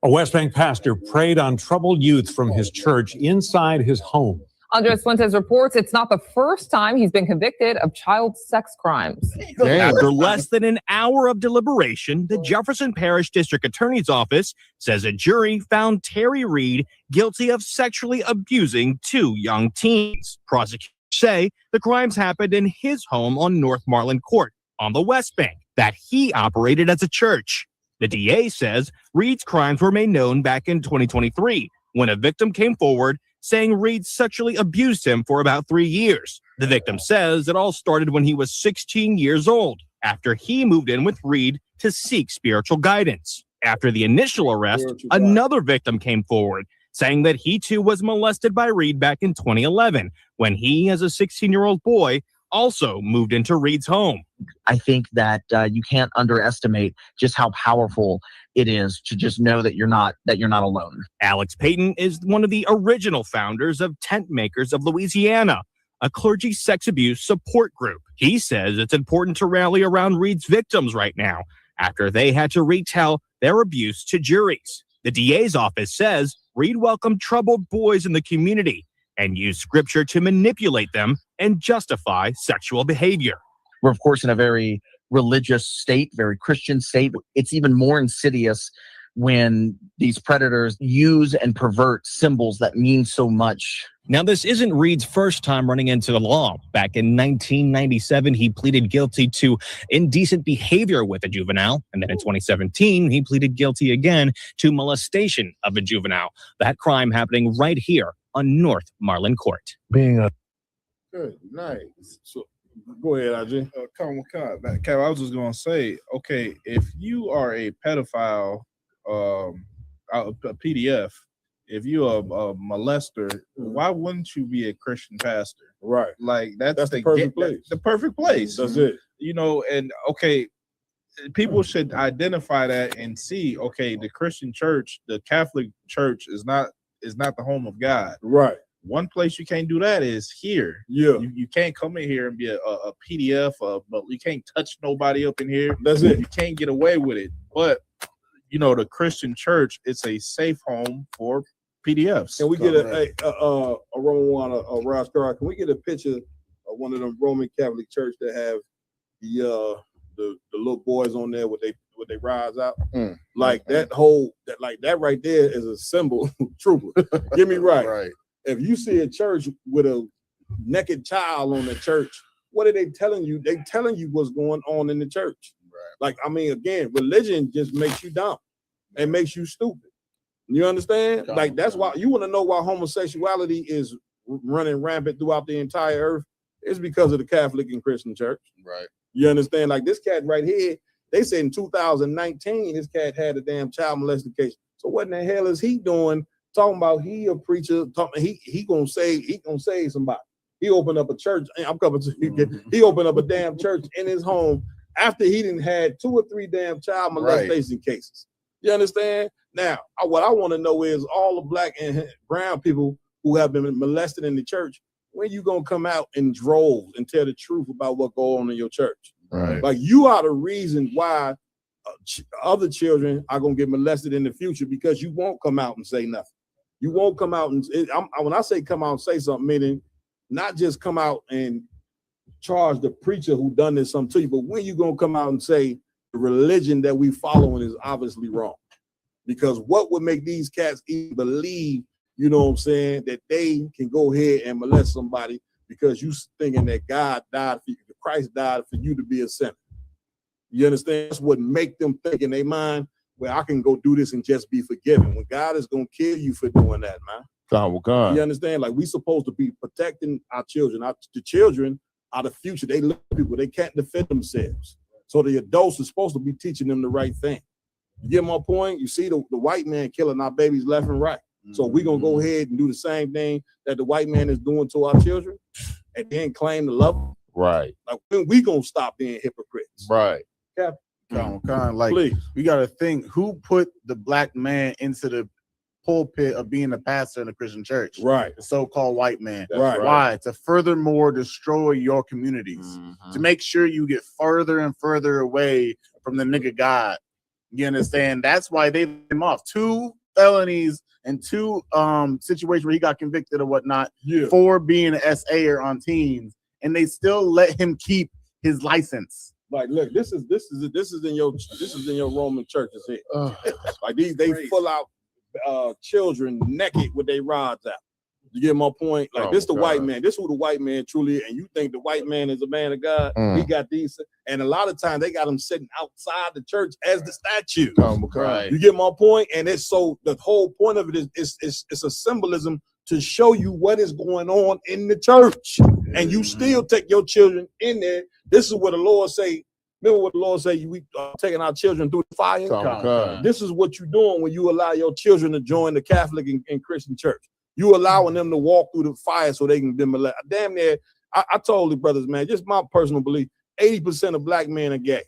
S8: A West Bank pastor preyed on troubled youth from his church inside his home.
S10: Andres Fuentes reports it's not the first time he's been convicted of child sex crimes.
S23: After less than an hour of deliberation, the Jefferson Parish District Attorney's Office says a jury found Terry Reed guilty of sexually abusing 2 young teens. Prosecutors say the crimes happened in his home on North Marlin Court on the West Bank that he operated as a church. The DA says Reed's crimes were made known back in 2023 when a victim came forward saying Reed sexually abused him for about 3 years. The victim says it all started when he was 16 years old, after he moved in with Reed to seek spiritual guidance. After the initial arrest, another victim came forward, saying that he too was molested by Reed back in 2011, when he, as a 16-year-old boy, also moved into Reed's home.
S24: I think that you can't underestimate just how powerful it is to just know that you're not alone.
S23: Alex Payton is one of the original founders of Tent Makers of Louisiana, a clergy sex abuse support group. He says it's important to rally around Reed's victims right now after they had to retell their abuse to juries. The DA's office says Reed welcomed troubled boys in the community and used scripture to manipulate them and justify sexual behavior.
S24: We're, of course, in a very religious state, very Christian state. It's even more insidious when these predators use and pervert symbols that mean so much.
S23: Now, this isn't Reed's first time running into the law. Back in 1997, he pleaded guilty to indecent behavior with a juvenile. And then in 2017, he pleaded guilty again to molestation of a juvenile. That crime happening right here on North Marlin Court.
S14: Good night. So, go ahead, Ajay.
S11: Kev, I was just going to say, okay, if you are a pedophile, a PDF, if you're a molester, why wouldn't you be a Christian pastor?
S14: Right.
S11: Like that's
S14: the perfect place.
S11: The perfect place.
S14: That's it.
S11: You know, and okay, people should identify that and see, okay, the Christian church, the Catholic church is not the home of God.
S14: Right.
S11: One place you can't do that is here.
S14: Yeah.
S11: You can't come in here and be a PDF, but you can't touch nobody up in here.
S14: That's it.
S11: You can't get away with it. But, you know, the Christian church, it's a safe home for PDFs.
S14: Can we get a Roman one, a Ross Star? Can we get a picture of one of them Roman Catholic church that have the little boys on there with they rise out? Like that right there is a symbol. Trooper. Get me right.
S9: Right.
S14: If you see a church with a naked child on the church, what are they telling you? They telling you what's going on in the church. Right. Like, I mean, again, religion just makes you dumb and makes you stupid. You understand? Like, that's why you want to know why homosexuality is running rampant throughout the entire earth. It's because of the Catholic and Christian church.
S9: Right.
S14: You understand? Like this cat right here, they said in 2019, this cat had a damn child molestation case. So what in the hell is he doing? Talking about he a preacher, he gonna save somebody. He opened up a church. I'm coming to you. He opened up a damn church in his home after he didn't had 2 or 3 damn child molestation cases. You understand? Now, what I want to know is all the black and brown people who have been molested in the church, when you gonna come out in droves and tell the truth about what goes on in your church?
S9: Right.
S14: Like you are the reason why other children are gonna get molested in the future, because you won't come out and say nothing. You won't come out and when I say come out and say something, meaning not just come out and charge the preacher who done this something to you, but when you gonna come out and say the religion that we following is obviously wrong? Because what would make these cats even believe, you know what I'm saying, that they can go ahead and molest somebody because you thinking that God died for you, Christ died for you to be a sinner? You understand? That's what make them think in their mind, well, I can go do this and just be forgiven, when God is going to kill you for doing that, man. You understand? Like, we supposed to be protecting our children. The children are the future. They look at people, they can't defend themselves. So the adults are supposed to be teaching them the right thing. You get my point? You see the white man killing our babies left and right. So we're gonna go ahead and do the same thing that the white man is doing to our children and then claim to love them.
S9: Right.
S14: Like when we gonna stop being hypocrites?
S9: Right.
S14: Cap.
S7: Like,
S14: Please.
S7: we got to think who put the black man into the pulpit of being a pastor in a Christian church.
S14: Right.
S7: The so-called white man.
S14: Right.
S7: Why? To furthermore destroy your communities. To make sure you get further and further away from the nigga God. You understand? That's why they let him off. 2 felonies and 2 situations where he got convicted or whatnot for being an SA'er on teams, and they still let him keep his license.
S14: Like, look, this is in your Roman churches here. Like they pull out children naked with their rods out. You get my point? Like this the white man. This who the white man truly is. And you think the white man is a man of God? He got these, and a lot of times they got him sitting outside the church as the statue.
S7: Right.
S14: You get my point? And it's so the whole point of it is it's a symbolism to show you what is going on in the church, and you still take your children in there. This is what the Lord say. Remember what the Lord say? We taking our children through the fire. This is what you're doing when you allow your children to join the Catholic and Christian church. You allowing them to walk through the fire so they can demolish. Damn near, I told the brothers, man, just my personal belief, 80% of black men are gay.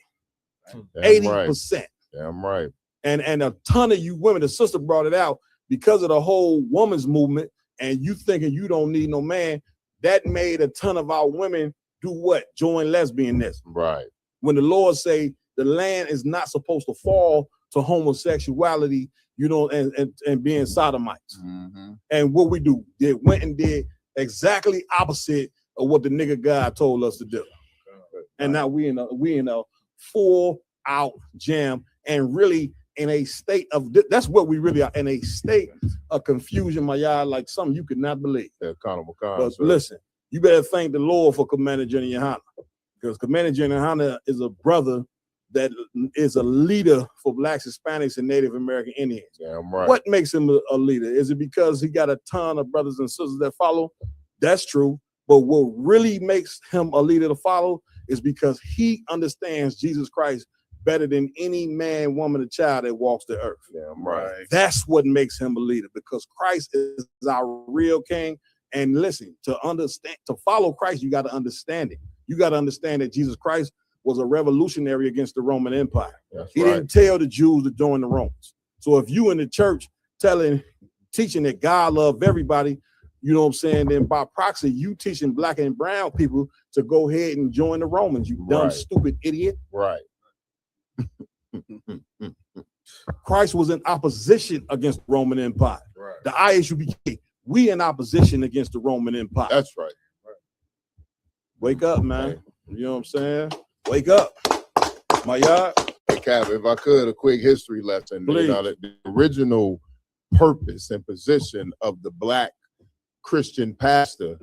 S14: 80%.
S9: Damn right.
S14: And a ton of you women, the sister brought it out because of the whole woman's movement, and you thinking you don't need no man, that made a ton of our women do what? Join lesbianism.
S9: Right.
S14: When the Lord say the land is not supposed to fall to homosexuality, you know, and being sodomites. And what we do, they went and did exactly opposite of what the nigga God told us to do. And now we in a full out jam and really in a state of, that's what we really are, in a state of confusion, my y'all, like something you could not believe. But listen, you better thank the Lord for Commander General Yohana, because Commander General Yohana is a brother that is a leader for Blacks, Hispanics, and Native American Indians.
S9: Damn right.
S14: What makes him a leader? Is it because he got a ton of brothers and sisters that follow? That's true. But what really makes him a leader to follow is because he understands Jesus Christ better than any man, woman, or child that walks the earth.
S9: Damn right.
S14: That's what makes him a leader, because Christ is our real king. And listen, to understand, to follow Christ, you got to understand it. You got to understand that Jesus Christ was a revolutionary against the Roman Empire. He didn't tell the Jews to join the Romans. So if you in the church teaching that God loved everybody, you know what I'm saying, then by proxy, you teaching black and brown people to go ahead and join the Romans, you dumb, stupid idiot.
S9: Right.
S14: Christ was in opposition against the Roman Empire. Right. The ISUBK, we in opposition against the Roman Empire.
S9: That's right.
S14: Wake up, man. You know what I'm saying? Wake up. My yard.
S9: Hey, Cap, if I could, a quick history lesson.
S14: Please.
S9: You know, the original purpose and position of the Black Christian pastor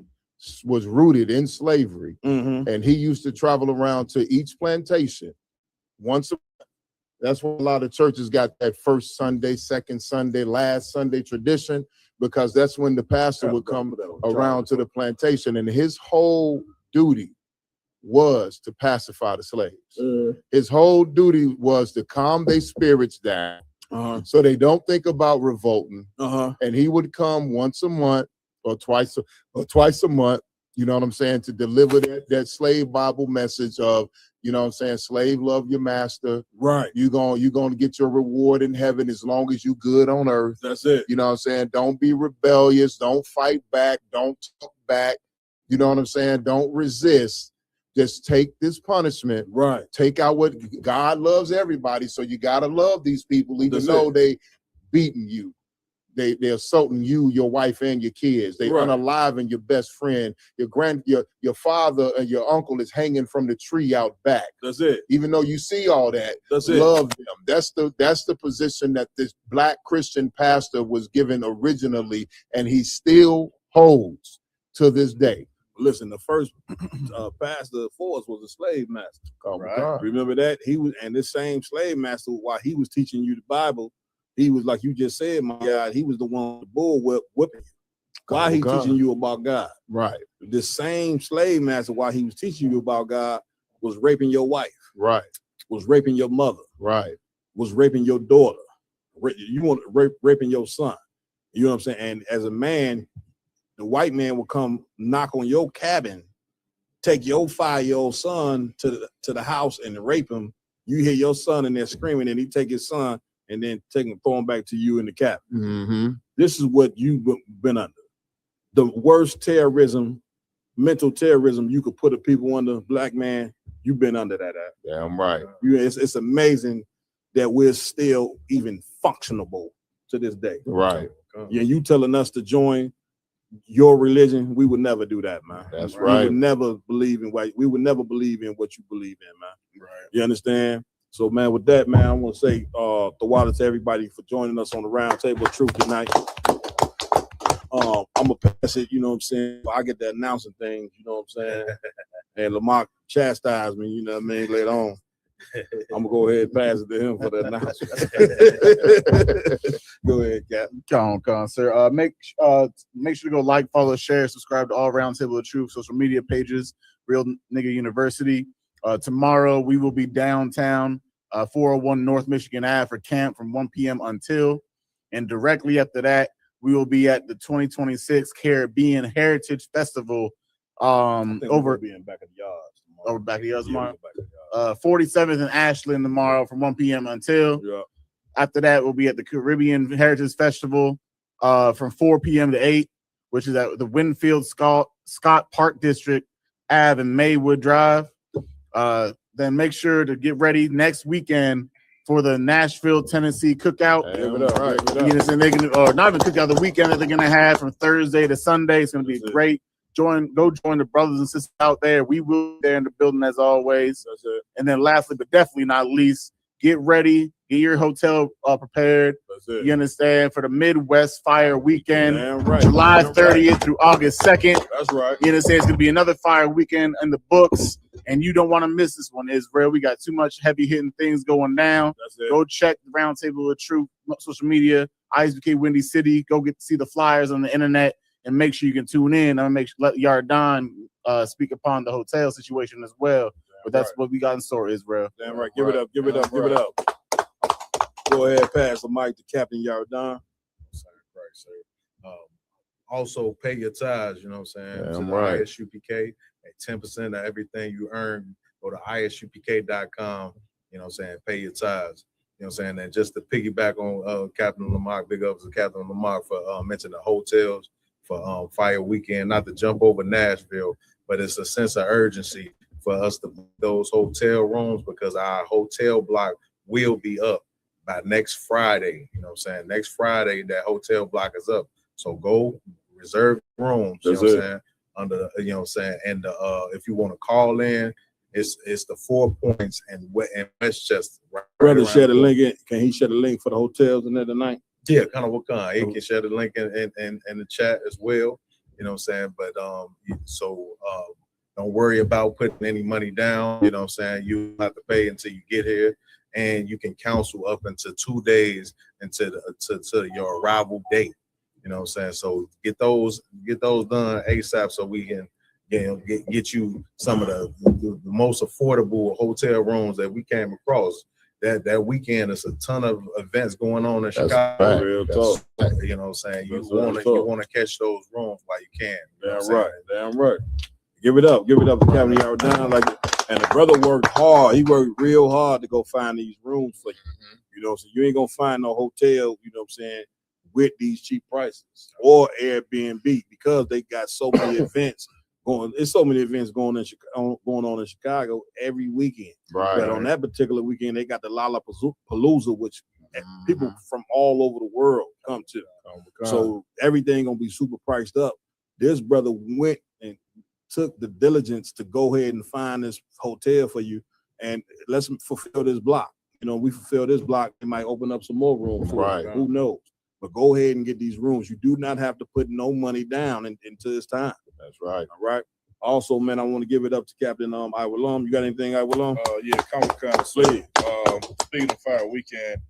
S9: was rooted in slavery. And he used to travel around to each plantation once a month. That's why a lot of churches got that first Sunday, second Sunday, last Sunday tradition, because that's when the pastor would come around to the plantation, and his whole duty was to pacify the slaves. His whole duty was to calm their spirits down so they don't think about revolting. And he would come once a month or twice a month, you know what I'm saying, to deliver that slave Bible message of, you know what I'm saying, slave, love your master.
S14: Right.
S9: You're going to get your reward in heaven as long as you good on earth.
S14: That's it.
S9: You know what I'm saying? Don't be rebellious. Don't fight back. Don't talk back. You know what I'm saying? Don't resist. Just take this punishment.
S14: Right.
S9: Take out what God loves everybody. So you got to love these people, even though they beating you. They're assaulting you, your wife, and your kids. They unaliving your best friend. Your father and your uncle is hanging from the tree out back.
S14: That's it.
S9: Even though you see all that, love them. That's the position that this Black Christian pastor was given originally, and he still holds to this day.
S14: Listen, the first pastor for us was a slave master.
S9: Right.
S14: Remember that? He was, and this same slave master, while he was teaching you the Bible, he was, like you just said, my God, he was the one with the bull whipping you. Why he teaching you about God?
S9: Right.
S14: The same slave master, while he was teaching you about God, was raping your wife.
S9: Right.
S14: Was raping your mother.
S9: Right.
S14: Was raping your daughter. You want raping your son. You know what I'm saying? And as a man, the white man will come knock on your cabin, take your 5-year-old son to the house and rape him. You hear your son in there screaming, and he take his son and then throw him back to you in the cabin.
S9: Mm-hmm.
S14: This is what you've been under. The worst terrorism, mental terrorism you could put a people under, black man, you've been under that.
S9: Damn right.
S14: It's amazing that we're still even functionable to this day.
S9: Right.
S14: Yeah, you telling us to join your religion, we would never do that, man.
S9: That's right.
S14: We would never believe in what you believe in, man.
S9: Right.
S14: You understand? So, man, with that, man, I want to say Tawada to everybody for joining us on the Round Table of Truth tonight. I'm gonna pass it, you know what I'm saying? I get the announcing things, you know what I'm saying? And Lamar chastised me, you know what I mean, later on. I'm gonna go ahead and pass it to him for the announcement. Go ahead, Captain.
S7: Come on, sir. Make sure to go like, follow, share, subscribe to all Roundtable of Truth social media pages, Real Nigga University. Tomorrow we will be downtown, 401 North Michigan Ave for camp from 1 p.m. until, and directly after that, we will be at the 2026 Caribbean Heritage Festival over
S14: being back at the yards.
S7: Over back at the yards tomorrow. 47th and Ashland tomorrow from 1 p.m. until.
S14: Yeah.
S7: After that, we'll be at the Caribbean Heritage Festival from 4 p.m. to 8, which is at the Winfield Scott Park District Ave and Maywood Drive. Then make sure to get ready next weekend for the Nashville, Tennessee cookout.
S14: Give it up, right?
S7: You know, so they can, or not even cookout, the weekend that they're gonna have from Thursday to Sunday. It's gonna be great. Go join the brothers and sisters out there. We will be there in the building as always.
S14: That's it.
S7: And then lastly, but definitely not least, get ready, get your hotel prepared.
S14: That's it.
S7: You understand, for the Midwest Fire Weekend,
S14: Damn right.
S7: July
S14: Damn
S7: 30th
S14: right.
S7: through August 2nd.
S14: That's right.
S7: You understand, it's gonna be another fire weekend in the books, and you don't want to miss this one, Israel. We got too much heavy hitting things going down.
S14: That's it.
S7: Go check the Roundtable of Truth social media, ISBK Windy City. Go get to see the flyers on the internet. And make sure you can tune in. I'm gonna make sure let Yardan speak upon the hotel situation as well. But that's what we got in store, Israel.
S14: Damn right. Give it up. Give it up. Give it up. Go ahead, pass the mic to Captain Yardan.
S15: Also pay your tithes, you know what I'm saying?
S9: Damn
S15: to the
S9: right.
S15: ISUPK at 10% of everything you earn. Go to isupk.com, you know what I'm saying? Pay your tithes. You know what I'm saying? And just to piggyback on Captain Lamar, big ups to Captain Lamar for mentioning the hotels for Fire Weekend, not to jump over Nashville, but it's a sense of urgency for us to book those hotel rooms because our hotel block will be up by next Friday. You know what I'm saying? Next Friday, that hotel block is up. So go reserve rooms, you know what I'm saying? Under, you know what I'm saying? And if you want to call in, it's the 4 Points and Westchester.
S14: Brother share the link. Can he share the link for the hotels in there tonight?
S15: Yeah, kind of what kind. He can share the link in the chat as well. You know what I'm saying? But don't worry about putting any money down. You know what I'm saying? You have to pay until you get here, and you can cancel up until 2 days until to your arrival date. You know what I'm saying? So get those done ASAP so we can get you some of the most affordable hotel rooms that we came across. That weekend is a ton of events going on in Chicago.
S9: Right. Real talk.
S15: You know what I'm saying? You
S14: That's
S15: want to catch those rooms while you can. You know
S14: Damn
S15: what I'm
S14: right. Damn right. Give it up to Captain Yardan. And the brother worked hard. He worked real hard to go find these rooms for you. You know, so you ain't gonna find no hotel, you know what I'm saying, with these cheap prices or Airbnb because they got so many events going. There's so many events going on in Chicago every weekend.
S9: Right.
S14: But on that particular weekend, they got the Lollapalooza, which people from all over the world come to. So everything gonna be super priced up. This brother went and took the diligence to go ahead and find this hotel for you, and let's fulfill this block. You know, we fulfill this block, it might open up some more room for
S9: Right.
S14: you. Who knows? But go ahead and get these rooms. You do not have to put no money down until it's time.
S9: That's right.
S14: All right. Also, man, I want to give it up to Captain Iwalum. You got anything, Iwalum?
S11: Yeah, Comic Con. Speaking of Fire Weekend,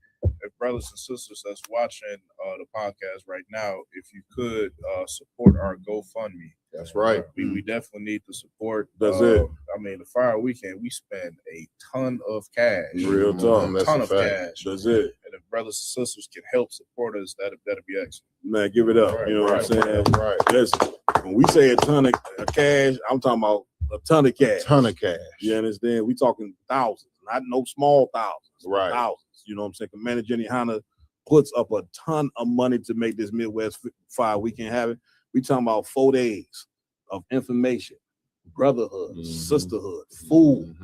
S11: if brothers and sisters that's watching the podcast right now, if you could support our GoFundMe.
S9: That's right.
S11: We definitely need the support.
S14: That's it.
S11: I mean, the Fire Weekend, we spend a ton of cash.
S14: Real talk.
S11: A ton of cash.
S14: That's it.
S11: And if brothers and sisters can help support us, that'd be excellent.
S14: Man, give it up.
S11: Right,
S14: you know
S11: right,
S14: what I'm saying?
S11: right.
S14: Listen, when we say a ton of cash, I'm talking about a ton of cash.
S9: Ton of cash.
S14: You understand? We talking thousands, not no small thousands.
S9: Right.
S14: Thousands. You know what I'm saying? Commander Jenny Hanna puts up a ton of money to make this Midwest Fire Weekend happen. We talking about 4 days of information, brotherhood, sisterhood, food,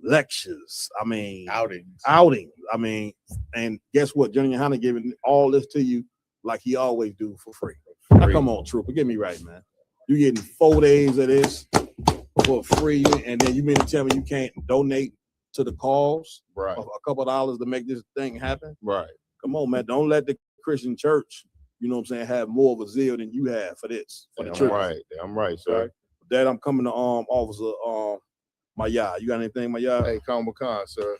S14: lectures. I mean, outings. I mean, and guess what? Jenny Hanna giving all this to you like he always do for free. Now, come on, Trooper, get me right, man. You getting 4 days of this for free, and then you mean to tell me you can't donate to the cause,
S9: right?
S14: A couple of dollars to make this thing happen,
S9: right?
S14: Come on, man. Don't let the Christian church, you know what I'm saying, have more of a zeal than you have for this. For the church.
S9: Right. I'm right, sir.
S14: Right? With that, I'm coming to Officer Maya. You got anything, Maya?
S9: Hey, Khan, sir.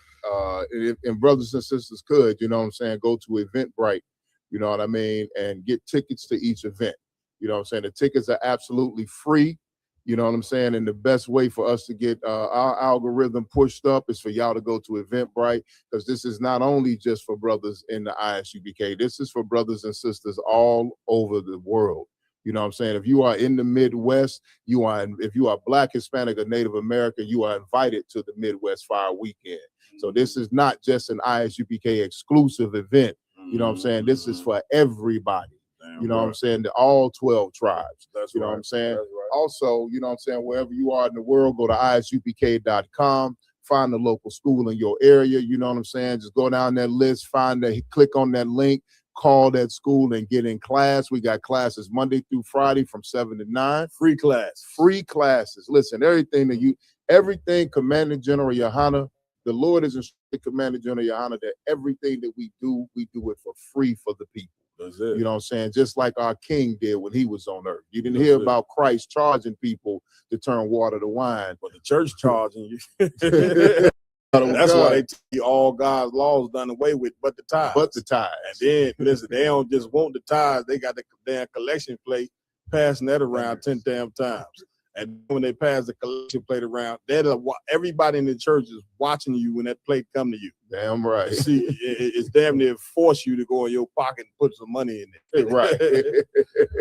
S9: And brothers and sisters could, you know what I'm saying, go to Eventbrite, you know what I mean, and get tickets to each event. You know what I'm saying? The tickets are absolutely free. You know what I'm saying? And the best way for us to get our algorithm pushed up is for y'all to go to Eventbrite, because this is not only just for brothers in the ISUBK. This is for brothers and sisters all over the world. You know what I'm saying? If you are in the Midwest, if you are Black, Hispanic, or Native American, you are invited to the Midwest Fire Weekend. So this is not just an ISUBK exclusive event. You know what I'm saying? This is for everybody. You know what I'm saying? All 12 tribes. You know what I'm saying? Also, you know what I'm saying? Wherever you are in the world, go to isupk.com, find the local school in your area. You know what I'm saying? Just go down that list, click on that link, call that school and get in class. We got classes Monday through Friday from 7 to 9.
S14: Free class.
S9: Free classes. Listen, everything Commander General Yohana, the Lord is instructed Commander General Yohana that everything that we do it for free for the people.
S14: That's it.
S9: You know what I'm saying? Just like our king did when he was on earth. You didn't hear about Christ charging people to turn water to wine.
S14: But the church charging you. That's why they tell you all God's laws done away with but the tithes.
S9: But the tithes.
S14: And then, listen, they don't just want the tithes. They got the damn collection plate passing that around 10 damn times. And when they pass the collection plate around, everybody in the church is watching you when that plate come to you.
S9: Damn right.
S14: See, it's damn near force you to go in your pocket and put some money in there.
S9: Right.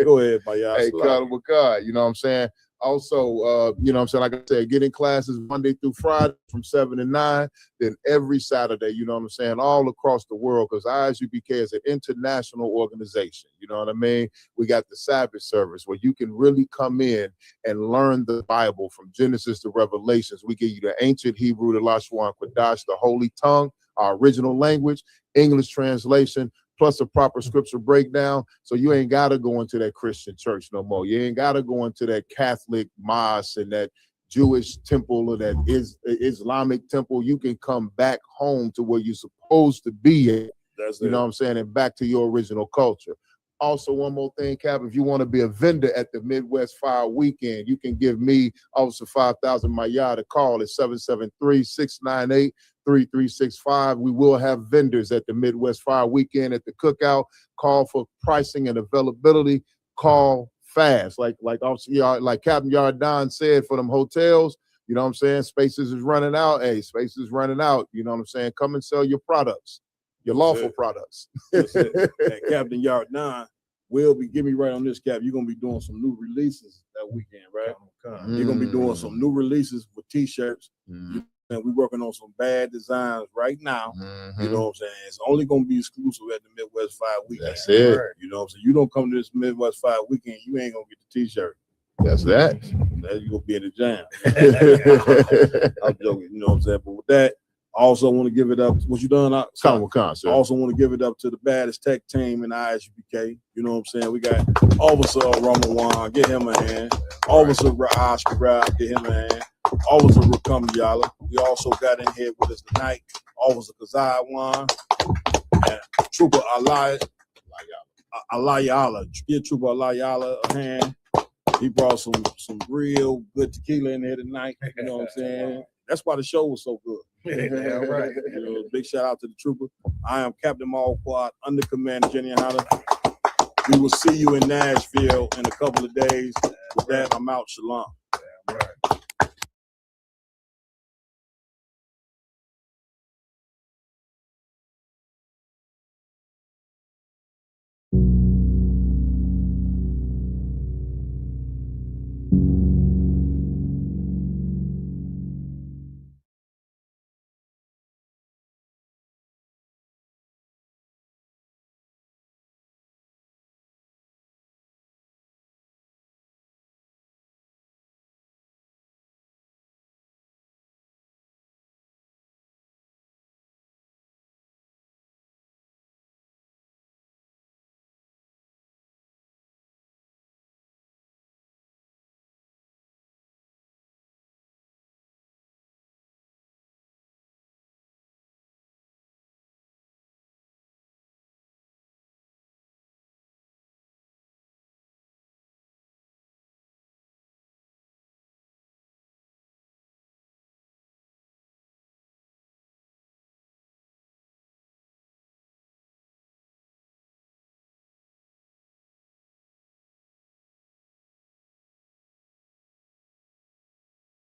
S14: Go ahead, my y'all.
S9: Hey, God, you know what I'm saying? Also, you know what I'm saying? Like I said, get in classes Monday through Friday from 7 to 9. Then every Saturday, you know what I'm saying? All across the world, because ISUBK is an international organization. You know what I mean? We got the Sabbath service where you can really come in and learn the Bible from Genesis to Revelations. We give you the ancient Hebrew, the Lashon Kodash, the Holy Tongue, our original language, English translation, plus a proper scripture breakdown. So you ain't got to go into that Christian church no more. You ain't got to go into that Catholic mosque and that Jewish temple or that Islamic temple. You can come back home to where you're supposed to be at. You know what I'm saying? And back to your original culture. Also, one more thing, Cap, if you want to be a vendor at the Midwest Fire Weekend, you can give me Officer 5000 Maya a call at 773-698-3365. We will have vendors at the Midwest Fire Weekend at the cookout. Call for pricing and availability. Call fast. Like Captain Yardan said for them hotels, you know what I'm saying? Spaces is running out. Hey, space is running out. You know what I'm saying? Come and sell your products, your lawful products.
S14: That's it. And Captain Yardan will be, give me right on this, Cap. You're going to be doing some new releases that weekend, right? You're going to be doing some new releases with T-shirts. And we're working on some bad designs right now. You know what I'm saying? It's only going to be exclusive at the Midwest Fire Weekend.
S9: That's it.
S14: You know what I'm saying? You don't come to this Midwest Fire Weekend, you ain't going to get the T-shirt.
S9: That's that.
S14: You're going to be in the jam. I'm joking, you know what I'm saying? But with that, I also want to give it up. What you done? I also want to give it up to the baddest tech team in ISUBK. You know what I'm saying? We got Officer Ramawan, get him a hand. Officer Ra'ash, get him a hand. Officer Rakam Yala. We also got in here with us tonight Officer Kazaiwan and Trooper Alayala. Give Trooper Alayala a hand. He brought some real good tequila in here tonight. You know what I'm saying? That's why the show was so good. Yeah, right. Big shout out to the trooper. I am Captain MAWAQAD, under Commander Jenny Hunter. We will see you in Nashville in a couple of days. With that, I'm out. Shalom.